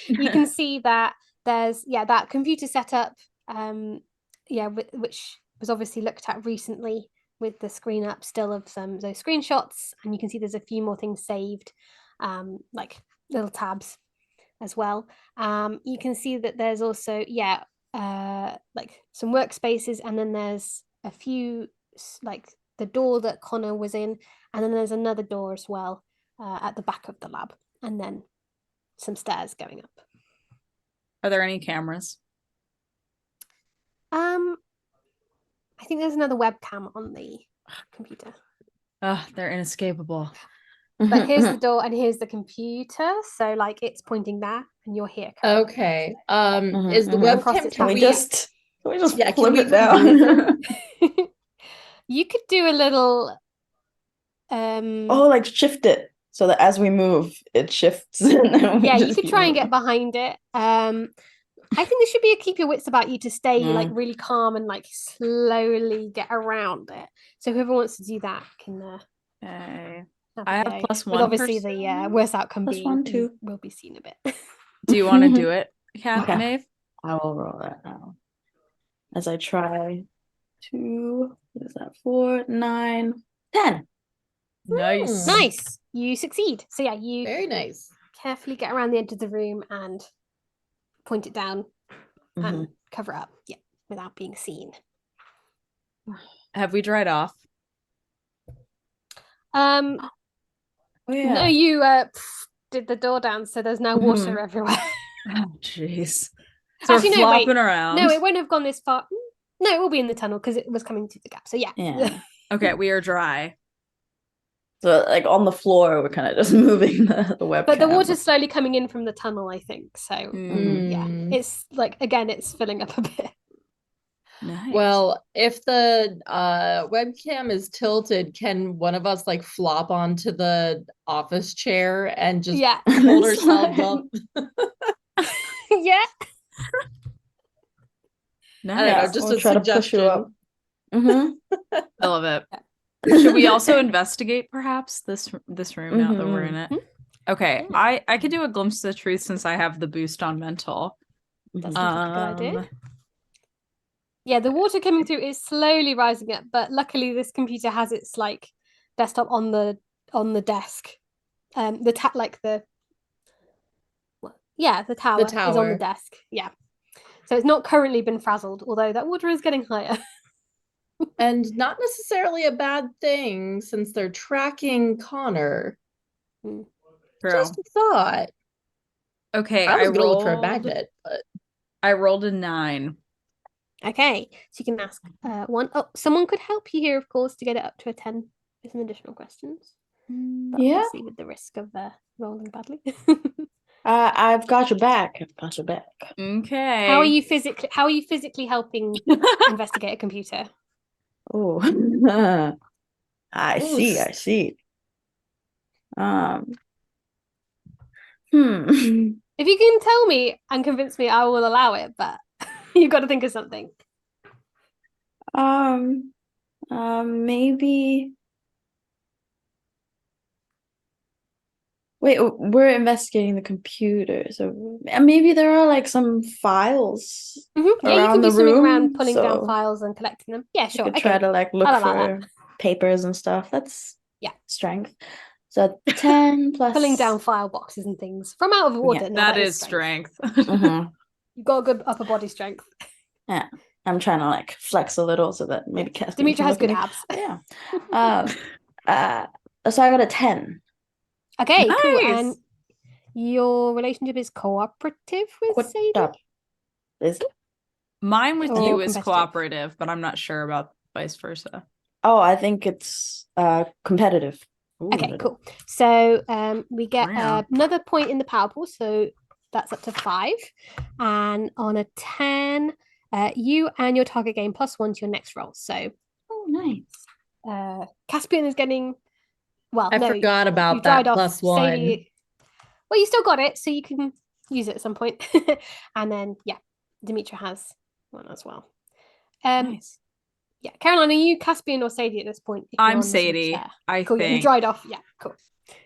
you can see that there's that computer setup, which was obviously looked at recently with the screen up still of some those screenshots, and you can see there's a few more things saved, like little tabs as well. You can see that there's also like some workspaces, and then there's a few like the door that Connor was in, and then there's another door as well at the back of the lab, and then some stairs going up. Are there any cameras? I think there's another webcam on the computer. Oh, they're inescapable. But here's the door and here's the computer, so like it's pointing there, and you're here. Okay. Is the mhm. webcam? Can we just Yeah, flip can we it down? You could do a little Oh, like shift it so that as we move, it shifts. And then we yeah, you just could keep try and get moving. behind it. I think there should be a keep your wits about you to stay like really calm and like slowly get around it. So whoever wants to do that can Okay. have I a have go. +1 With obviously the worst outcome Plus being 1, 2. you will be seen a bit. Do you want to do it, Kat, Okay. Maeve? I will roll that now. As I try to, what is that? 4, 9, 10. Nice. Nice. You succeed. So yeah, you Very nice. carefully get around the edge of the room and point it down and cover it up. Yeah, without being seen. Have we dried off? Oh yeah. No, you did the door down, so there's now water everywhere. Oh, jeez. So Actually, we're no, wait. flopping around. No, it won't have gone this far. No, it will be in the tunnel because it was coming through the gap. So yeah. Yeah. Okay, we are dry. So like on the floor, we're kind of just moving the webcam. But the water's slowly coming in from the tunnel, I think. So yeah, Mm. it's like again, it's filling up a bit. Nice. Well, if the webcam is tilted, can one of us like flop onto the office chair and just Yeah, hold ourselves up? yeah. nice. I don't know, just we'll a try to push you up. suggestion. I love it. Should we also investigate perhaps this room now that we're in it? Okay, Yeah. I could do a glimpse of the truth since I have the boost on mental. That seems like a good idea. Um, Yeah, the water coming through is slowly rising up, but luckily this computer has its like desktop on the desk. The the tower is on the tower. desk. Yeah. So it's not currently been frazzled, although that water is getting higher. And not necessarily a bad thing since they're tracking Connor. true. Just a thought. Okay, I was gonna look for a rolled. magnet, but I rolled a 9. Okay, so you can ask one. Oh, someone could help you here, of course, to get it up to a 10 with some additional questions. But Yeah. obviously with the risk of rolling badly. I've got your back. I've got your back. Okay. How are you physically helping investigate a computer? Oh, I see. I see. If you can tell me and convince me, I will allow it, but you've got to think of something. Maybe. Wait, we're investigating the computer, so maybe there are like some files Yeah, you around can the do something room, around pulling down so files and collecting them. Yeah, sure. we could try to like look I'll allow for papers and stuff. That's Yeah. strength. So 10 plus Pulling down file boxes and things from out of order. Yeah, No, that is strength. Mhm. You've got a good upper body strength. Yeah, I'm trying to like flex a little so that maybe Caspian Demetra can has look at good me. abs. Yeah. So I got a 10. Okay, cool. Nice. And your relationship is cooperative with What Sadie? up? Is it? Mine with Or you is competitive? cooperative, but I'm not sure about vice versa. Oh, I think it's competitive. Okay, cool. So we get Wow. another point in the power pool, so that's up to 5. And on a 10, you and your target gain +1 to your next roll. So Oh, nice. Caspian is getting I forgot you about dried that off +1. Sadie. Well, you still got it, so you can use it at some point. And then Demetra has one as well. Nice. Yeah, Caroline, are you Caspian or Sadie at this point? If you're I'm on the same Sadie, chair? I Cool. Yeah, you think. dried off. Yeah, cool.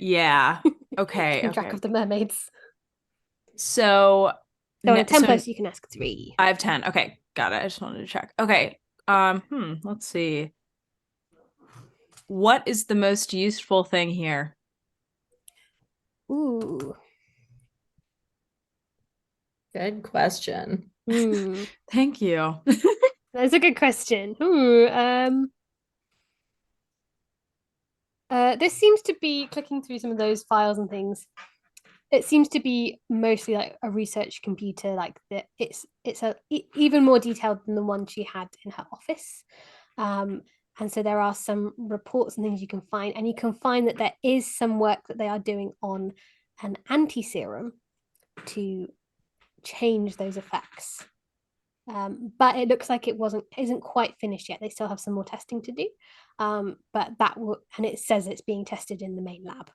Yeah. Okay. Keeping track of the mermaids. So So on a 10 so plus, you can ask 3. I have 10. Okay, got it. I just wanted to check. Okay. Let's see. What is the most useful thing here? Ooh. Good question. Thank you. That's a good question. Ooh. This seems to be clicking through some of those files and things. It seems to be mostly like a research computer, like that. It's even more detailed than the one she had in her office. And so there are some reports and things you can find, and you can find that there is some work that they are doing on an anti-serum to change those effects. But it looks like isn't quite finished yet. They still have some more testing to do. But that will, and it says it's being tested in the main lab.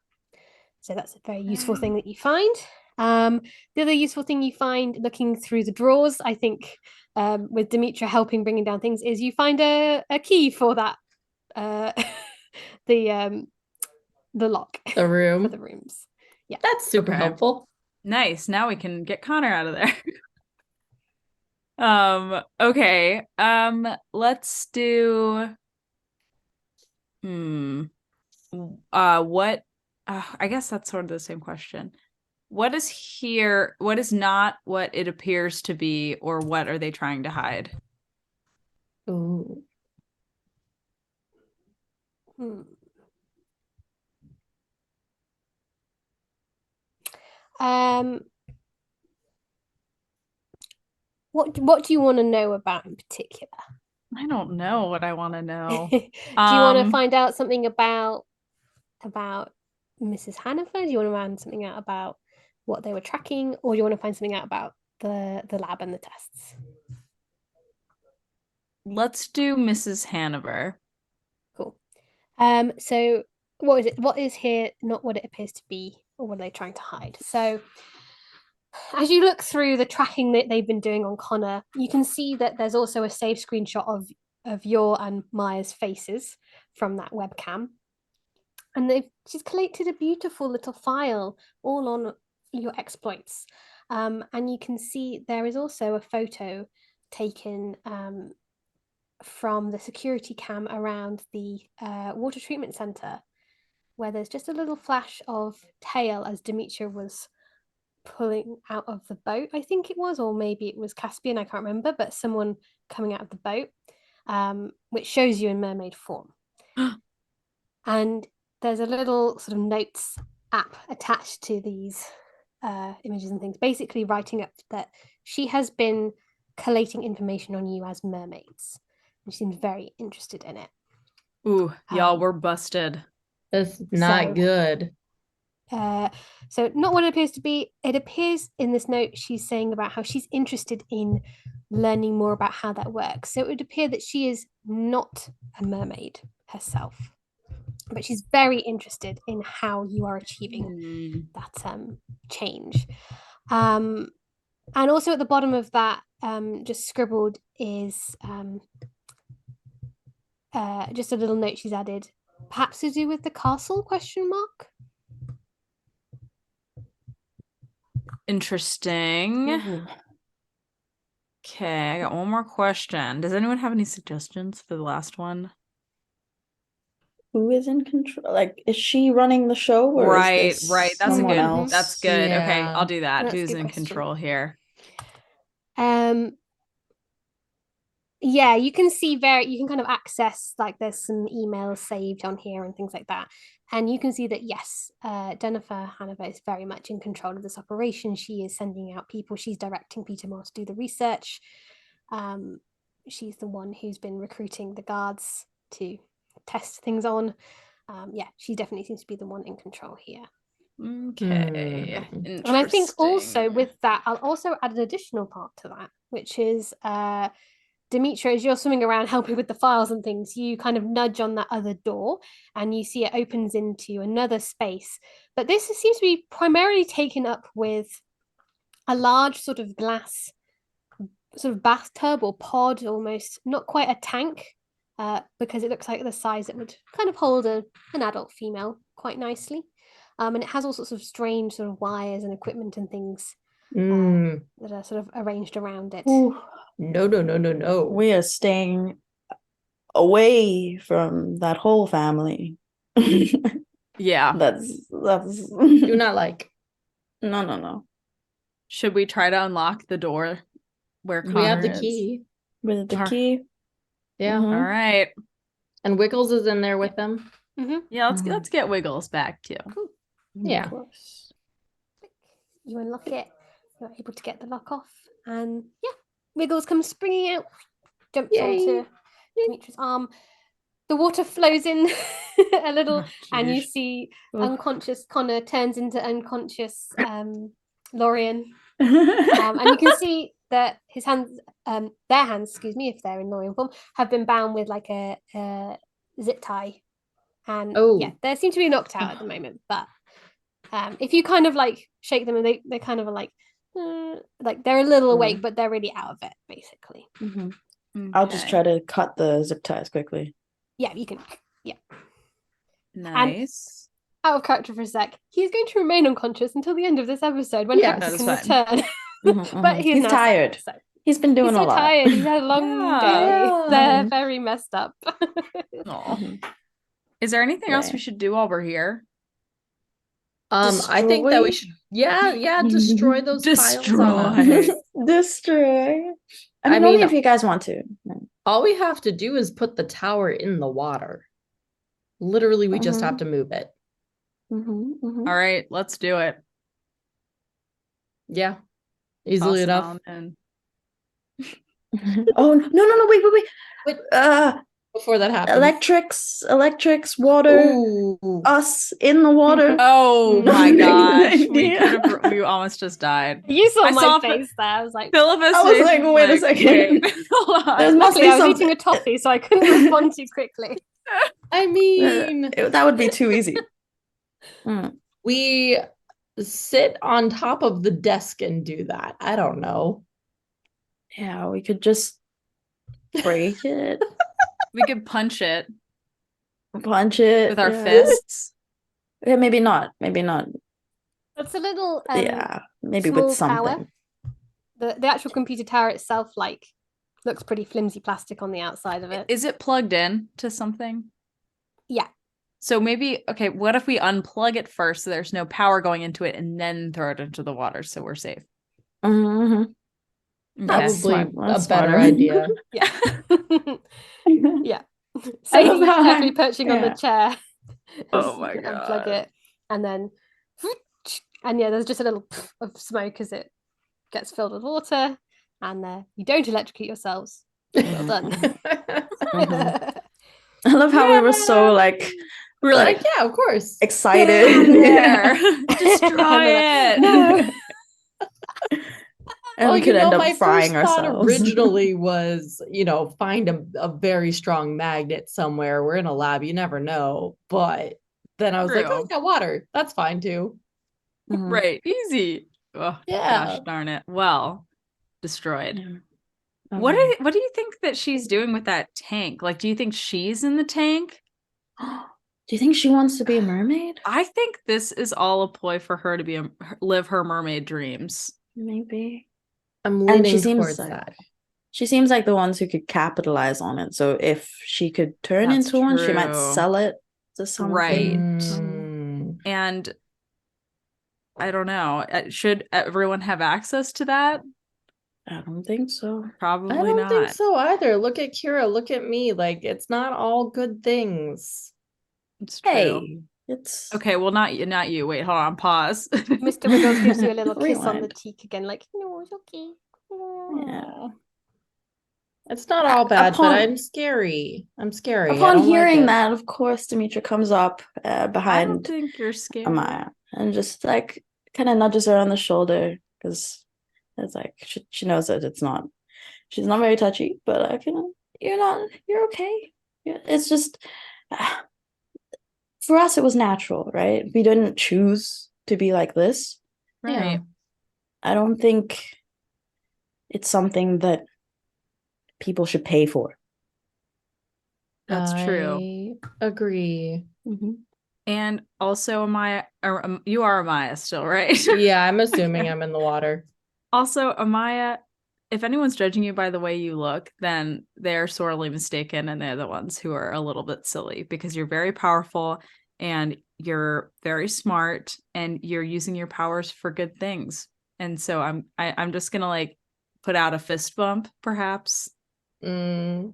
So that's a very useful thing that you find. The other useful thing you find looking through the drawers, I think, with Demetra helping bringing down things, is you find a key for that, the lock The room. for the rooms. Yeah, That's super helpful. Nice. Now we can get Connor out of there. Okay. Let's do what I guess that's sort of the same question. What is here? What is not what it appears to be, or what are they trying to hide? Ooh. What do you want to know about in particular? I don't know what I want to know. Do you want to find out something about about Mrs. Hanifer? Do you want to find something out about what they were tracking, or do you want to find something out about the lab and the tests? Let's do Mrs. Hanover. Cool. So what is it? What is here not what it appears to be, or what are they trying to hide? So as you look through the tracking that they've been doing on Connor, you can see that there's also a saved screenshot of your and Maya's faces from that webcam. And she's collected a beautiful little file all on your exploits. And you can see there is also a photo taken from the security cam around the water treatment center, where there's just a little flash of tail as Demetra was pulling out of the boat, I think it was, or maybe it was Caspian, I can't remember, but someone coming out of the boat, which shows you in mermaid form. And there's a little sort of notes app attached to these images and things, basically writing up that she has been collating information on you as mermaids, and she seems very interested in it. Ooh, y'all, we're busted. That's not good. So not what it appears to be. It appears in this note she's saying about how she's interested in learning more about how that works. So it would appear that she is not a mermaid herself, but she's very interested in how you are achieving that change. And also at the bottom of that, just scribbled is just a little note she's added, perhaps to do with the castle, question mark. Interesting. Okay, I got one more question. Does anyone have any suggestions for the last one? Who is in control? Like, is she running the show, or Right, is this right. That's someone good. else? That's good. Okay, Yeah. I'll do that. That's a Who's good in question. control here? Yeah, you can see you can kind of access, like, there's some emails saved on here and things like that, and you can see that yes, Jennifer Hanover is very much in control of this operation. She is sending out people, she's directing Peter Moore to do the research. She's the one who's been recruiting the guards to test things on. Yeah, she definitely seems to be the one in control here. Okay. And I think also with that, I'll also add an additional part to that, which is Demetra, as you're swimming around helping with the files and things, you kind of nudge on that other door and you see it opens into another space. But this seems to be primarily taken up with a large sort of glass, sort of bathtub or pod almost, not quite a tank, because it looks like the size that would kind of hold an adult female quite nicely. And it has all sorts of strange sort of wires and equipment and things that are sort of arranged around it. Ooh, No. we are staying away from that whole family. Yeah. That's Do not like. No. Should we try to unlock the door where Connor We have the is? key. With the key. Yeah. Mhm. All right. And Wiggles is in there with them. Yeah, let's get Wiggles back too. Cool. Yeah. Of course. You unlock it, you're able to get the lock off, and yeah, Wiggles comes springing out, jumps onto Demetra's arm. The water flows in a little, and you see unconscious Connor turns into unconscious Lorian. And you can see that his hands, their hands, excuse me, if they're in Lorian form, have been bound with like a zip tie. And yeah, they seem to be knocked out at the moment, but if you kind of like shake them, and they kind of are like they're a little awake, but they're really out of it, basically. I'll just try to cut the zip ties quickly. Yeah, you can. Yeah. Nice. And out of character for a sec, he's going to remain unconscious until the end of this episode when Hector can return. But he's tired. So. He's been doing a lot. Tired. He's had a long day. They're very messed up. Is there anything else we should do while we're here? I think that we should destroy those files. Destroy. I mean, only if you guys want to. All we have to do is put the tower in the water. Literally, we just have to move it. All right, let's do it. Yeah. Easily enough. Oh, no, wait. before that happens. Electrics, water, Ooh. us in the water. Oh my gosh, we Yeah. we almost just died. You saw I my saw face there. I was like, Philippa's I was face like, was wait a second. wait, hold on. There must luckily be I was something. eating a toffee, so I couldn't respond too quickly. I mean, That would be too easy. Mm. we sit on top of the desk and do that. I don't know. Yeah, we could just break it, We could punch it punch it with our yeah. fists. Yeah, maybe not. Maybe not. It's a little Yeah, maybe small with something. tower. The actual computer tower itself looks pretty flimsy plastic on the outside of it. Is it plugged in to something? Yeah. So maybe, okay, what if we unplug it first so there's no power going into it and then throw it into the water so we're safe? Mm-hmm. Okay. Probably That's a better smarter. idea. Yeah. Yeah. I love Sadie's how carefully perching on the yeah. chair. Oh as my you God. unplug it, and then, and yeah, there's just a little puff of smoke as it gets filled with water, and you don't electrocute yourselves. Well done. Mhm. I love how we were so We were like, yeah, of course. excited. get it out of there. And Destroy they're it. like, no. And Well, we could end up my frying first thought ourselves. originally was, find a very strong magnet somewhere. We're in a lab, you never know. But then I was like, oh, True. yeah, water. That's fine too. Mhm. Right. Easy. Oh, Yeah. gosh darn it. Well, destroyed. Yeah. What Okay. do you think that she's doing with that tank? Like, do you think she's in the tank? Do you think she wants to be a mermaid? I think this is all a ploy for her to live her mermaid dreams. Maybe. I'm And she leaning seems towards like that. she seems like the ones who could capitalize on it. So if she could turn That's into one, she might true. sell it to something. Right. Mm. And I don't know. Should everyone have access to that? I don't think so. Probably I don't think not. so either. Look at Kira. Look at me. Like, it's not all good things. It's true. Hey, it's Okay, well, not you. Wait, hold on. Pause. Mr. Wiggles gives you a little kiss on the Rewind. cheek again, like, no, it's okay. Yeah. It's not all bad, Upon- but I'm scary. I'm scary. I Upon don't like hearing it. that, of course, Demetra comes up I don't behind think you're scared. Amaya and just kind of nudges her on the shoulder because it's like she knows that she's not very touchy, but you're okay. Yeah, it's just for us it was natural, right? We didn't choose to be like this. Right. Yeah. I don't think it's something that people should pay for. That's true. I agree. Mm-hmm. And also, Amaya, you are Amaya still, right? Yeah, I'm assuming I'm in the water. Also, Amaya, if anyone's judging you by the way you look, then they're sorely mistaken, and they're the ones who are a little bit silly because you're very powerful and you're very smart and you're using your powers for good things. And so I'm just gonna put out a fist bump, perhaps. Mm.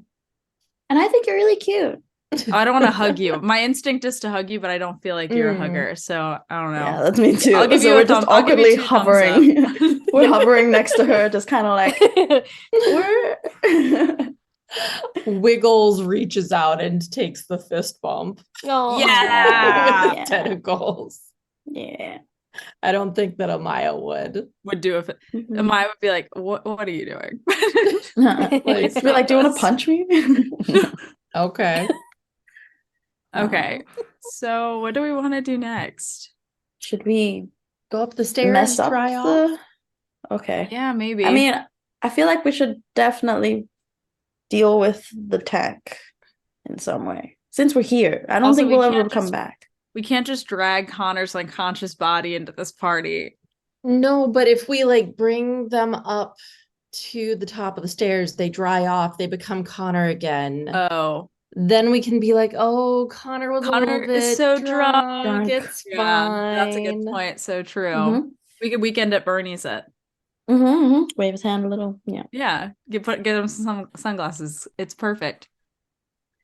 And I think you're really cute. I don't want to hug you. My instinct is to hug you, but I don't feel like you're a hugger. So I don't know. Yeah, that's me too. I'll give you so a we're just I'll give you awkwardly 2 thumbs hovering. up. We're hovering next to her, just kind of like we're Wiggles reaches out and takes the fist bump. Oh, Yeah. With tentacles. Yeah. I don't think that Amaya would. Would do if Mhm. Amaya would be like, what are you doing? Like, be like, do you want to punch me? Okay. Okay. So what do we want to do next? Should we Go up the stairs, mess up dry off. the? Okay. Yeah, maybe. I mean, I feel like we should definitely deal with the tank in some way. Since we're here, I don't Also, think we we'll ever can't come just- back. we can't just drag Connor's unconscious body into this party. No, but if we bring them up to the top of the stairs, they dry off, they become Connor again. Oh, Then we can be like, oh, Connor was a Connor little bit is so drunk. It's yeah, fine. that's a good point. So true. Mhm. We could weekend at Bernie's it. Wave his hand a little. Yeah. Yeah, get him some sunglasses. It's perfect.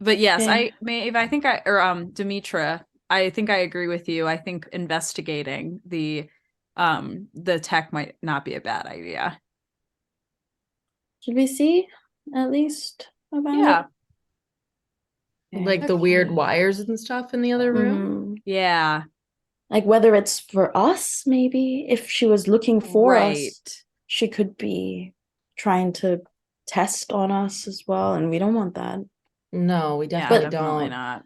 But yes, Okay. Demetra, I think I agree with you. I think investigating the tech might not be a bad idea. Should we see at least about Yeah. it? Like the weird Okay. wires and stuff in the other room. Mhm. Yeah. Like whether it's for us, maybe if she was looking for Right. us, she could be trying to test on us as well, and we don't want that. No, we Yeah, definitely definitely don't. not.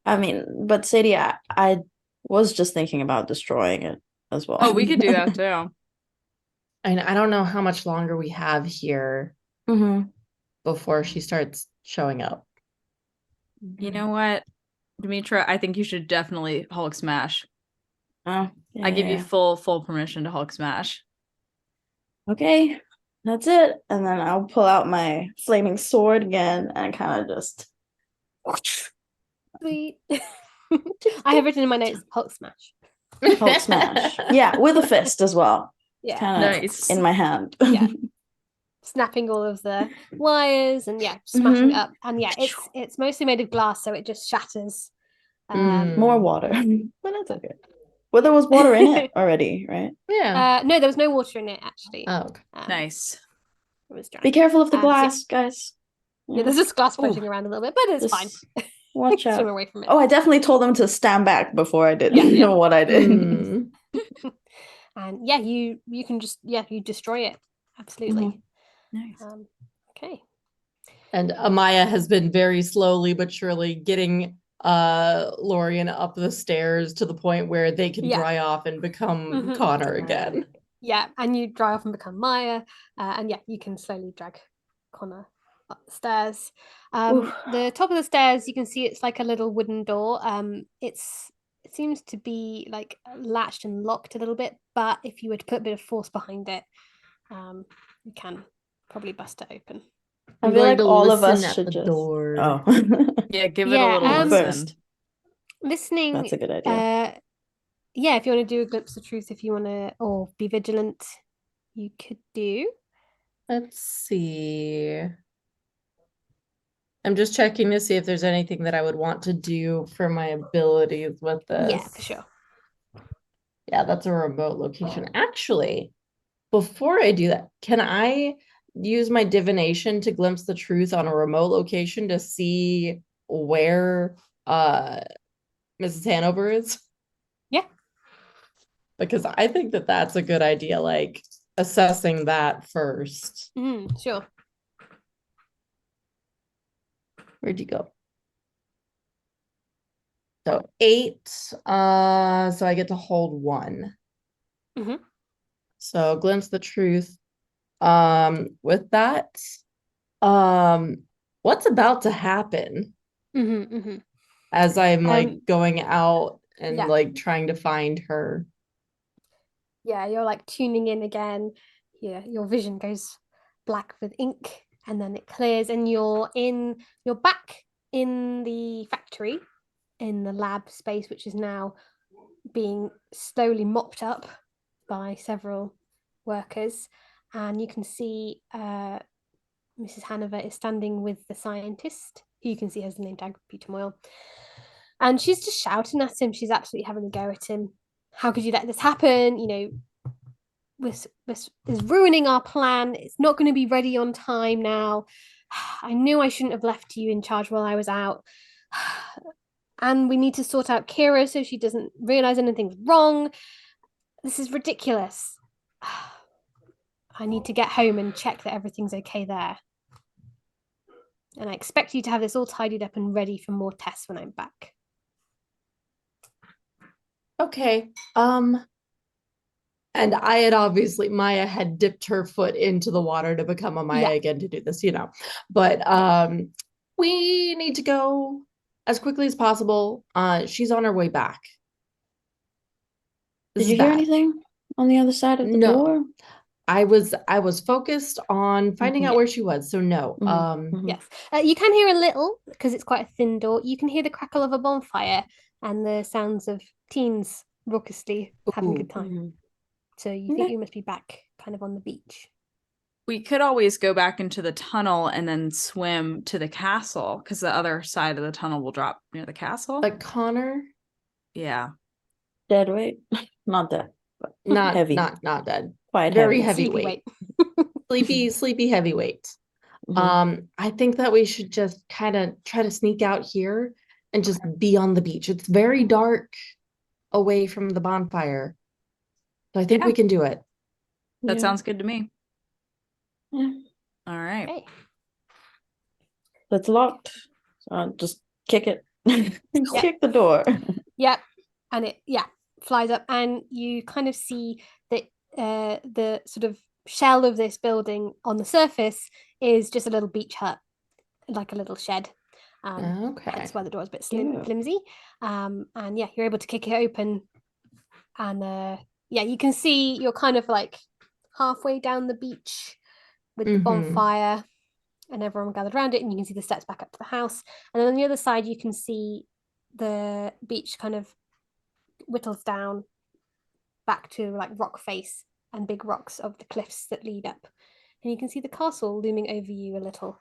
I mean, but Sadie, I was just thinking about destroying it as well. Oh, we could do that too. And I don't know how much longer we have here hmm before she starts showing up. You know what, Demetra? I think you should definitely Hulk smash. Oh, I give you yeah. full permission to Hulk smash. Okay, that's it. And then I'll pull out my flaming sword again and kind of just. Sweet. I have written in my notes Hulk smash. Hulk smash. Yeah, with a fist as well. Yeah. Kind of Nice. in my hand. Yeah. Snapping all of the wires and smashing it Mhm. up. And it's mostly made of glass, so it just shatters. More water. But that's okay. Well, there was water in it already, right? Yeah. No, there was no water in it actually. Oh, okay. Nice. It was dry. Be careful of the So glass, guys. yeah, there's just glass Ooh. floating around a little bit, but it's Just fine. watch Swim out. away from it. Oh, I definitely told them to stand back before I did Yeah. know what I did. Mm. And yeah, you can just you destroy it. Absolutely. Nice. Okay. And Amaya has been very slowly but surely getting Lorian up the stairs to the point where they can Yeah. dry off and become Mhm. Connor again. Yeah, and you dry off and become Maya, and yeah, you can slowly drag Connor up the stairs. Oof. The top of the stairs, you can see it's like a little wooden door. It seems to be like latched and locked a little bit, but if you were to put a bit of force behind it, you can probably bust it open. I I'm feel going like to all of listen us at should the just. door. Oh. Yeah, give it a Yeah, little listen. First. Listening. That's a good idea. Yeah, if you want to do a glimpse of truth, if you want to, or be vigilant, you could do. Let's see. I'm just checking to see if there's anything that I would want to do for my abilities with this. Yeah, for sure. Yeah, that's a remote location. Actually, before I do that, can I use my divination to glimpse the truth on a remote location to see where Mrs. Hanover is? Yeah. Because I think that that's a good idea, like assessing that first. Sure. Where'd you go? So 8. So I get to hold 1. Mhm. So glimpse the truth. With that, what's about to happen as I'm like going out and yeah. like trying to find her? Yeah, you're like tuning in again. Yeah, your vision goes black with ink and then it clears and you're back in the factory in the lab space, which is now being slowly mopped up by several workers. And you can see Mrs. Hanover is standing with the scientist, who you can see has the name tag Peter Moyle. And she's just shouting at him. She's absolutely having a go at him. How could you let this happen? You know, this is ruining our plan. It's not going to be ready on time now. I knew I shouldn't have left you in charge while I was out. And we need to sort out Kira so she doesn't realize anything's wrong. This is ridiculous. I need to get home and check that everything's okay there. And I expect you to have this all tidied up and ready for more tests when I'm back. Okay. And I had obviously, Maya had dipped her foot into the water to become a Maya again to do this, you know. But we need to go as quickly as possible. She's on her way back. Did you hear anything on the other side of the door? I was focused on finding out where she was, so no. Yes, you can hear a little because it's quite a thin door. You can hear the crackle of a bonfire and the sounds of teens raucously having a good time. So you think you must be back kind of on the beach. We could always go back into the tunnel and then swim to the castle because the other side of the tunnel will drop near the castle. Like Connor? Yeah. Dead weight? Not dead. But not heavy. Not dead. Quite very heavy. heavyweight. Sleepy heavyweight. I think that we should just kind of try to sneak out here and just be on the beach. It's very dark away from the bonfire. So I think we can do it. That sounds good to me. Yeah. All right. Okay. It's locked. So just kick it. Yeah. Kick the door. Yep. And it flies up, and you kind of see that the sort of shell of this building on the surface is just a little beach hut, like a little shed. Okay. That's why the door is a bit Yeah. flimsy. And yeah, you're able to kick it open, and yeah, you can see you're kind of like halfway down the beach with the bonfire and everyone gathered around it, and you can see the steps back up to the house. And then on the other side, you can see the beach kind of whittles down back to like rock face and big rocks of the cliffs that lead up. And you can see the castle looming over you a little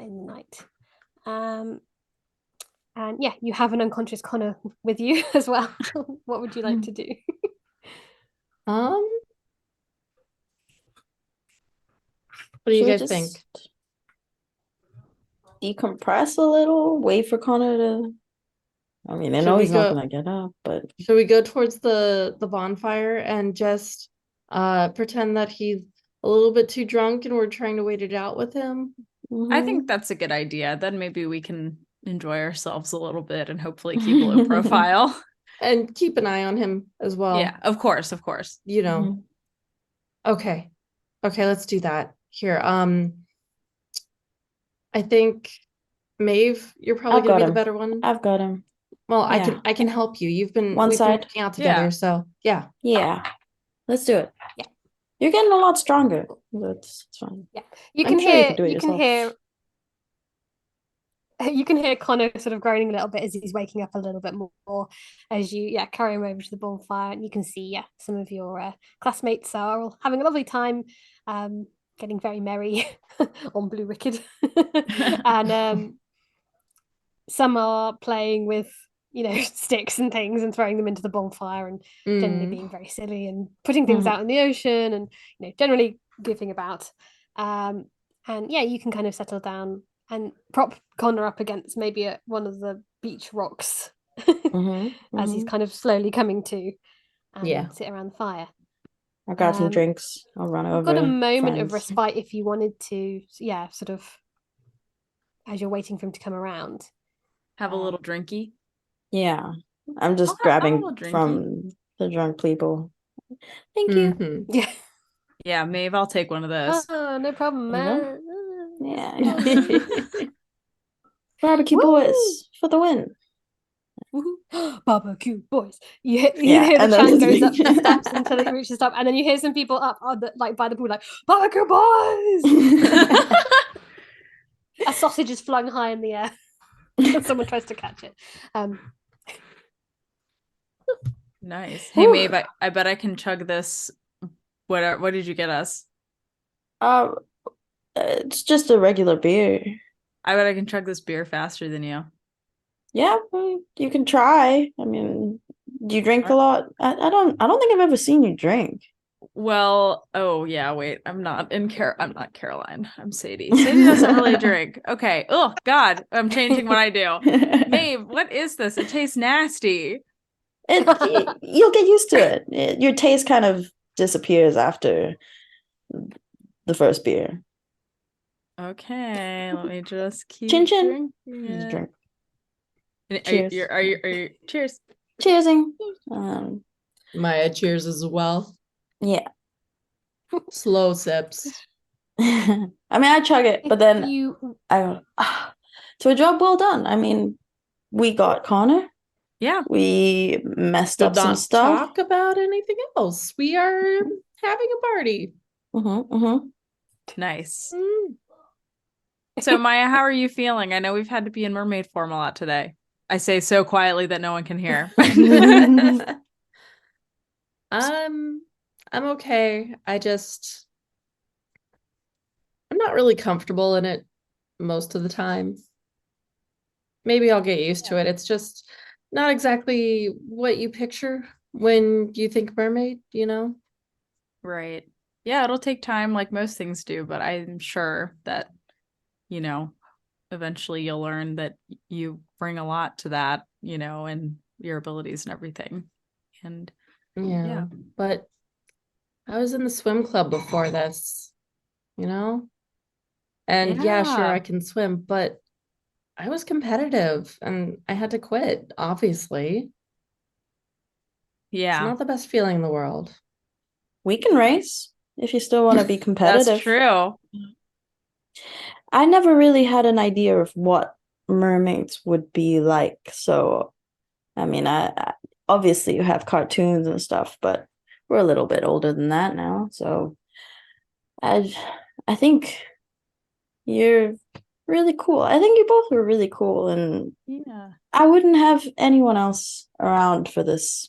in the night. And yeah, you have an unconscious Connor with you as well. What would you like to do? What do you Should we guys think? just decompress a little? Wait for Connor to. I mean, I Should know we he's not go- gonna get up, but Should we go towards the bonfire and just pretend that he's a little bit too drunk and we're trying to wait it out with him? I think that's a good idea. Then maybe we can enjoy ourselves a little bit and hopefully keep a low profile. And keep an eye on him as well. Yeah, of course. You know. Okay. Okay, let's do that. Here. I think Maeve, you're probably I've gonna got be the him. better one. I've got him. Well, Yeah. I can help you. We've been side. working out together, Yeah. so yeah. Yeah. Let's do it. Yeah. You're getting a lot stronger. It's fine. Yeah, you I'm can sure you hear can do it you can yourself. hear you can hear Connor sort of groaning a little bit as he's waking up a little bit more as you carry him over to the bonfire, and you can see some of your classmates are all having a lovely time, getting very merry on Blue Wicked, and some are playing with sticks and things and throwing them into the bonfire and generally being very silly and putting things out in the ocean and generally goofing about, and yeah, you can kind of settle down and prop Connor up against maybe one of the beach rocks as he's kind of slowly coming to, and sit around the fire. I got some drinks. I'll run over. You've got a moment of friends. respite if you wanted to, sort of as you're waiting for him to come around. Have a little drinky. Yeah. I'm just I'll have a grabbing little drinky. from the drunk people. Thank you. Yeah. Yeah, Maeve, I'll take one of those. Oh, no problem, There you man. Yeah. Barbecue Woo! boys for the win. Barbecue boys. You hear the and chant then- goes up the steps until it reaches the top, and then you hear some people up on the, like by the pool, like barbecue boys. A sausage is flung high in the air. Someone tries to catch it. Nice. Hey, Maeve, I bet I can chug this. What did you get us? It's just a regular beer. I bet I can chug this beer faster than you. Yeah, well, you can try. I mean, do you drink a lot? I don't think I've ever seen you drink. Well, oh yeah, wait. I'm not Caroline. I'm Sadie. Sadie doesn't really drink. Okay. Oh God, I'm changing what I do. Maeve, what is this? It tastes nasty. You'll get used to it. Your taste kind of disappears after the first beer. Okay, let me just keep Chin chin. drinking Just it. drink. Cheers. Cheers. Are you cheers? Cheersing. Maya cheers as well. Yeah. Slow sips. I mean, I chug it, but then I go, so a job well done. I mean, we got Connor. Yeah. We messed up some stuff. Talk about anything else. We are having a party. Nice. So Maya, how are you feeling? I know we've had to be in mermaid form a lot today. I say so quietly that no one can hear. I'm okay. I'm not really comfortable in it most of the time. Maybe I'll get used to it. It's just not exactly what you picture when you think mermaid, Right. Yeah, it'll take time like most things do, but I'm sure that you know, eventually you'll learn that you bring a lot to that, you know, and your abilities and everything. And Yeah, but I was in the swim club before this, you know? And yeah, sure, I can swim, but I was competitive and I had to quit, obviously. It's not the best feeling in the world. We can race if you still want to be competitive. That's true. I never really had an idea of what mermaids would be like. So, I mean, I obviously you have cartoons and stuff, but we're a little bit older than that now. So, I think you're really cool. I think you both were really cool, and Yeah. I wouldn't have anyone else around for this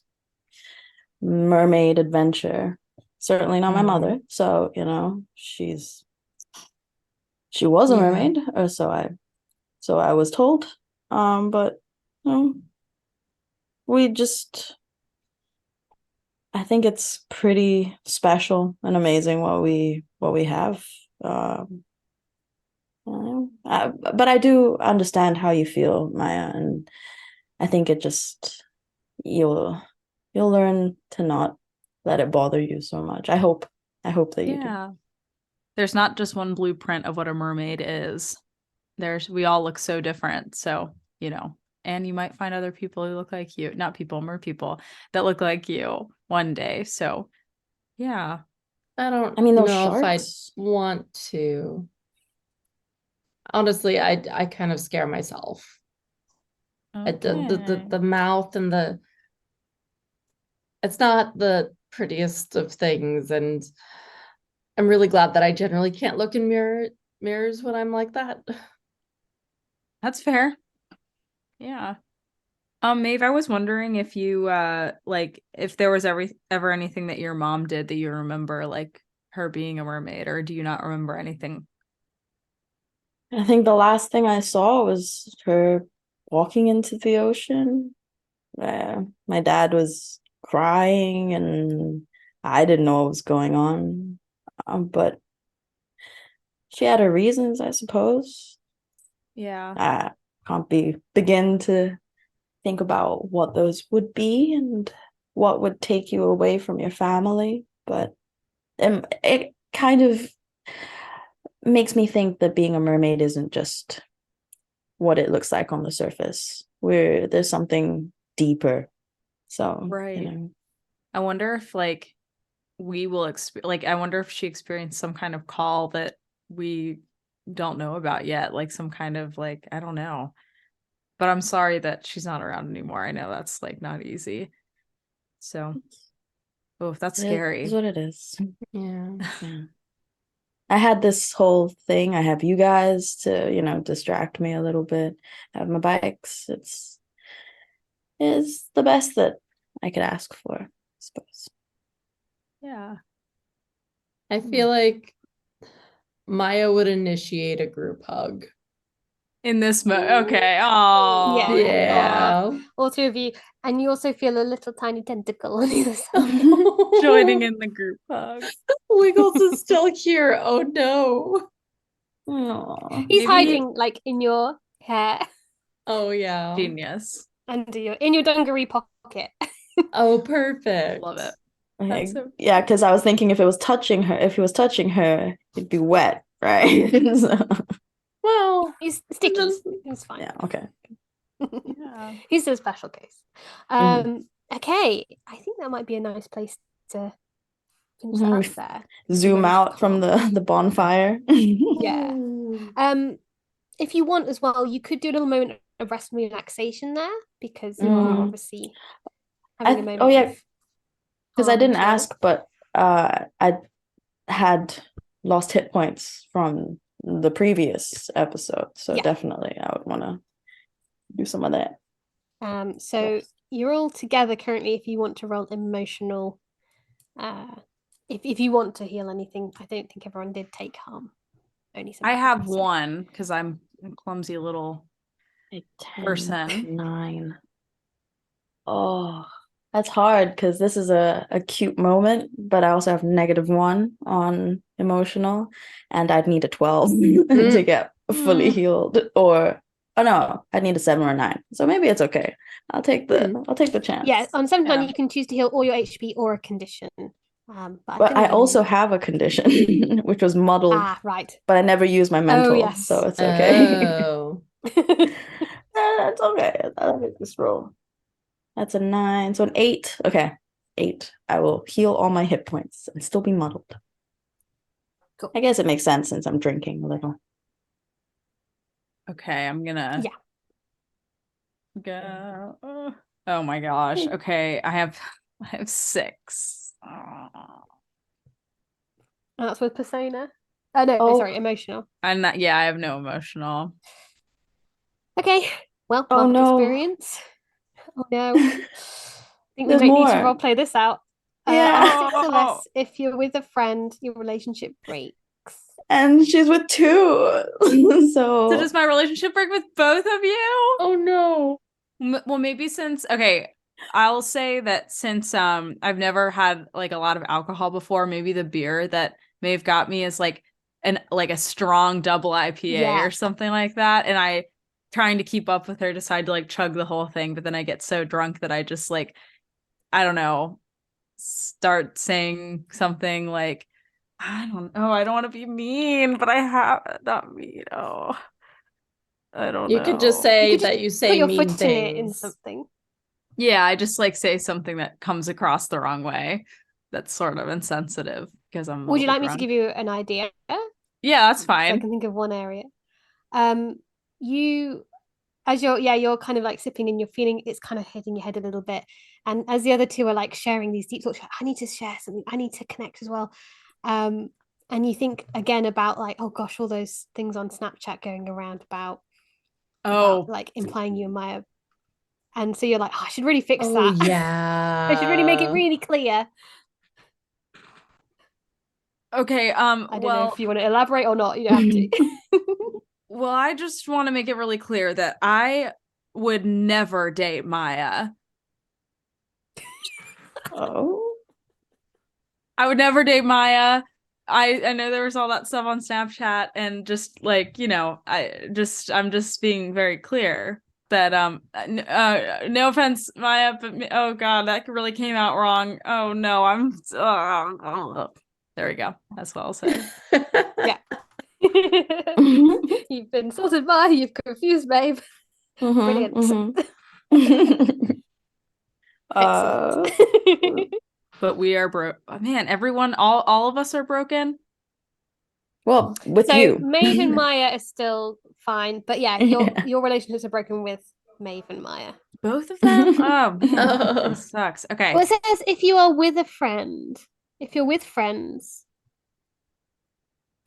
mermaid adventure. Certainly not my mother. So, you know, she was a mermaid, or so I was told. But you know, we just I think it's pretty special and amazing what we have. But I do understand how you feel, Maya, and I think it just you'll learn to not let it bother you so much. I hope that you do. There's not just one blueprint of what a mermaid is. We all look so different. So, you know, and you might find other people who look like you, not people, mer people that look like you one day. So, yeah. I don't I mean, those know if I sharks. want to. Honestly, I kind of scare myself. At the mouth and it's not the prettiest of things, and I'm really glad that I generally can't look in mirrors when I'm like that. That's fair. Yeah. Maeve, I was wondering if you like if there was ever anything that your mom did that you remember, like her being a mermaid, or do you not remember anything? I think the last thing I saw was her walking into the ocean. My dad was crying, and I didn't know what was going on. But she had her reasons, I suppose. Yeah. I can't begin to think about what those would be and what would take you away from your family. But it kind of makes me think that being a mermaid isn't just what it looks like on the surface, where there's something deeper. So, Right. you know. I wonder if like I wonder if she experienced some kind of call that we don't know about yet, like some kind of like, I don't know. But I'm sorry that she's not around anymore. I know that's like not easy. So, oh, that's scary. It is what it is. Yeah. Yeah. I had this whole thing. I have you guys to, you know, distract me a little bit. I have my bikes. It's the best that I could ask for, I suppose. Yeah. I feel like Maya would initiate a group hug. In this okay. Oh, Yeah. All three of you, and you also feel a little tiny tentacle on either side. joining in the group hug. Wiggles is still here. Oh no. Aww. He's Maybe- hiding like in your hair, Oh yeah. Genius. under in your dungaree pocket. Oh, perfect. Love it. Okay. That's so Yeah, because I was thinking if he was touching her, it'd be wet, right? So, Well, He's sticky. just- He's fine. yeah, okay. Yeah. He's a special case. Okay, I think that might be a nice place to finish that up there. Zoom Nice out from calm. the bonfire. Yeah. If you want as well, you could do a little moment of rest and relaxation there because you are obviously having a moment. Oh yeah, because I calm didn't chill. ask, but I had lost hit points from the previous episode, so Yeah. definitely I would want to do some of that. So Yes. you're all together currently. If you want to roll emotional, if you want to heal anything, I don't think everyone did take harm. Only some I people, have so- one because I'm a clumsy little Like 10, person. 9. Oh, that's hard because this is a cute moment, but I also have -1 on emotional, and I'd need a 12 to get fully healed, or oh no, I need a 7 or a 9. So maybe it's okay. I'll take the chance. Yeah, on 7 Yeah. you can choose to heal all your HP or a condition. But But I think also have a condition, which was muddled, right. but I never used my mental, yes. so it's okay. Oh. It's okay. I'll get this roll. That's a 9, so an 8. Okay, 8. I will heal all my hit points and still be muddled. Cool. I guess it makes sense since I'm drinking a little. Okay, I'm gonna Yeah. go. Oh my gosh. Okay, I have 6. And that's with persona. Oh no, Oh. sorry, emotional. I'm not. Yeah, I have no emotional. Okay. Well, Oh, marked no. experience. Oh no. I think we There's might need to more. role play this out. Yeah. On 6 or less, if you're with a friend, your relationship breaks. And she's with 2. So does my relationship break with both of you? Oh no. Well, maybe okay, I'll say that since I've never had like a lot of alcohol before, maybe the beer that Maeve got me is like a strong double IPA or something like that, and I trying to keep up with her decide to like chug the whole thing, but then I get so drunk that I just like, I don't know, start saying something like, I don't know, I don't want to be mean, but I have not mean. Oh, I don't know. You could just say just that you put say your mean foot in it in things. something. Yeah, I just like say something that comes across the wrong way. That's sort of insensitive because I'm a Would you little like me to drunk. give you an idea? Yeah, that's So fine. I can think of one area. You as you're kind of like sipping and you're feeling it's kind of hitting your head a little bit. And as the other two are like sharing these deep thoughts, I need to share something, I need to connect as well. And you think again about like, oh gosh, all those things on Snapchat going around about like implying you and Maya. And so you're like, oh, I should really fix that. Yeah. I should really make it really clear. Okay, I don't know if you want to elaborate or not. You don't have to. Well, I just want to make it really clear that I would never date Maya. Oh. I would never date Maya. I know there was all that stuff on Snapchat, and just like, I'm just being very clear that no offense, Maya, but oh god, that really came out wrong. Oh no, there we go. That's what I'll say. Yeah. You've been insulted by, you've confused Maeve. Brilliant. Excellent. But we are broke. Oh, man, everyone, all of us are broken. Well, with so you. Maeve and Maya are still fine, but yeah, your relationships are broken with Maeve and Maya. Both of them? Oh man, that sucks. Okay. Well, it says if you are with a friend, if you're with friends,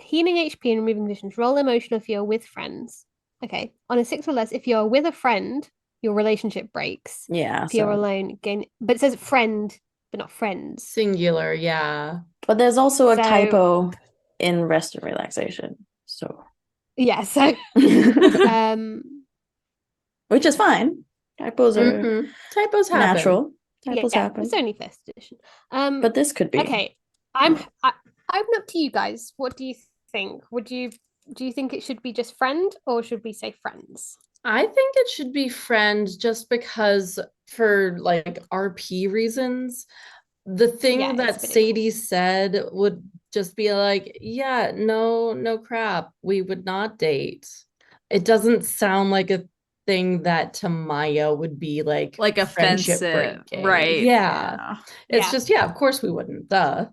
healing HP and removing visions, roll emotional if you're with friends. Okay. On a 6 or less, if you're with a friend, your relationship breaks. Yeah. If you're alone, gain. But it says friend, but not friends. Singular, yeah. But there's also a typo in rest and relaxation. So yeah, so which is fine. Typos are typos happen. Natural. Typos happen. It's only first edition. But this could be. Okay. I'm up to you guys. What do you think? Do you think it should be just friend or should we say friends? I think it should be friend just because for like RP reasons. The thing that Sadie said would just be like, yeah, no crap. We would not date. It doesn't sound like a thing that to Maya would be like offensive, breaking. right? Yeah. It's just, of course we wouldn't. Duh.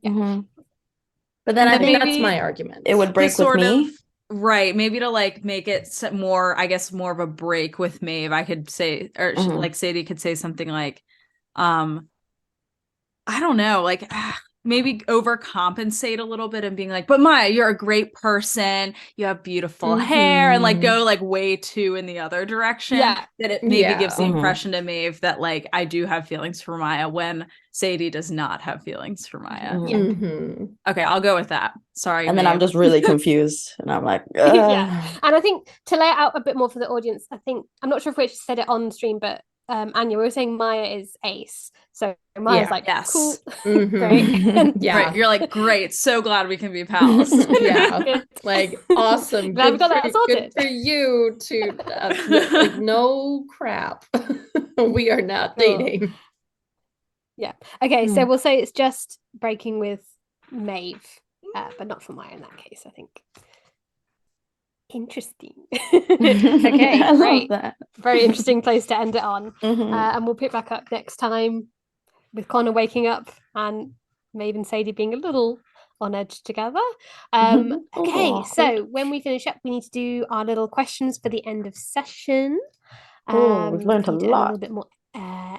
Yeah. But then I think that's my argument. It would break with me. Right. Maybe to like make it more, I guess, more of a break with Maeve, I could say, or like Sadie could say something like, I don't know, like maybe overcompensate a little bit and being like, but Maya, you're a great person. You have beautiful hair, and like go like way too in the other direction. Yeah. That it maybe gives the impression to Maeve that like I do have feelings for Maya when Sadie does not have feelings for Maya. Okay, I'll go with that. Sorry. And Maeve. then I'm just really confused. And I'm like, yeah. And I think to lay it out a bit more for the audience, I'm not sure if we said it on stream, but Anya, we were saying Maya is ace. So Maya's Yeah. like, Yes. cool, Mhm. great. Yeah. Right. You're like, great. So glad we can be pals. Yeah. Good. Like, awesome. Glad we got that good sorted. for you to like no crap. We are not Cool. dating. Yeah. Okay, so Hmm. we'll say it's just breaking with Maeve, but not for Maya in that case, I think. Interesting. Okay, I love great. that. Very interesting place to end it on. Mhm. And we'll pick back up next time with Connor waking up and Maeve and Sadie being a little on edge together. A little Okay, awkward. so when we finish up, we need to do our little questions for the end of session. Oh, we've learned a need to earn a lot. little bit more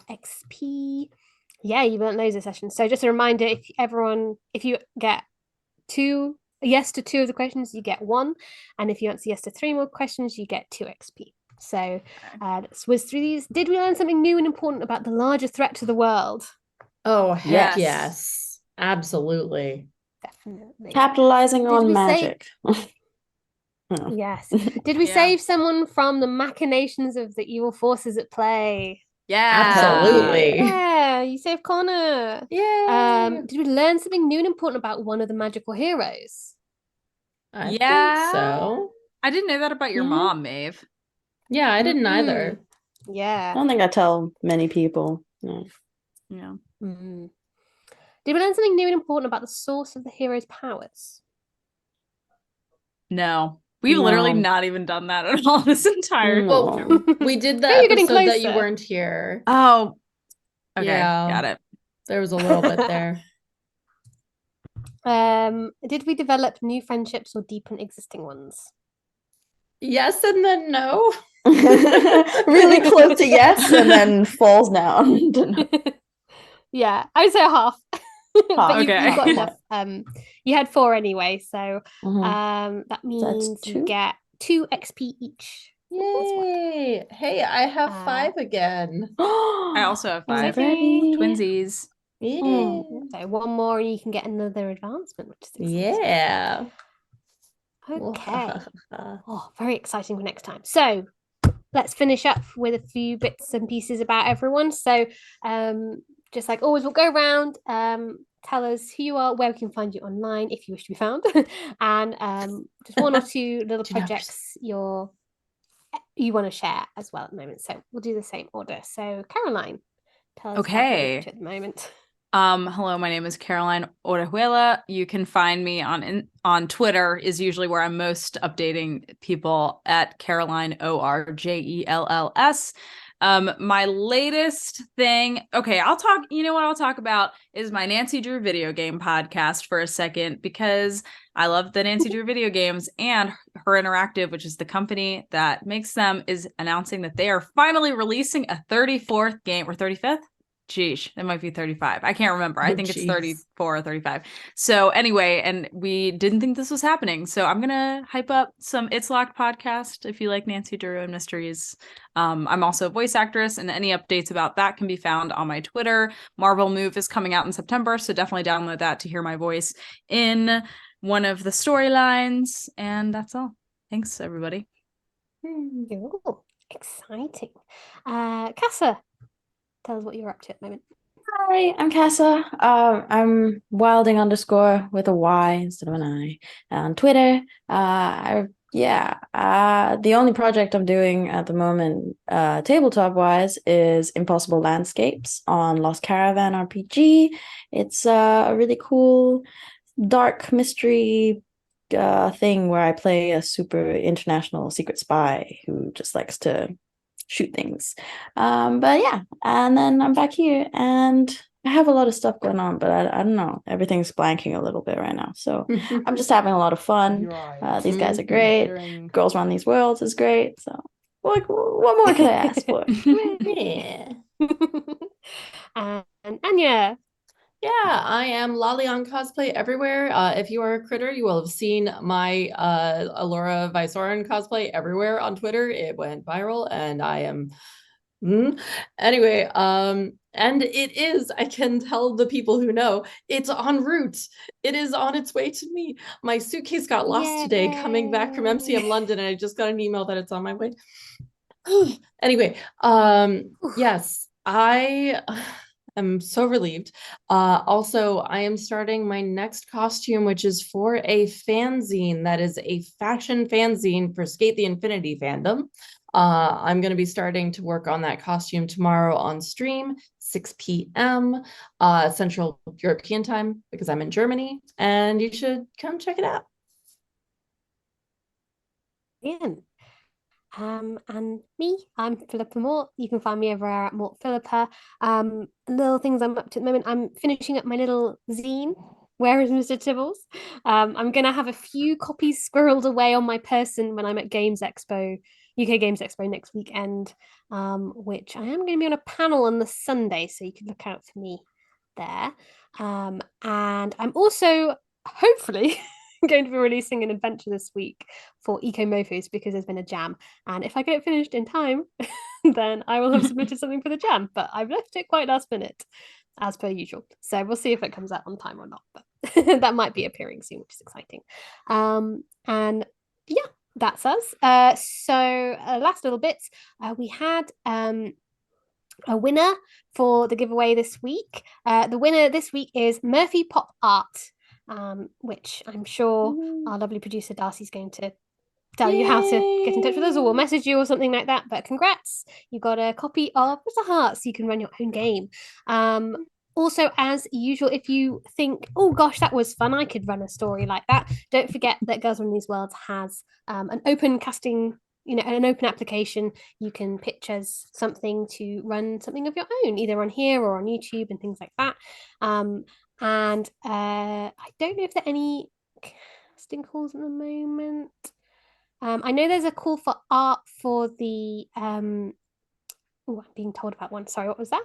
XP. Yeah, you've learned loads of sessions. So just a reminder, if you get yes to 2 of the questions, you get 1. And if you answer yes to 3 more questions, you get 2 XP. So let's whiz through these. Did we learn something new and important about the larger threat to the world? Oh, heck Yes. yes. Absolutely. Definitely. Capitalizing Did on we say- magic. Oh. Yes. Did we Yeah. save someone from the machinations of the evil forces at play? Yeah. Absolutely. Yeah, you saved Connor. Yay. Did we learn something new and important about one of the magical heroes? I Yeah. think so. I didn't know that about your Yeah. mom, Maeve. Yeah, I didn't Mhm. either. I Yeah. don't think I tell many people. No. Yeah. Mhm. Did we learn something new and important about the source of the hero's powers? No. We've literally No. not even done that at all this entire No. Well, we did the Hey, you're getting episode that you closer. weren't here. Oh. Okay. Yeah. Got it. There was a little bit there. Did we develop new friendships or deepen existing ones? Yes and then no. Really close to yes and then falls down to no. Yeah, I'd say half. But you Okay. got enough. You had 4 anyway, so Mhm. that means you 2? get 2 XP each. Yay. Hey, I have Uh, 5 again. I also have 5. Already? Twinsies. Yeah. So 1 more and you can get another advancement, which is exciting. Yeah. Okay. Oh, very exciting for next time. So let's finish up with a few bits and pieces about everyone. So just like always, we'll go around, tell us who you are, where we can find you online if you wish to be found, and just 1 or 2 little projects you want to share as well at the moment. So we'll do the same order. So Caroline, tell us about what you're up to at the moment. Hello, my name is Caroline Orejuela. You can find me on Twitter is usually where I'm most updating people at Caroline ORJELLS. My latest thing, okay, I'll talk about is my Nancy Drew video game podcast for a second because I love the Nancy Drew video games, and Her Interactive, which is the company that makes them, is announcing that they are finally releasing a 34th game or 35th. Geesh, it might be 35. I can't remember. I think it's 34 or 35. So anyway, and we didn't think this was happening. So I'm going to hype up some It's Locked podcast if you like Nancy Drew and mysteries. I'm also a voice actress, and any updates about that can be found on my Twitter. Marvel Move is coming out in September, so definitely download that to hear my voice in one of the storylines. And that's all. Thanks, everybody. Ooh, exciting. Casa, tell us what you're up to at the moment. Hi, I'm Casa. I'm wilding underscore with a Y instead of an I on Twitter. The only project I'm doing at the moment, tabletop wise, is Impossible Landscapes on Lost Caravan RPG. It's a really cool dark mystery thing where I play a super international secret spy who just likes to shoot things. But yeah, and then I'm back here and I have a lot of stuff going on, but I don't know. Everything's blanking a little bit right now. So I'm just having a lot of fun. These guys are great. Girls Run These Worlds is great. So what more could I ask for? Yeah. And Anya. Yeah, I am Lalian Cosplay everywhere. If you are a critter, you will have seen my Alora Visoran cosplay everywhere on Twitter. It went viral, and I am anyway. And it is, I can tell the people who know, it's en route. It is on its way to me. My suitcase got lost today coming back from MCM London, and I just got an email that it's on my way. Anyway, yes, I am so relieved. Also, I am starting my next costume, which is for a fanzine that is a fashion fanzine for Skate the Infinity fandom. I'm going to be starting to work on that costume tomorrow on stream, 6 p.m. Central European time, because I'm in Germany, and you should come check it out. Ian. And me, I'm Philippa Mort. You can find me over at Mort Philippa. Little things I'm up to at the moment. I'm finishing up my little zine. Where is Mr. Tibbles? I'm gonna have a few copies squirreled away on my person when I'm at Games Expo, UK Games Expo next weekend. Which I am going to be on a panel on the Sunday, so you can look out for me there. And I'm also hopefully going to be releasing an adventure this week for Eco Mofos because there's been a jam. And if I get it finished in time, then I will have submitted something for the jam. But I've left it quite last minute, as per usual. So we'll see if it comes out on time or not. But that might be appearing soon, which is exciting. And yeah, that's us. Last little bits, we had a winner for the giveaway this week. The winner this week is Murphy Pop Art, which I'm sure our lovely producer Darcy's going to tell you how to get in touch with us, or we'll message you or something like that. But congrats, you got a copy of Mr. Heart, so you can run your own game. Also, as usual, if you think, oh gosh, that was fun, I could run a story like that, don't forget that Girls Run These Worlds has an open casting, an open application. You can pitch as something to run something of your own, either on here or on YouTube and things like that. And I don't know if there are any casting calls at the moment. I know there's a call for art for the I'm being told about one. Sorry, what was that?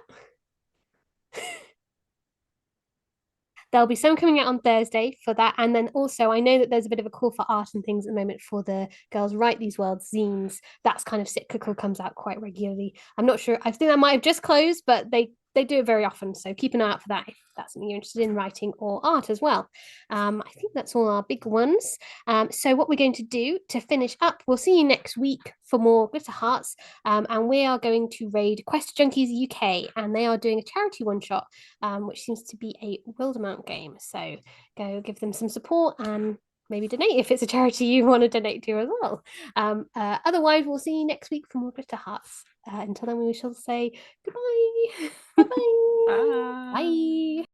There'll be some coming out on Thursday for that. And then also, I know that there's a bit of a call for art and things at the moment for the Girls Write These Worlds zines. That's kind of cyclical, comes out quite regularly. I'm not sure. I think that might have just closed, but they do it very often. So keep an eye out for that if that's something you're interested in, writing or art as well. I think that's all our big ones. So what we're going to do to finish up, we'll see you next week for more Glitter Hearts. And we are going to raid Quest Junkies UK, and they are doing a charity one shot, which seems to be a Wildermount game. So go give them some support and maybe donate if it's a charity you want to donate to as well. Otherwise, we'll see you next week for more Glitter Hearts. Until then, we shall say goodbye. Bye-bye. Bye. Bye.